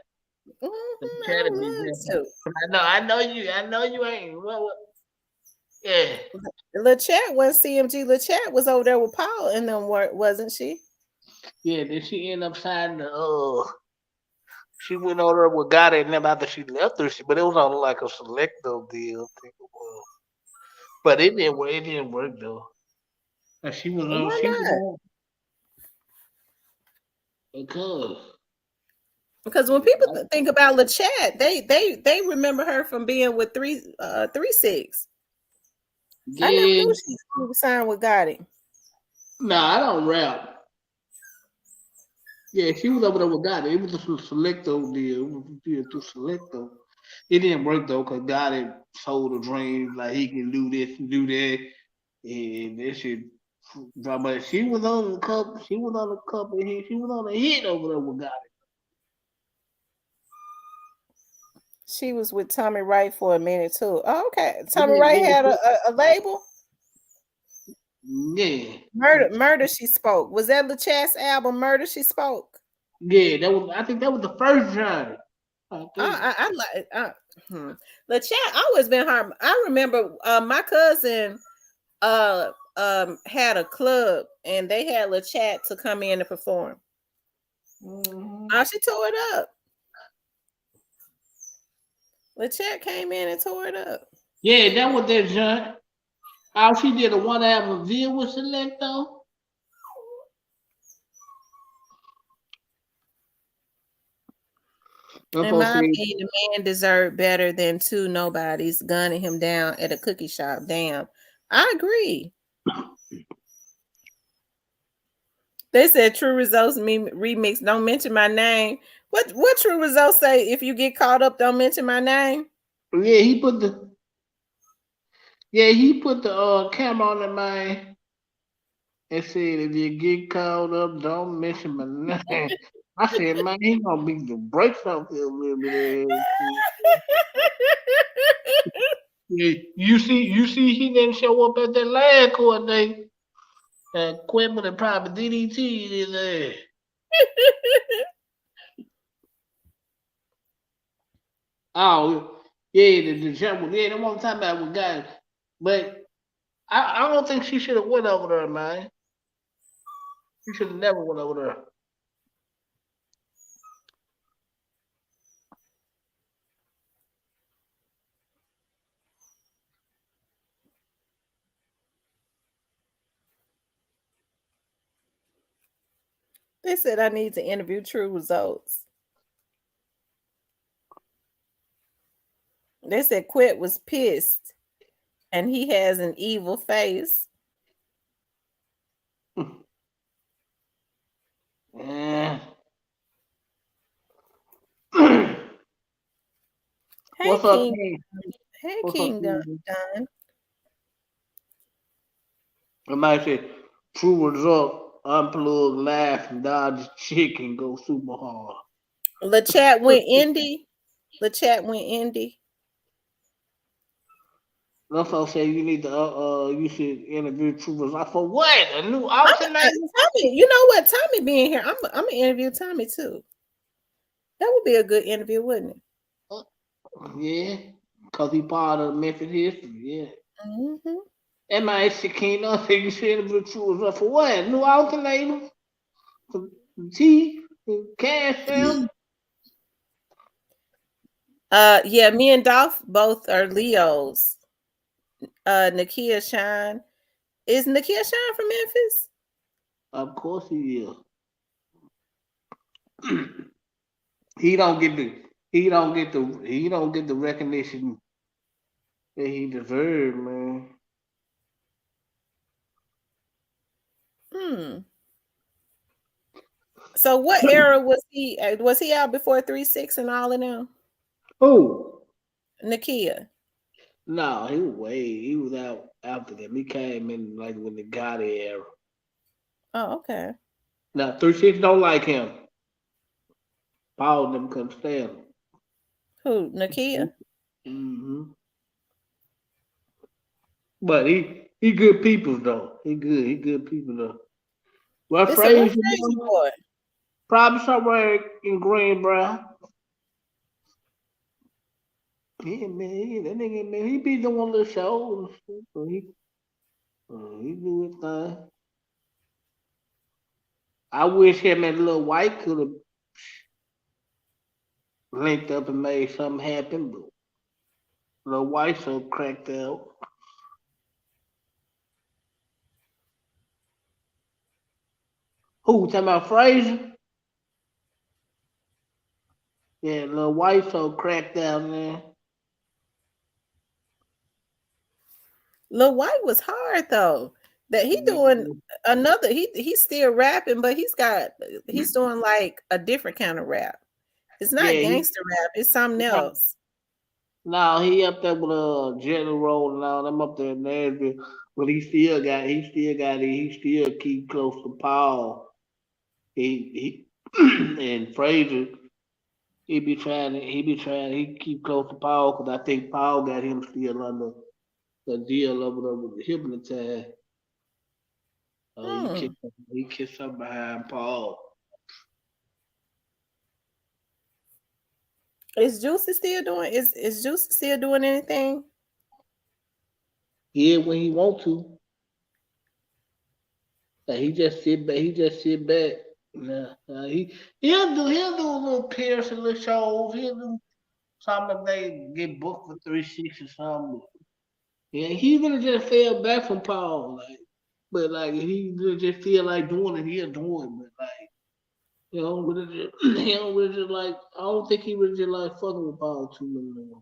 Let's chat to be fair. I know you ain't. Yeah. LaChat was CMG. LaChat was over there with Paul and them, wasn't she? Yeah, then she ended up signing she went over with Gotti and them after she left her, but it was on like a selecto deal, I think it was. But it didn't work though. And she was on because when people think about LaChat, they remember her from being with 3-6. Yeah. I never knew she signed with Gotti. Nah, I don't rap. Yeah, she was over there with Gotti. It was a selecto deal. It was to selecto. It didn't work though, cause Gotti sold a dream like he can do this and do that, and that shit. But she was on a couple. She was on a hit over there with Gotti. She was with Tommy Wright for a minute too. Oh, okay. Tommy Yeah, Wright yeah, had a label. yeah, Murder She Spoke. Was that LeChat's album? Murder She Spoke. yeah. That was. I think that was the first genre. I think. I like. LeChat always been hard. I remember my cousin had a club and they had LeChat to come in and perform. Hmm. Oh, she tore it up. LeChat came in and tore it up. Yeah, that was that genre. How she did a one album deal with Selecto. I'm In supposed my to say, opinion, the man deserved better than two nobodies gunning him down at a cookie shop. Damn. I agree. They said True Results remix. Don't mention my name. What True Results say? If you get caught up, don't mention my name. yeah, he put the camera on the man and said, if you get caught up, don't mention my name. I said, man, he gonna be the brakes off here a little bit. Yeah, you see, he didn't show up at that last court date. Quitman and probably DDT his ass. Oh, yeah, the jump, yeah, the one time about with guys. But I don't think she should have went over there, man. She should have never went over there. They said I need to interview True Results. They said Quit was pissed and he has an evil face. Yeah. Hey What's up, King. King? Hey What's up, King King? Don. I might say, true result, unplug, laugh, and dodge chicken, go super hard. LeChat went indie. LeChat went indie. Also say you need to you should interview true result for what? A new I'm alternate? Tommy. You know what? Tommy being here, I'm gonna interview Tommy too. That would be a good interview, wouldn't it? Uh, yeah, cause he part of Memphis history. Yeah. Hmm. MI Shakina say you should interview true result for what? New alternator? T? Cash out? Yeah, me and Dolph both are Leos. Nakia Shine. Is Nakia Shine from Memphis? Of course he is. he don't get the he don't get the recognition that he deserved, man. Hmm. So what era was he? Was he out before 3 6 and all of them? Oh Nakia. no, he was out after them. He came in like when the Gotti era. Oh, okay. Now 3 6 don't like him. Paul and them couldn't stand him. Who? Nakia. Hmm. But he good people though. He good people though. What They said what phrase you crazy know? boy? Probably somewhere in Greenboro. Yeah, man, that nigga, man, he be doing little shows. So he do his thing. I wish him and Lil White could have linked up and made something happen, but Lil White so cracked out. Who talking about Fraser? Yeah, Lil White so cracked out, man. Lil White was hard though. That he doing another. He's still rapping, but he's doing like a different kind of rap. It's not Yeah, he gangster rap. It's something else. no, he up there with Jelly Roll and all them up there in Nashville. But he still keep close to Paul. He and Fraser. he keep close to Paul because I think Paul got him still under the deal over there with the hypnotize. Oh, Hmm. he kissed her behind Paul. Is Juicy still doing anything? Yeah, when he want to. Like he just sit back. He just sit back. Nah, he'll do a little Pearson little shows. He'll do something if they get booked for 360 or something. Yeah, he really just fell back from Paul. But like he really just feel like doing it, he'll do it. But like he don't really just like. I don't think he really just like fucking with Paul too much anymore.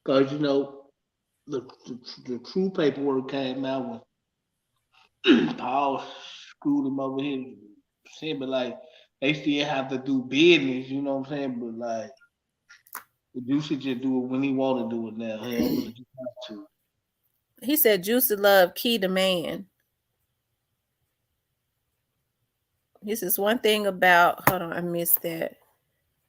Cause the the true paperwork came out when Paul screwed him over here. Saying, but like they still have to do business. You know what I'm saying? But like you should just do it when he want to do it now. He don't really just have to. He said Juicy Love key the man. This is one thing about hold on, I missed that.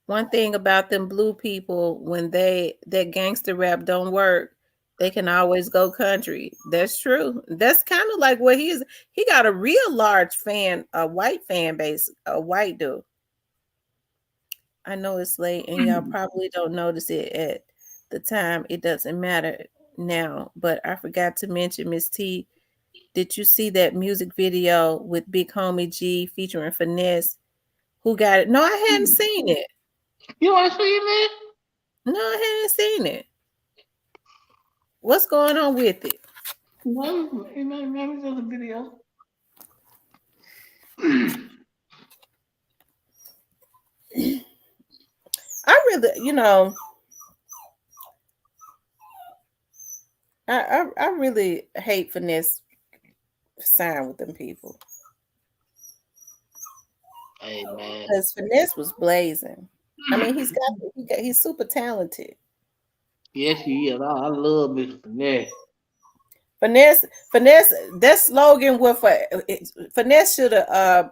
One thing about them blue people, when that gangster rap don't work, they can always go country. That's true. That's kind of like what he is. He got a real large a white fan base, a white dude. I know it's late and y'all probably don't notice it at the time. It doesn't matter now, but I forgot to mention, Miss T, did you see that music video with Big Homie G featuring Finesse? Who got it? No, I hadn't seen it. You want to see that? No, I hadn't seen it. What's going on with it? No, maybe there's a video. I really, I really hate Finesse sign with them people Hey man. because Finesse was blazing. I mean, he's super talented. Yes, he is. I love Mr. Finesse. Finesse. That slogan with Finesse should have,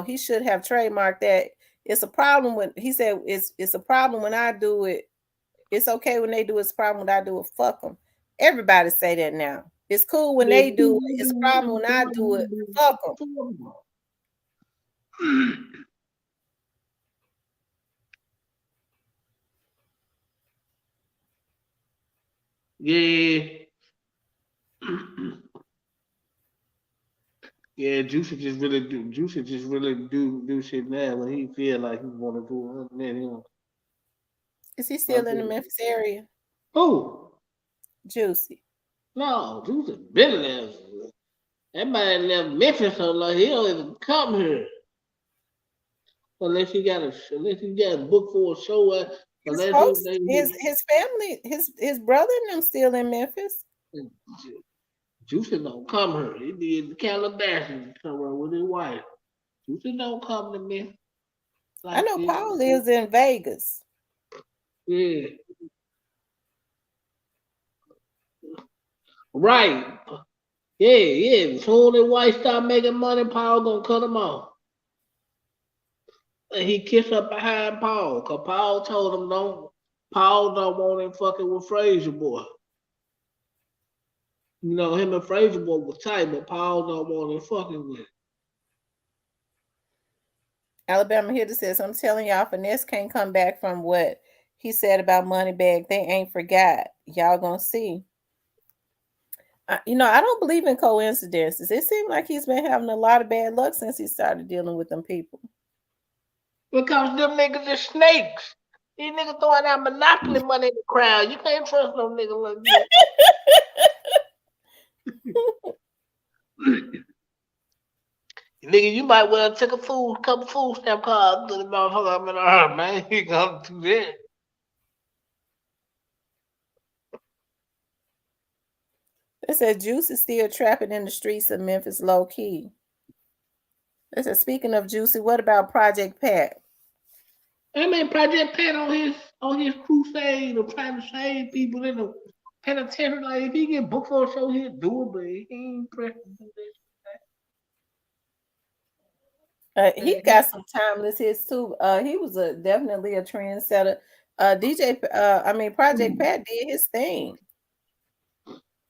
he should have trademarked that. It's a problem when he said it's a problem when I do it. It's okay when they do it. It's a problem when I do it. Fuck them. Everybody say that now. It's cool when they do it. It's a problem when I do it. Fuck them. Yeah. Yeah, Juicy just really do shit now when he feel like he wanna do it. Man, he don't. Is he I still in the think- Memphis area? Who? Juicy. No, Juicy been there. That man left Memphis so like he don't even come here. Unless he got a book for a show His unless he folks, his family, his brother and them still in Memphis. Juicy don't come here. He be in Calabasas somewhere with his wife. Juicy don't come to me I like know this. Paul lives in Vegas. Yeah. Right. Yeah, yeah. As soon as wife start making money, Paul gonna cut him off. And he kissed up behind Paul, cause Paul told him Paul don't want him fucking with Frazier boy. Him and Frazier boy was tight, but Paul don't want him fucking with. Alabama Hitter says, I'm telling y'all, Finesse can't come back from what he said about Moneybag. They ain't forgot. Y'all gonna see. I don't believe in coincidences. It seems like he's been having a lot of bad luck since he started dealing with them people. Because them niggas is snakes. These niggas throwing out monopoly money in the crowd. You can't trust no nigga like that. Nigga, you might well take couple food stamp cards to the motherfucker. I'm in a man. He gonna do that. They said Juice is still trapping in the streets of Memphis low key. Listen, speaking of Juicy, what about Project Pat? I mean, Project Pat on his crusade of trying to save people in the penitentiary. Like if he get booked for a show, he'll do it, but he ain't pressed to do He that. got some timeless hits too. He was a definitely a trendsetter. I mean Project Pat did his thing.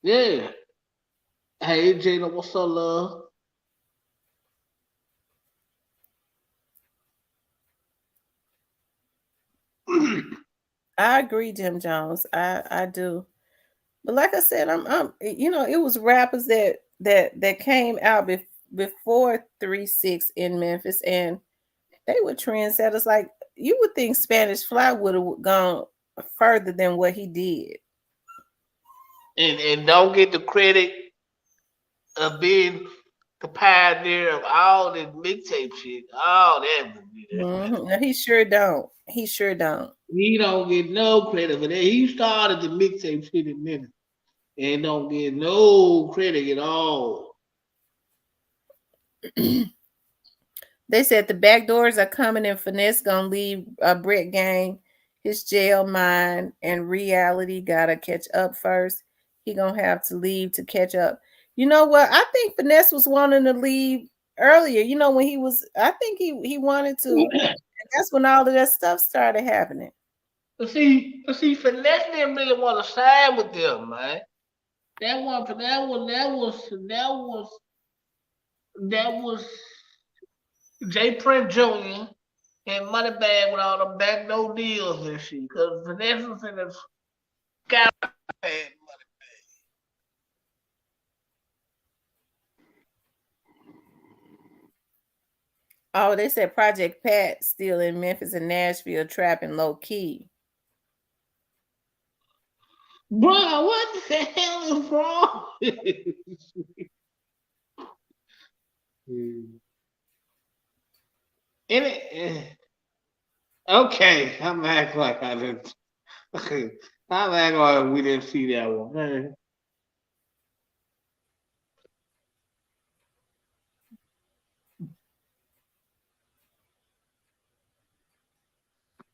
Yeah. Hey, Jada, what's up, love? I agree, Jim Jones. I do. But like I said, it was rappers that came out before 3-6 in Memphis, and they were trendsetters. Like you would think Spanish Fly would have gone further than what he did. And don't get the credit of being the pioneer of all this mixtape shit. All that would be that man. No, he sure don't. He sure don't. He don't get no credit for that. He started the mixtape shit in Memphis and don't get no credit at all. They said the back doors are coming and Finesse gonna leave Brett Gang, his jail mind, and reality gotta catch up first. He gonna have to leave to catch up. You know what? I think Finesse was wanting to leave earlier. You know, when I think he wanted to. And that's when all of that stuff started happening. Finesse didn't really want to sign with them, man. That was Jay Prince Jr. and Moneybag with all the back door deals and shit. Cause Finesse was in the got Oh, they said Project Pat still in Memphis and Nashville trapping low key. bro, what the hell is wrong? And okay, I'm acting like I didn't. Okay, I'm acting like we didn't see that one.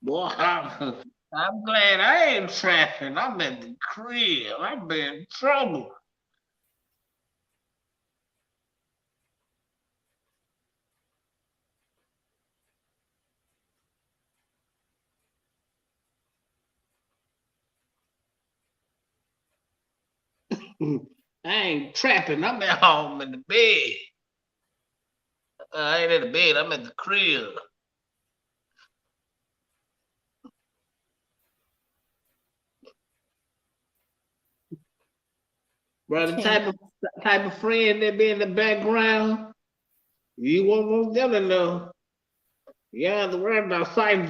Boy, I'm glad I ain't trapping. I'm in the crib. I'm in trouble. I ain't trapping. I'm at home in the bed. I ain't in the bed. I'm at the crib. Bro, the type of friend that be in the background, you won't want them to know. You don't have to worry about sight.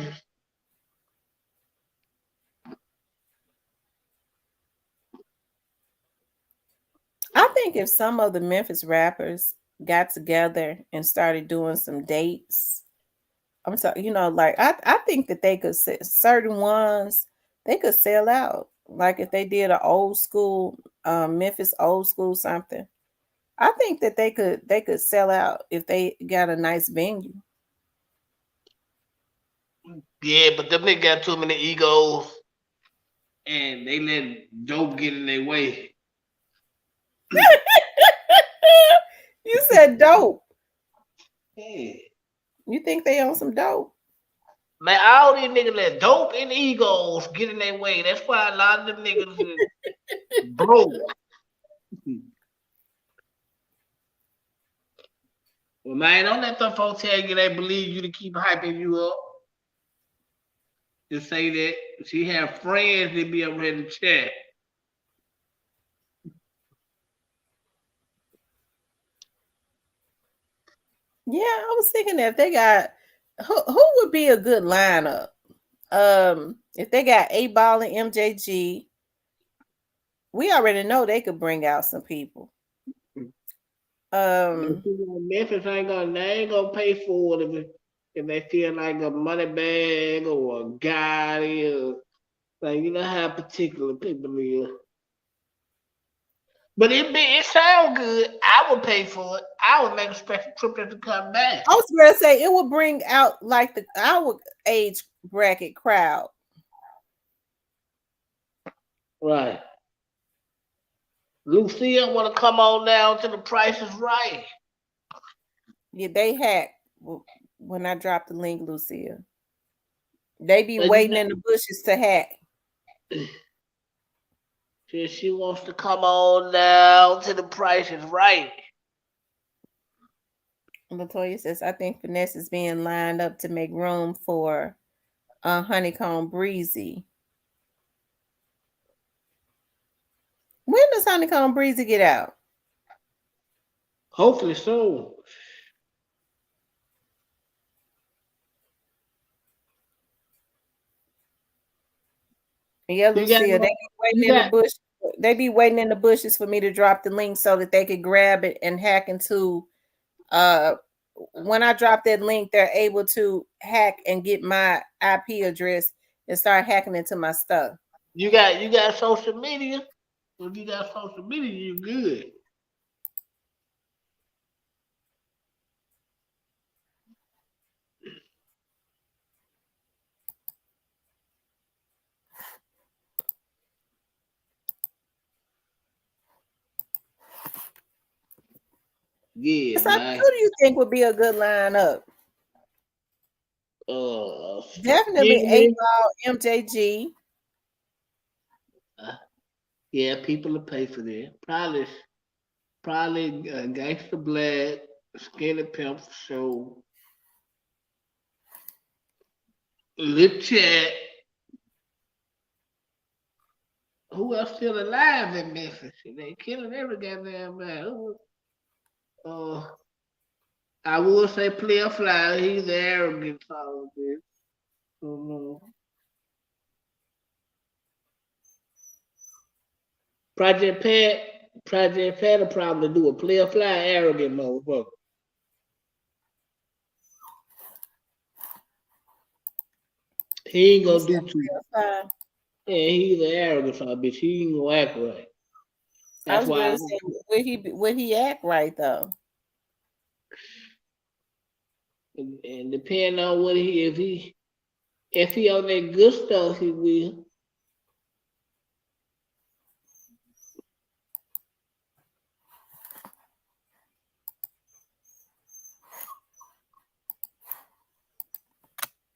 I think if some of the Memphis rappers got together and started doing some dates, I'm sorry, like I think that they could certain ones they could sell out. Like if they did an old school Memphis old school something. I think that they could sell out if they got a nice venue. Yeah, but them niggas got too many egos and they let dope get in their way. You said dope. Hey. You think they own some dope? Man, all these niggas let dope and egos get in their way. That's why a lot of them niggas is broke. Well, man, don't let them folks tell you they believe you to keep hyping you up. Just say that she have friends that be up here in the chat. Yeah, I was thinking that if they got who would be a good lineup? If they got A Ball and MJG, we already know they could bring out some people. Memphis they ain't gonna pay for it if they feel like a money bag or a guy or like you know how particular people is. But it sound good. I would pay for it. I would make a special trip just to come back. I was gonna say it would bring out like the our age bracket crowd. Right. Lucille want to come on down to the Price is Right. Yeah, they hack when I drop the link, Lucia. They be But you waiting in the bushes to hack. know, she wants to come on down to the Price is Right. Latoya says, I think Finesse is being lined up to make room for Honeycomb Breezy. When does Honeycomb Breezy get out? Hopefully soon. Yeah, You got Lucia, they be waiting you in the got bush. They be waiting in the bushes for me to drop the link so that they could grab it and hack into. Uh, when I drop that link, they're able to hack and get my IP address and start hacking into my stuff. you got social media. If you got social media, you good. Yeah, So, man. who do you think would be a good lineup? Definitely 8 Skinny. Ball, MJG. Uh, yeah, people will pay for that. Probably Gangsta Black, Skinny Pimp for sure. Lip Chat. Who else still alive in Memphis? They killing every goddamn man. Uh, I would say Player Fly. He's arrogant, all of this. Project Pat. Project Pat will probably do a Player Fly arrogant motherfucker. He ain't You gonna said do too. Player Five. Yeah, he's an arrogant son of a bitch. He ain't gonna act right. I That's was why going I to say, would he act right though? and depending on what he if he on that good stuff, he will.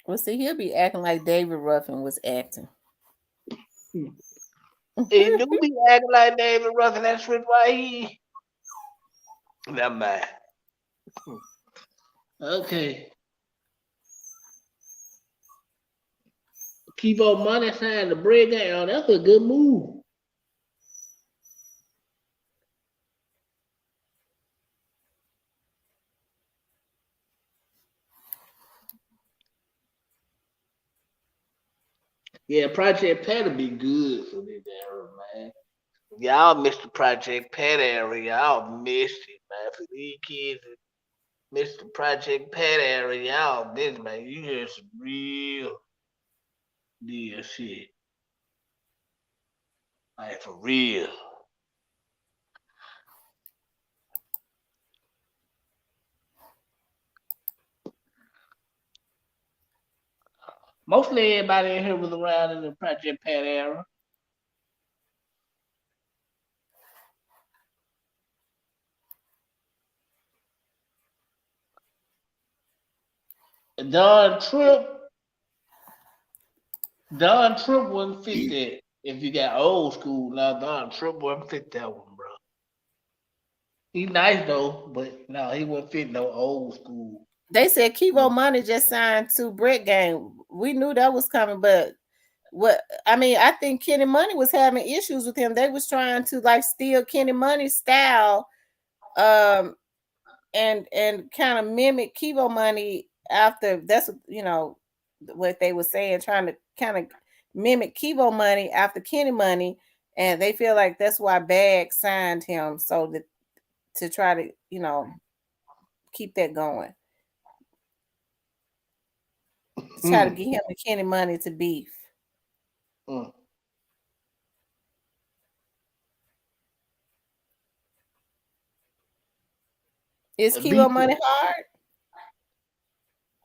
Well, see, he'll be acting like David Ruffin was acting. He do be acting like David Ruffin. That's why he. Never mind. Okay. Keep on money sign the break down. That's a good move. Yeah, Project Pat will be good for this era, man. Y'all missed the Project Pat era. Y'all missed it, man. For these kids that missed the Project Pat era, y'all missed, man. You hear some real deal shit. Like, for real. Mostly everybody in here was around in the Project Pat era. Don Trip, Don Trip wouldn't fit that. If you got old school, now Don Trip wouldn't fit that one, bro. He nice though, but no, he wouldn't fit no old school. They said Kivo Money just signed to Brett Game. We knew that was coming, but what I mean, I think Kenny Money was having issues with him. They was trying to like steal Kenny Money's style, um, and kind of mimic Kivo Money after that's what they were saying, trying to kind of mimic Kivo Money after Kenny Money, and they feel like that's why Bag signed him so that to try to keep that going. Try to Mm, get him and Kenny Money to beef. mm. Is Kibo Beat Money hard?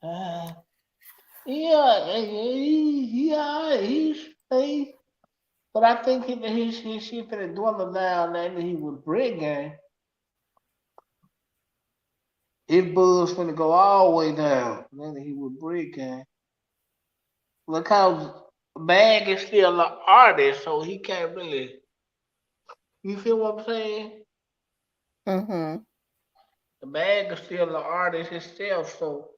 uh, yeah, he, but I think he she finna dwindle down and he was brick game. His buzz finna go all the way down. Then he was brick game. Look how Bag is still an artist, so he can't really. You feel what I'm saying? Mm-hmm. The Bag is still an artist himself, so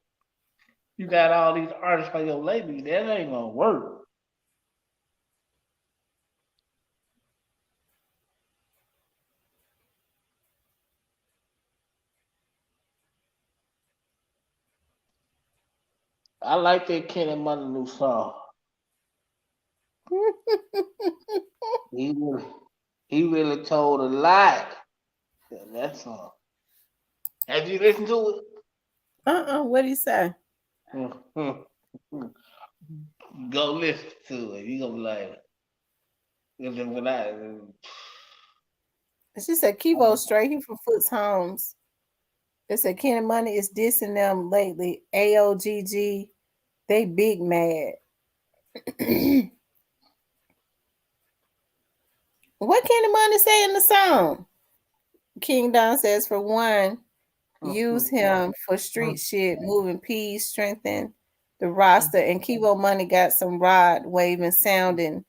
you got all these artists for your lady. That ain't gonna work. I like that Kenny Money new song. He really, he really told a lot in that song. Have you listened to What did he say? it? Go listen to it. You gonna be like, when I, She said Kibo straight. He from Foots Homes. They said Kenny Money is dissing them lately. AOGG, they big mad. What Kenny Money say in the song? King Don says, for one, use him for street shit, moving peas, strengthen the roster, and Kibo Money got some rod waving sounding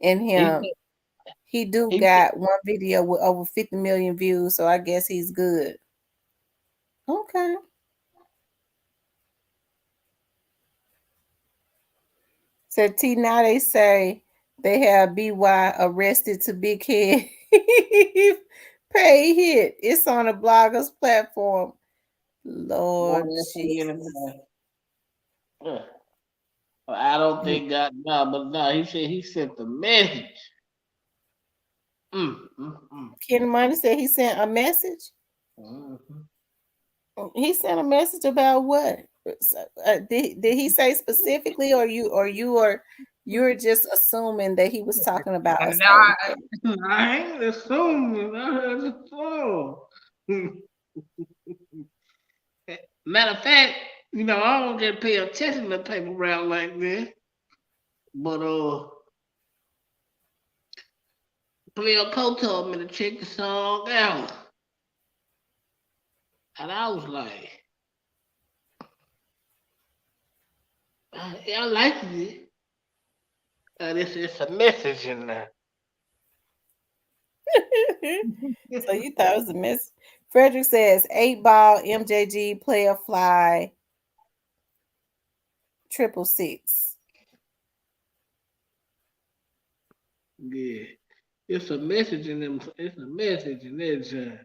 in he him. He do he got one video with over 50 million views, so I guess he's good. Okay. So T now they say they have BY arrested to big head pay hit. It's on a bloggers platform. boy, Lord that's Jesus. yeah. I don't think God no, but no, he said he sent the message. Mm. Ken Money said he sent a message. Mm-hmm. He sent a message about what? Did he say specifically, or you're just assuming that he was talking about a And now certain thing? I ain't assuming. I heard the song. Matter of fact, I don't get pay attention to paper route like this. But Player Coach told me to check the song out. And I was like, yeah, I like it. It's a message in there. So you thought it was a miss. Frederick says 8 ball MJG player fly 666. Yeah. It's a message in them. It's a message in that joint.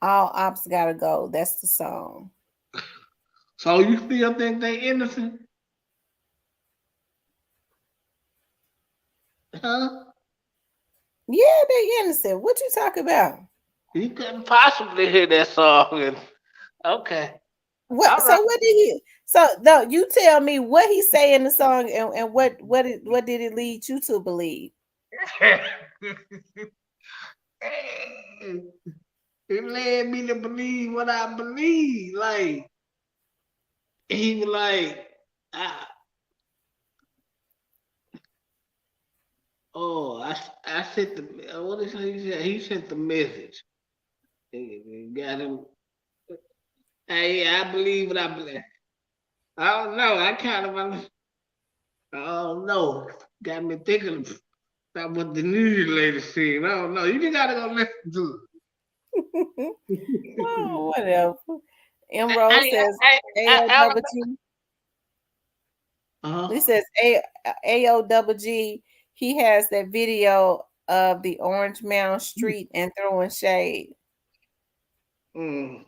All ops gotta go. That's the song. So you still think they innocent? Huh? Yeah, they innocent. What you talk about? You couldn't possibly hear that song. Okay. What? All right. So what did he? So no, you tell me what he say in the song, and what did it lead you to believe? It led me to believe what I believe. Like he was like, I, oh, I sent the what is he said? He sent the message. He got him. Hey, I believe what I believe. I don't know. I don't know. Got me thinking about what the news lady said. I don't know. You just gotta go listen to it. Oh, whatever. M I, Rose I, says I AOWG. He uh-huh. says AOWG. He has that video of the Orange Mound Street and throwing shade. Mm.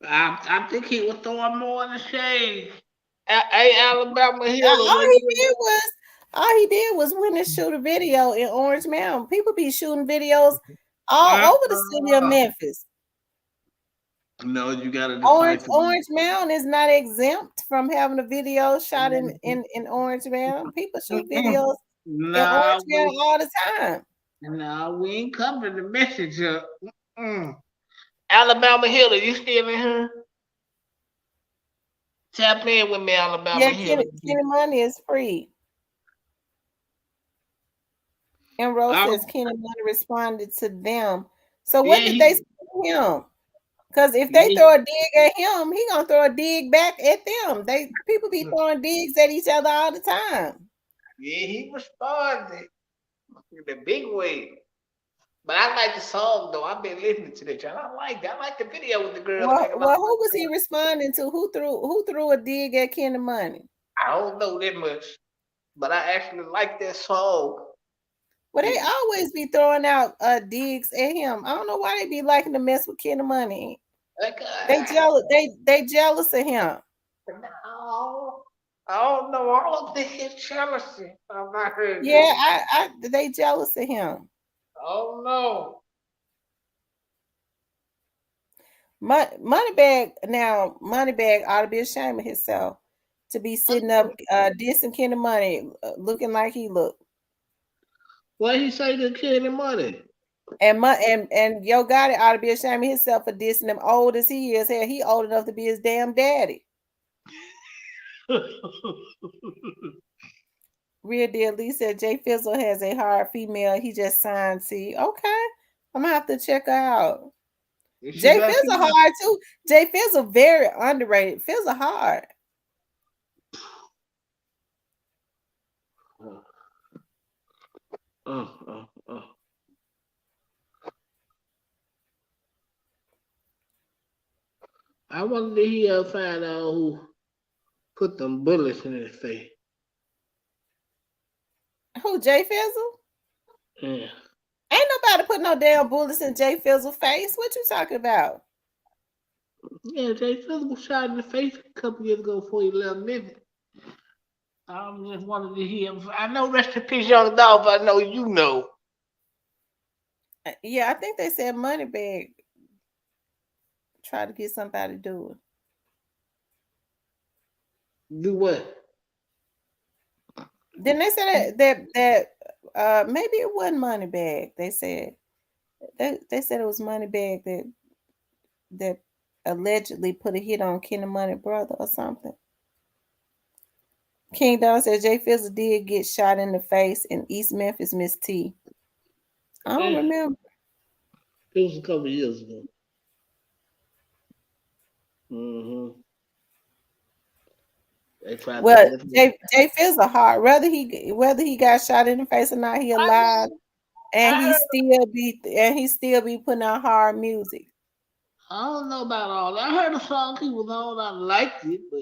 I think he was throwing more in the shade. Hey, Alabama Hill, All where he you did was went and shoot a video in Orange Mound. People be shooting videos all at? over the city of Memphis. No, you gotta define to me. Orange Mound is not exempt from having a video shot in Orange Mound. People shoot videos in Nah, Orange County all the time. we ain't covering the message up. Mm. Alabama Hiller, you still in here? Tap in with me, Alabama Yeah, Hiller. Kenny Money is free. And Rose Oh, says Kenny Money responded to them. So what yeah, did they he, say to him? Because if they yeah, throw a dig at him, he gonna throw a dig back at them. They people be throwing digs at each other all the time. yeah, he responded in the big way. But I like the song though. I've been listening to that. Y'all. I like that. I like the video with the girl singing about. Well, who was he responding to? Who threw a dig at Kenny Money? I don't know that much, but I actually like that song. Well, they Yeah, always be throwing out digs at him. I don't know why they be liking to mess with Kenny Money. like They jealous. They jealous of him. no, I don't know. I don't think it's jealousy. I'm not heard Yeah, that. they jealous of him. Oh no. Moneybag now, Moneybag ought to be ashamed of himself to be sitting up dissing Kenny Money, looking like he look. What he say to Kenny Money? And Yo Gotti ought to be ashamed of himself for dissing him old as he is. Hell, he old enough to be his damn daddy. Real deal Lee said Jay Fizzle has a hard female. He just signed C. Okay. I'm gonna have to check her out. She Jay got Fizzle female. hard too. Jay Fizzle very underrated. Fizzle hard. Uh, uh, uh. I wonder if he find out who put them bullets in his face. Who, Jay Fizzle? Yeah. Ain't nobody put no damn bullets in Jay Fizzle's face. What you talking about? Yeah, Jay Fizzle was shot in the face a couple years ago before he left Memphis. I just wanted to hear. I know rest in peace, young dog, but I know you know. Yeah, I think they said Moneybag tried to get somebody to do it. Do what? Then they said that maybe it wasn't Moneybag. They said it was Moneybag that allegedly put a hit on Kenny Money brother or something. King Don said Jay Fizzle did get shot in the face in East Memphis, Miss T. I don't Yeah, remember. it was a couple years ago. Mm-hmm. They tried to Well, death me. Jay Fizzle hard. Whether he got shot in the face or not, he I alive, know. and I heard. he still be putting out hard music. I don't know about all that. I heard a song he was on. I liked it, but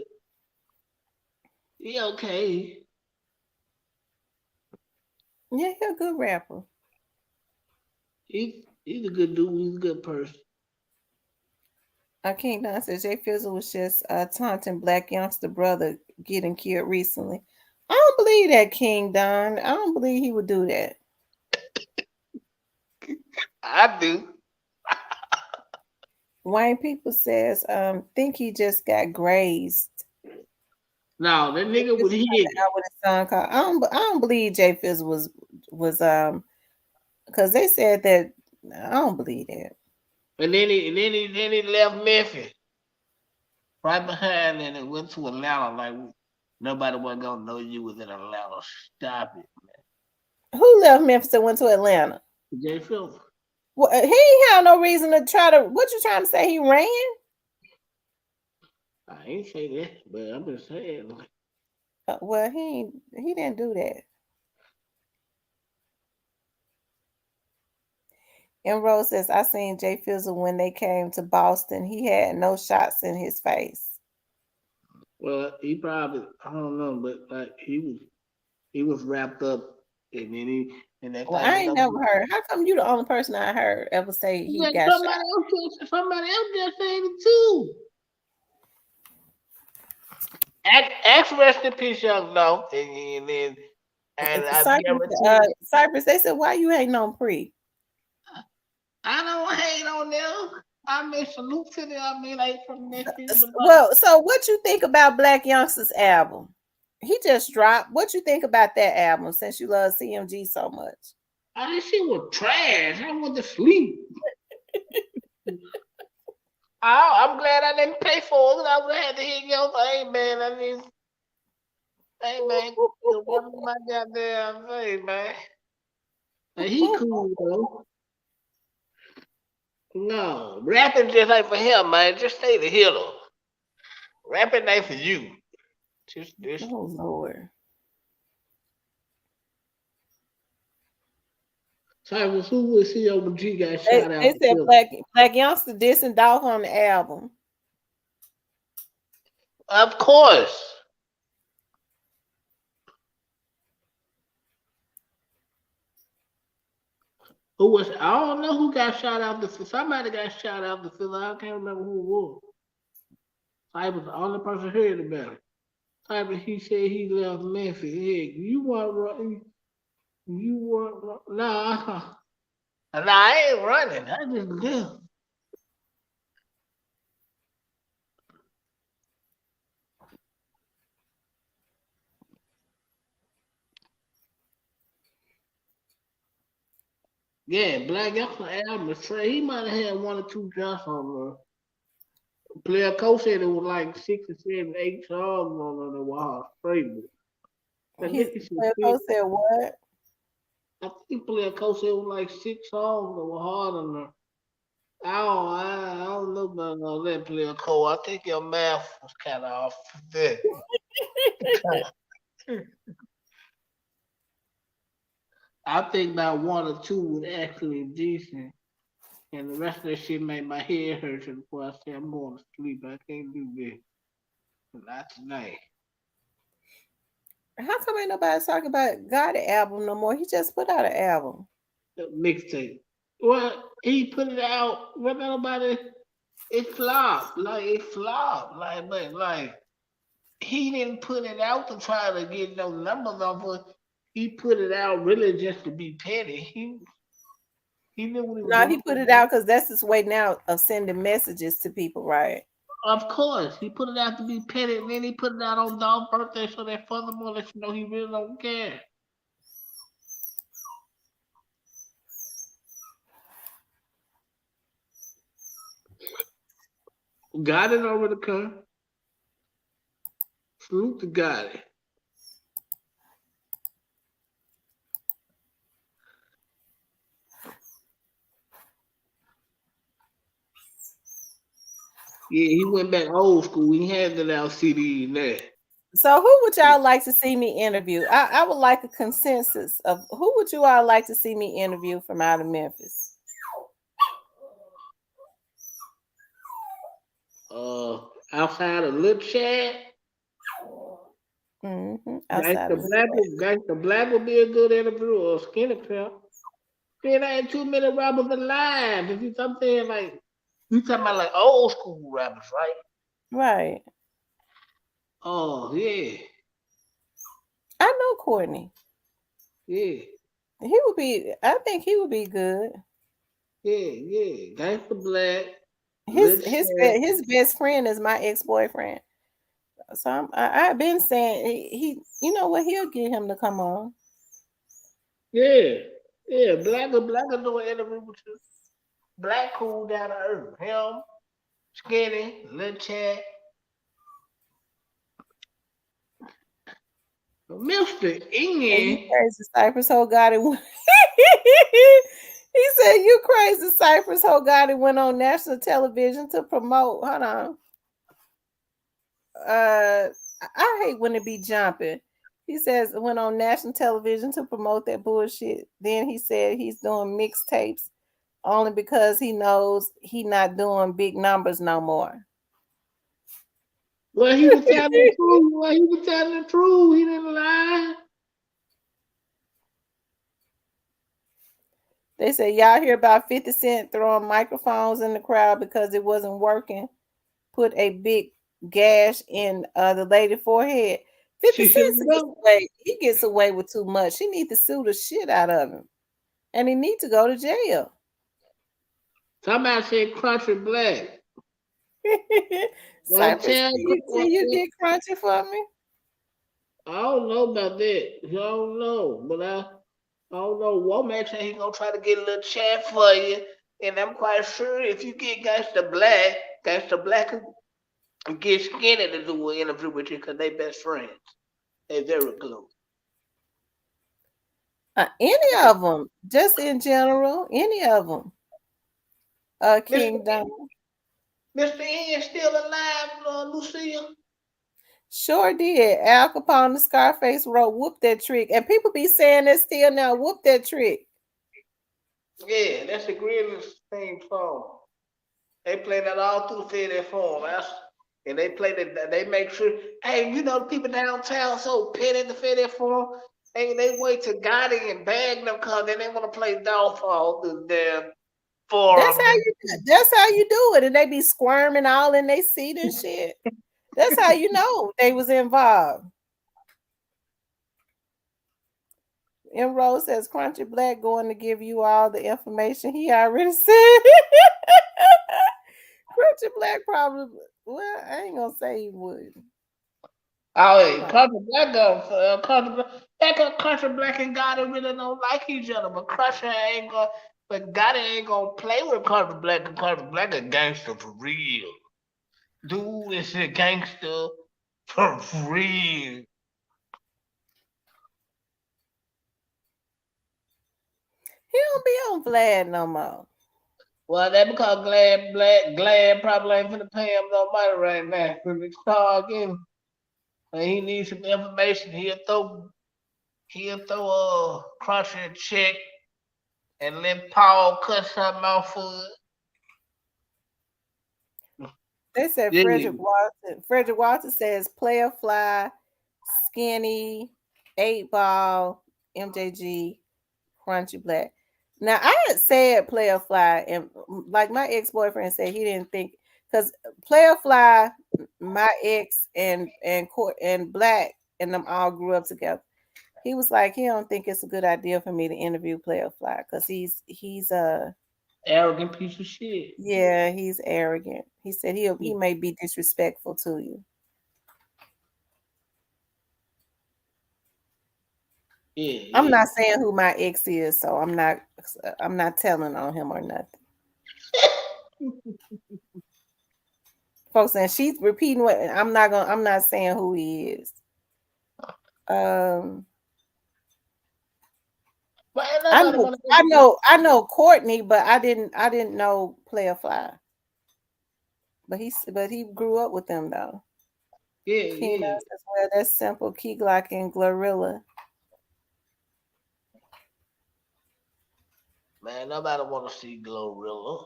he okay. Yeah, he a good rapper. He's a good dude. He's a good person. King Don says Jay Fizzle was just taunting black youngster brother getting killed recently. I don't believe that, King Don. I don't believe he would do that. I do. Wayne People says, think he just got grazed. No, that nigga was Fizzle hit. coming out with a song called I don't believe Jay Fizzle was because they said that I don't believe that. And then he left Memphis right behind and it went to Atlanta like nobody wasn't gonna know you was in Atlanta. Stop it, Who left Memphis and went to Atlanta? man. Jay Phil. Well, he ain't had no reason to try to. What you trying to say? He ran? I ain't say that, but I'm just saying. Like, Well, he didn't do that. And Rose says, I seen Jay Fizzle when they came to Boston. He had no shots in his face. well, he probably I don't know, but like he was wrapped up, and then he and that Well, fight I was ain't over. never heard. How come you the only person I heard ever say he But got shot? somebody else just said it too. Ask rest in peace, young dog, and then and I guarantee Cypress, they said, why you hating on Pre? I don't hate on them. I mean, salute to them. I mean, like from next to the bottom. Well, so what you think about Black Youngster's album? He just dropped. What you think about that album since you love CMG so much? This shit was trash. I went to sleep. I'm glad I didn't pay for it. I would have had to hit your thing, man. Hey, man, the one of my goddamn thing, man. Like, he cool though. No, rapping just ain't for him, man. Just stay the hitter. Rapping ain't for you. Just this. Oh Lord. Cyrus, who would see over G got They, shot out they for said killing? Black Youngster dissing Dolph on the album. Of course. Who was? I don't know who got shot out the. Somebody got shot out the field. I can't remember who it was. I was the only person heard about it. Cyber, he said he left Memphis. Hey, you want run? You want run? Nah, nah, I ain't running. I just left. Yeah, Black Youngster album is trash. He might have had one or two drops on there. Player Coach said it was like 6 or 7, 8 songs on there that were hard straight. But I He think it's Player said what? I think Player Coach said it was like 6 songs that were hard on there. I don't know about all that, Player Cole. I think your math was kind of off there. I think about one or two was actually decent, and the rest of that shit made my head hurt to the point I said I'm going to sleep. I can't do this. Not tonight. How come ain't nobody talking about Gotti album no more? He just put out an album. The mixtape. Well, he put it out. What nobody? It flopped. Like it flopped. But he didn't put it out to try to get no numbers off of. He put it out really just to be petty. He knew what he was No, he doing. put it out because that's his way now of sending messages to people, right? Of course, he put it out to be petty, and then he put it out on Dog's birthday, so that furthermore lets you know he really don't care. Got it over the come. Salute to got it. Yeah, he went back old school. He handed out CDs there. So who would y'all like to see me interview? I would like a consensus of who would you all like to see me interview from out of Memphis? Outside of Lip Chat, Outside of Gangsta Black would be a good interview, or Skinny Pimp. Then ain't too many rappers alive. If you something like you talking about like old school rappers, right? right. Oh yeah, I know Courtney. yeah, He would be. I think he would be good. yeah. Gangsta Black, His Lil his Chat. his best friend is my ex boyfriend. So I've been saying you know what, he'll get him to come on. Yeah, yeah. Black will do an interview with you. Black cool down to earth. Him, Skinny, Lil Chat, Mr. Say you Ian. crazy, Cypress Ho got it. He said you crazy, Cypress Ho got it. Went on national television to promote. Hold on. I hate when it be jumping. He says went on national television to promote that bullshit. Then he said he's doing mixtapes only because he knows he not doing big numbers no more. Well, he was telling the truth. Well, he was telling the truth. He didn't lie. They said y'all hear about 50 Cent throwing microphones in the crowd because it wasn't working. Put a big gash in the lady forehead. 50 She should Cent have gets known. away. He gets away with too much. He needs to sue the shit out of him. And he needs to go to jail. Somebody said country black. Well, Cypress, can you get crunchy for me? I don't know about that. I don't know, but I don't know. Womack said he gonna try to get a little chat for you, and I'm quite sure if you get Gangsta Black and get Skinny to do an interview with you because they best friends. They very close. Any of them, just in general, any of them. Mr. Kingdom. Mr. N still alive, Lucille? Sure did. Al Capone, the Scarface wrote "Whoop that trick," and people be saying that still now. Whoop that trick. Yeah, that's the greatest theme song. They play that all through the Fed form. And they play that. They make sure. Hey, you know the people downtown so petty the Fed form. They wait to Gotti and bag them cause then they want to play Downfall through their That's forum. how you. That's how you do it, and they be squirming all in they seat and shit. That's how you know they was involved. M. Rose says Crunchy Black going to give you all the information he already said. Crunchy Black probably. Well, I ain't gonna say he would. Oh, He yeah, might. Country Black Country Black and Gotti really don't like each other, but Crusher ain't gonna. But Gotti ain't gonna play with Country Black and Country Black a gangster for real. Dude is a gangster for real. He don't be on Vlad no more. Well, that because Glad probably ain't finna pay him no money right now. When we start again, and he needs some information, he'll throw a Crusher a check and let Paul cut something off for it. They said Yeah. Frederick Walton. Frederick Walton says player fly, skinny, 8 ball, MJG, Crunchy Black. Now I had said player fly, and like my ex boyfriend said, he didn't think because player fly, my ex and Black and them all grew up together. He was like, he don't think it's a good idea for me to interview player fly because he's Arrogant piece of shit. yeah, he's arrogant. He said he may be disrespectful to you. Yeah, I'm yeah. not saying who my ex is, so I'm not telling on him or nothing. Folks, and she's repeating what I'm not saying who he is. Um But ain't I nobody know want to I interview. know I know Courtney, but I didn't know Player Fly. But he grew up with them though. Yeah, Kingdom yeah. as well. That's simple. Key Glock and Glorilla. Man, nobody want to see Glorilla.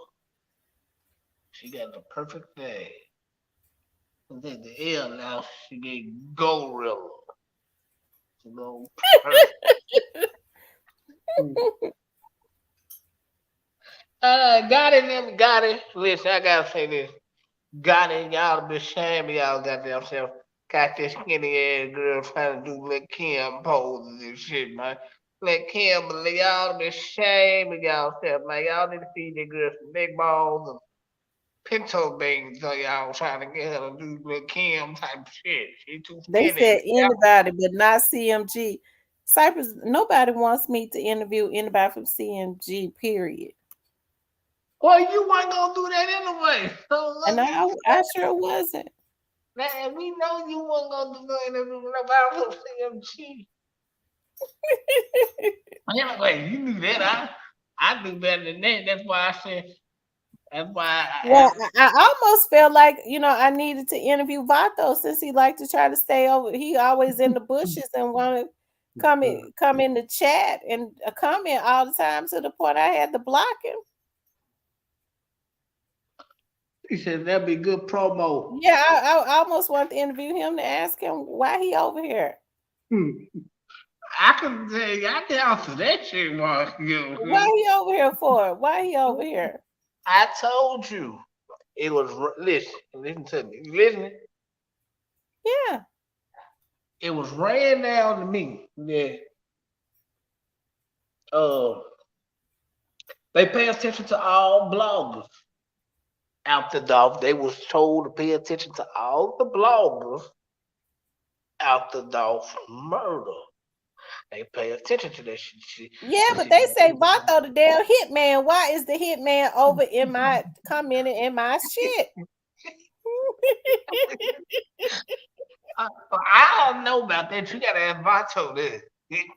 She got the perfect thing. And then the L now, she get Gorilla. She go perfect. Got it, them got it. Listen, I gotta say this. Got it, y'all be ashamed of y'all goddamn self. Got this skinny ass girl trying to do let Kim poses and shit, man. Let Kim, y'all be ashamed of y'all self, man. Y'all need to feed that girl some big balls and pinto beans so y'all trying to get her to do let Kim type shit. She too They skinny. said anybody, but not CMG. Cypress, nobody wants me to interview anybody from CMG, period. Well, you weren't gonna do that anyway. So And look, I sure wasn't. man, we know you weren't gonna do nothing about CMG. Anyway, you knew that. I knew better than that. That's why I said. That's why I Well, asked. I almost felt like I needed to interview Vato since he liked to try to stay over. He always in the bushes and want to come in the chat and comment all the time to the point I had to block him. He said that'd be good promo. Yeah, I almost wanted to interview him to ask him why he over here. Hmm. I can tell you, I can answer that shit, Mark. Why he over here for? Why he over here? I told you it was. Listen to me. You listening? Yeah. It was ran down to me that uh they pay attention to all bloggers. After the they was told to pay attention to all the bloggers out the door for murder. They pay attention to that shit. Yeah, Cause but see, they say Vato the damn hitman. Why is the hitman over in my commenting in my shit? I don't know about that. You gotta ask Vato this.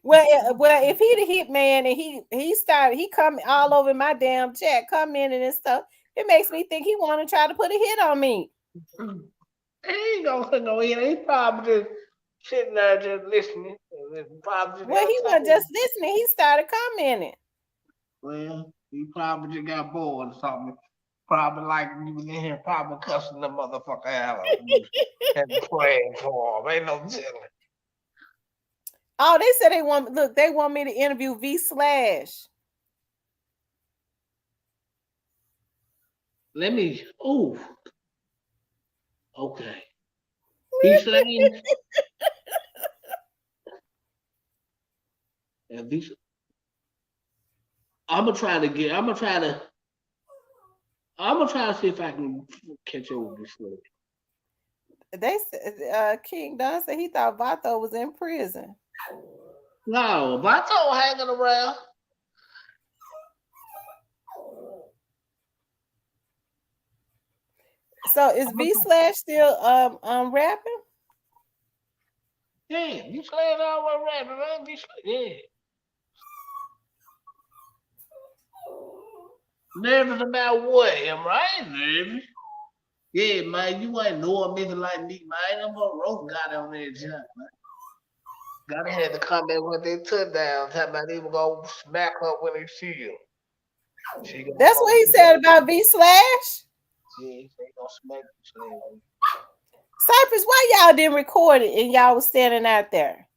Well, if he the hitman and he come all over my damn chat commenting and stuff, it makes me think he want to try to put a hit on me. He ain't gonna put no in. He probably just sitting there just listening. Probably just Well, got he wasn't tired. just listening; he started commenting. Well, he probably just got bored or something. Probably like you was in here probably cussing the motherfucker out and praying for him. Ain't no telling. Oh, they said they want me to interview V Slash. Let me. Oh, okay. He saying, and these. I'm gonna try to get. I'm gonna try to. I'm gonna try to see if I can catch up with this story. They said King Don said he thought Vato was in prison. No, Vato hanging around. So is V Slash still rapping? Yeah, you slaying all my rapping, man. Yeah. Nervous about what? Am I nervous? Yeah, man, you ain't know a nigga like me, man. I'm a rope got on that jump, man. Gotta have to come back with their touchdown. Talking about they were gonna smack her when they see you. She gonna That's what go. he said about V Slash. Yeah, they gonna smack you. Cypress, why y'all didn't record it and y'all was standing out there?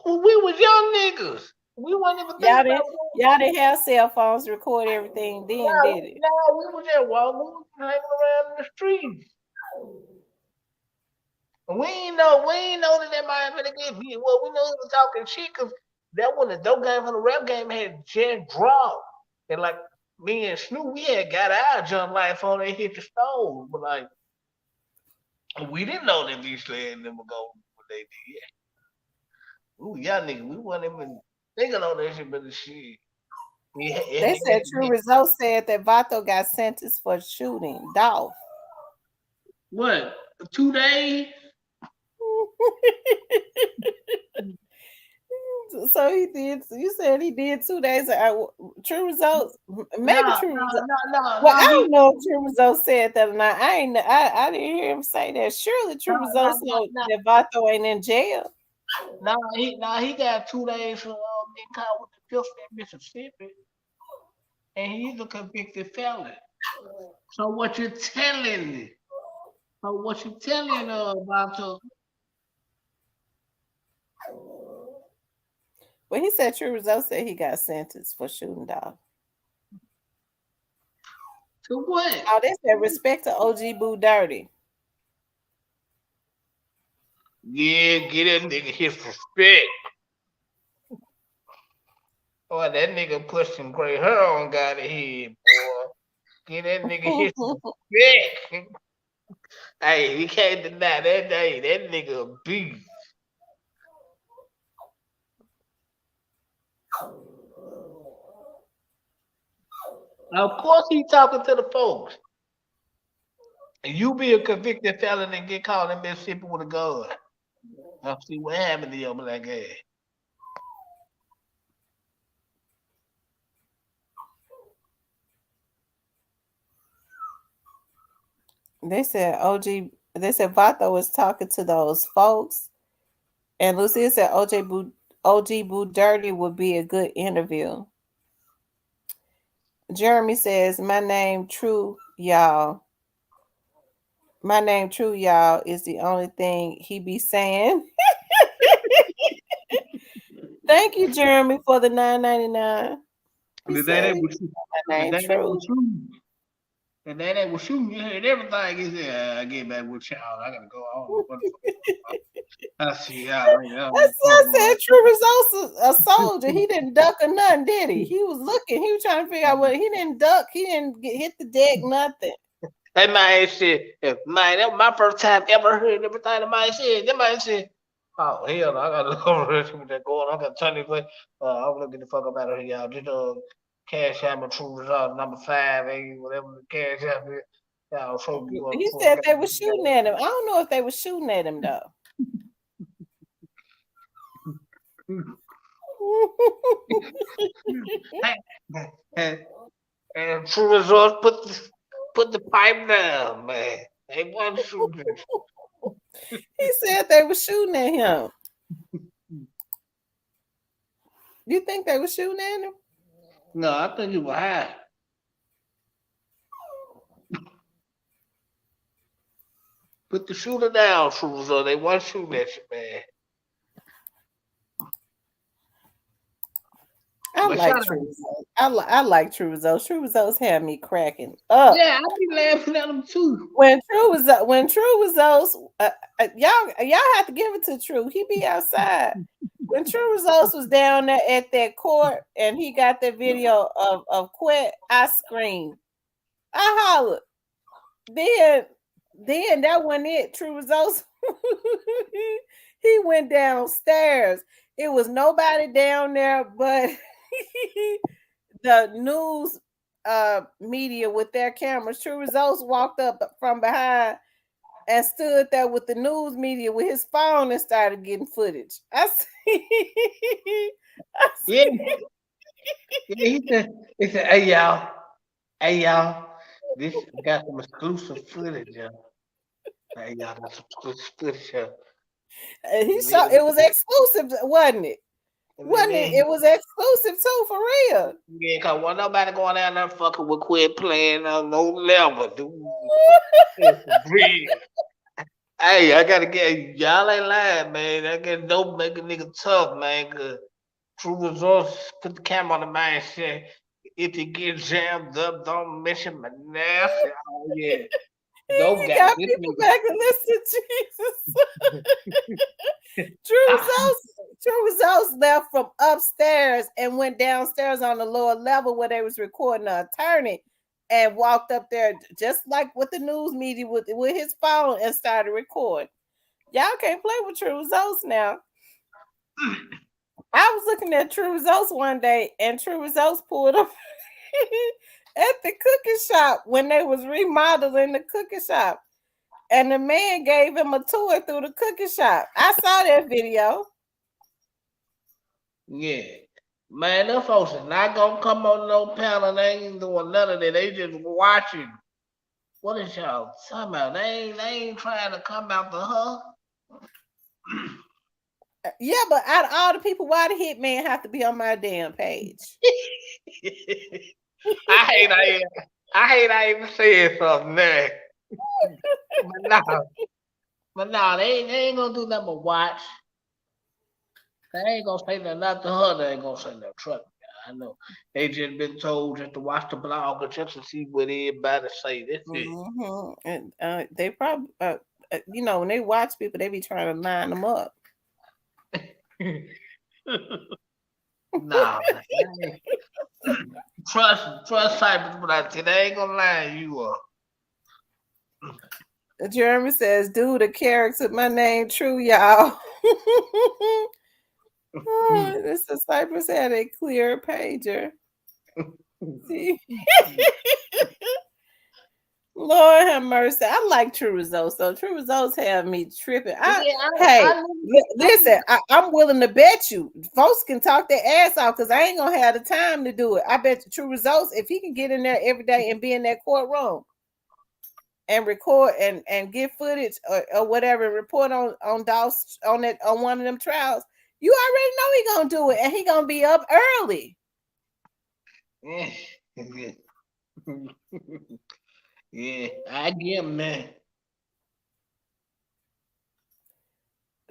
Well, we was young niggas. We wasn't even thinking Y'all about didn't what. y'all didn't have cell phones to record everything then, No, did it? no, we was just walking, we was hanging around in the streets. We ain't know that that might finna get beat. Well, we know he was talking shit because that when the dope game from the rap game had just dropped. And like me and Snoop, we had got our jump life on they hit the stove. But like we didn't know that these and them were going what they did. Ooh, y'all niggas, we wasn't even thinking on that shit, but the shit. They said True Results said that Vato got sentenced for shooting Dolph. What? 2 days? So he did. You said he did 2 days. True Results, No, maybe True no, Results. no, no, Well, no. I He don't know if True Results said that or not. I didn't hear him say that. Surely no, True no, Results no, know no. that Vato ain't in jail. He got 2 days for getting caught with the pistol in Mississippi, and he's a convicted felon. So what you're telling me? So what you telling about Well, he said True Results said he got sentenced for shooting Dolph. to what? Oh, they said respect to OG Boo Dirty. Yeah, get that nigga his respect. Boy, that nigga put some gray hair on got of head, boy. Get that nigga his respect. Hey, we can't deny that day. That nigga a beast. Of course he talking to the folks. You be a convicted felon and get caught in Mississippi with a gun. I'll see what happened to your black ass. They said Vato was talking to those folks. And Lucia said OG Boo Dirty would be a good interview. Jeremy says, My name True, y'all. My name True, y'all, is the only thing he be saying. Thank you, Jeremy, for the $9.99. He The day they said, was shooting, My the name day they was True. shooting, the day they was shooting, you heard everything. He said, "I get back with y'all. I gotta go on." I see y'all later. I said True Results a soldier. He didn't duck or nothing, did he? He was looking. He was trying to figure out what he didn't duck. He didn't hit the deck, nothing. That man said, man, that was my first time ever hearing everything the man said. That man said, oh, hell no, I gotta look over there, see what that going on. I gotta turn this way. I'm gonna get the fuck up out of here, y'all. Just cash out my true result, number 5, whatever the cash out is. Y'all show me what He fuck said I they were shooting at him. I don't know if they were shooting at him though. got. And true results put the pipe down, man. They wasn't shooting. He said they were shooting at him. You think they were shooting at him? No, I think you were high. Put the shooter down, true result. They wasn't shooting at you, man. I But shout like out. True Results. I like True Results. True Results had me cracking up. Yeah, I be laughing at them too. When True Results, y'all have to give it to True. He be outside. When True Results was down there at that court and he got that video of Quet, I screamed. I hollered. Then that wasn't it. True Results. He went downstairs. It was nobody down there but the news media with their cameras. True Results walked up from behind and stood there with the news media with his phone and started getting footage. I see. I Yeah, see. yeah. He said, hey y'all, this I got some exclusive footage, y'all. Hey y'all, got some exclusive footage, y'all. He And saw then, it was exclusive, wasn't it? and Wasn't it? then It was exclusive too, for real. yeah, cause wasn't nobody going down there fucking with quit playing on no level, dude. It's real. Hey, I gotta get y'all ain't lying, man. I get dope make a nigga tough, man. Cause true results put the camera on the man say if you get jammed up, don't mention my nasty. Oh yeah. Dope He got got this people nigga. back to listen to Jesus. True Ah, Results, True Results left from upstairs and went downstairs on the lower level where they was recording an attorney and walked up there just like with the news media with his phone and started recording. Y'all can't play with True Results now. I was looking at True Results one day and True Results pulled up at the cookie shop when they was remodeling the cookie shop. And the man gave him a tour through the cookie shop. I saw that video. yeah. Man, them folks is not gonna come on no panel. They ain't doing none of that. They just watching. What is y'all talking about? They ain't trying to come after her. Yeah, but out of all the people, why the hitman have to be on my damn page? I hate I even said something there. But no, but no, they ain't gonna do nothing but watch. They ain't gonna say nothing after her. They ain't gonna say nothing. Trust me, I know. They just been told just to watch the blog or just to see what everybody say. That's it. And they probably, when they watch people, they be trying to line them up. Nah, man. Trust Cypress, but I tell they ain't gonna lie you up. Jeremy says, "Dude, a character. My name, true, y'all." This is Cypress had a clear pager. See? Lord have mercy. I like True Results. So True Results have me tripping. Yeah, Hey, I listen, I'm willing to bet you folks can talk their ass off because I ain't gonna have the time to do it. I bet you True Results, if he can get in there every day and be in that courtroom and record and get footage or whatever, report on Dawes on one of them trials, you already know he gonna do it and he gonna be up early. yeah, yeah, yeah, I get 'em, man.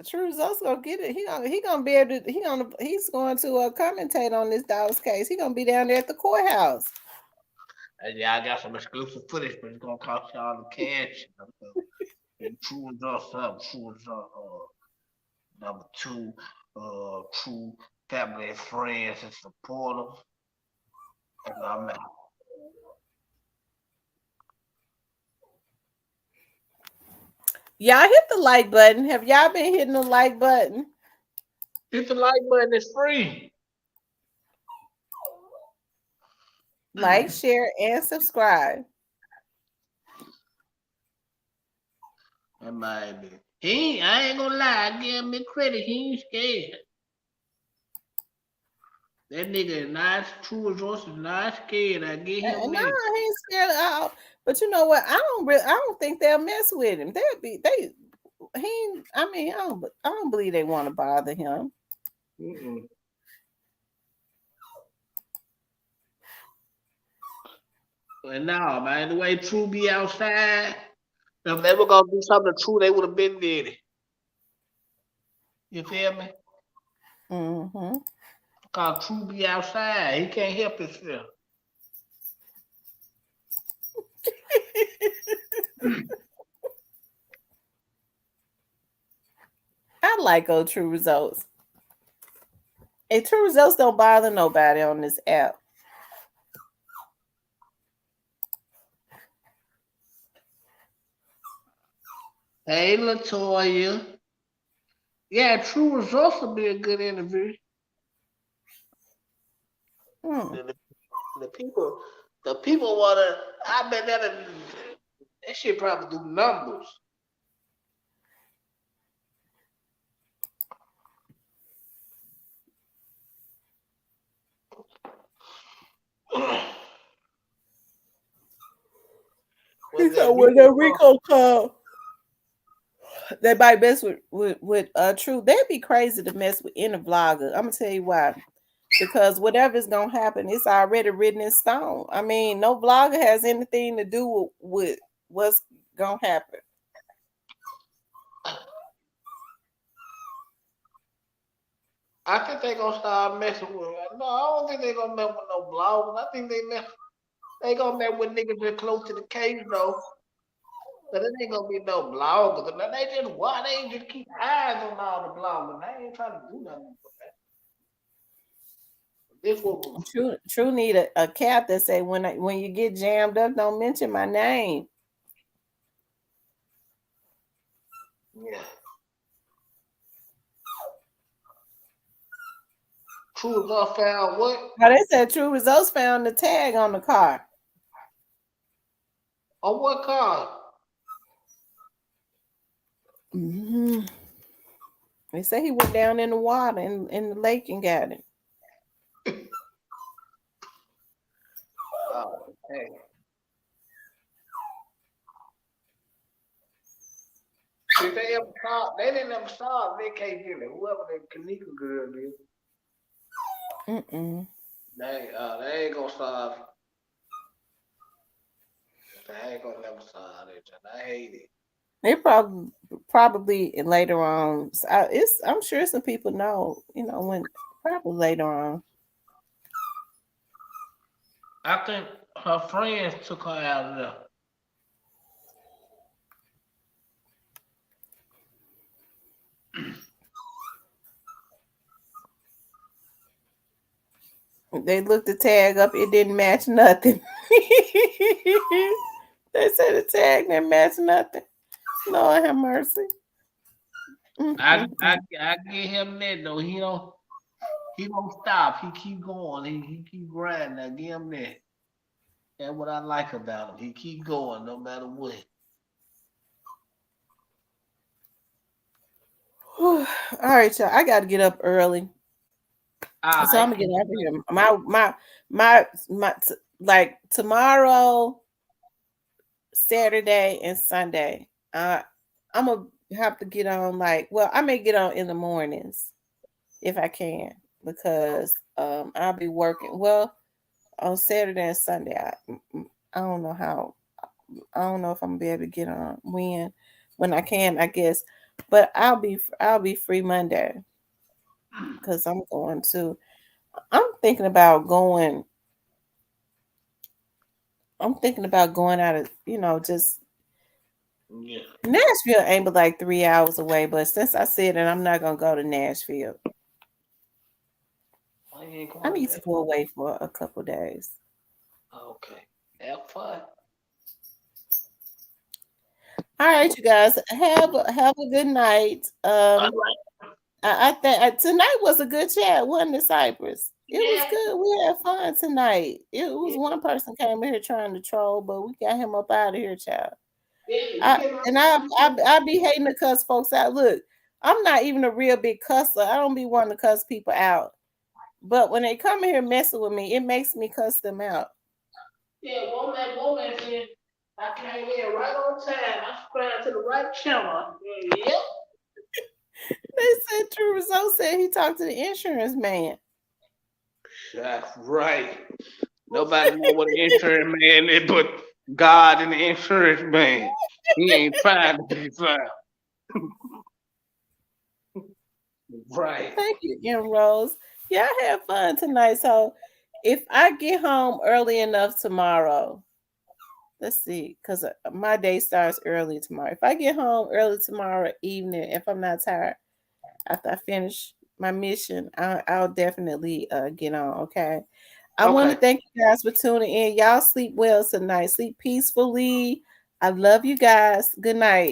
True Results gonna get it. He gonna be able to. He's going to commentate on this Dawes case. He gonna be down there at the courthouse. Yeah, I got some exclusive footage, but it's gonna cost y'all the cash. And true results up, true results. Number two, true family and friends and supporters. And I'm out. Y'all hit the like button. Have y'all been hitting the like button? Hit the like button. It's free. Like, share, and subscribe. That might be. I ain't gonna lie. I give him credit. He ain't scared. That nigga is not true resource is not scared. I give him No, that. he ain't scared at all. But you know what? I don't think they'll mess with him. I mean, I don't believe they want to bother him. Mm-mm. And now, man, the way True be outside, if they were gonna do something to True, they would have been did it. You feel me? Mm-hmm. Cause True be outside, he can't help himself. I like old True Results. And True Results don't bother nobody on this app. Hey, Latoya. Yeah, True Results would be a good interview. Hmm. The, the, the people wanna. I bet that shit probably do numbers. He When said that when Rico that come, Rico come, they might mess with True. They'd be crazy to mess with any vlogger. I'm gonna tell you why. Because whatever's gonna happen, it's already written in stone. I mean, no vlogger has anything to do with what's gonna happen. I think they gonna start messing with. No, I don't think they gonna mess with no bloggers. I think they gonna mess with niggas that close to the case though. But it ain't gonna be no bloggers. And they just why they just keep eyes on all the bloggers. They ain't trying to do nothing for that. This was True need a cap that say when you get jammed up, don't mention my name. yeah. True enough found what? Now they said True Results found the tag on the car. On what car? Hmm. They say he went down in the water in the lake and got it. Oh, hey. If they ever saw, they didn't ever saw Nick K. Gilly, whoever the Kanika girl is. Mm-mm. They ain't gonna start. They ain't gonna never start it. And I hate it. They probably later on. I'm sure some people know. You know when probably later on. I think her friends took her out of there. They looked the tag up. It didn't match nothing. They said the tag didn't match nothing. Lord have mercy. I Mm-mm-mm. I give him that though. He don't stop. He keep going. He keep grinding. I give him that. That's what I like about him. He keep going no matter what. All right, y'all. I got to get up early, All so I'm right. gonna get out of here. Like tomorrow, Saturday, and Sunday. I'm gonna have to get on. Like, well, I may get on in the mornings if I can because I'll be working. Well, on Saturday and Sunday, I don't know how. I don't know if I'm gonna be able to get on when I can. I guess, but I'll be free Monday because I'm going to. I'm thinking about going. I'm thinking about going out of just Yeah. Nashville ain't but like 3 hours away. But since I said that I'm not gonna go to Nashville, Why you ain't I going to need to that? go away for a couple days. Okay. Have fun. All right, you guys have a good night. All right. I think tonight was a good chat, wasn't it, Cypress? It was Yeah, good. We had fun tonight. It was one person came in here trying to troll, but we got him up out of here, child. yeah, you can. I be hating to cuss folks out. Look, I'm not even a real big cusser. I don't be wanting to cuss people out. But when they come in here messing with me, it makes me cuss them out. Yeah, woman said I came in right on time. I subscribed to the right channel. Yep. They said True Result said he talked to the insurance man. That's right. Nobody know what an insurance man is but God and the insurance man. He ain't trying to be found. Right. Thank you, M Rose. Yeah, I had fun tonight. So if I get home early enough tomorrow, let's see, because my day starts early tomorrow. If I get home early tomorrow evening, if I'm not tired after I finish my mission, I'll definitely get on. Okay. I want to Okay. thank you guys for tuning in. Y'all sleep well tonight. Sleep peacefully. I love you guys. Good night.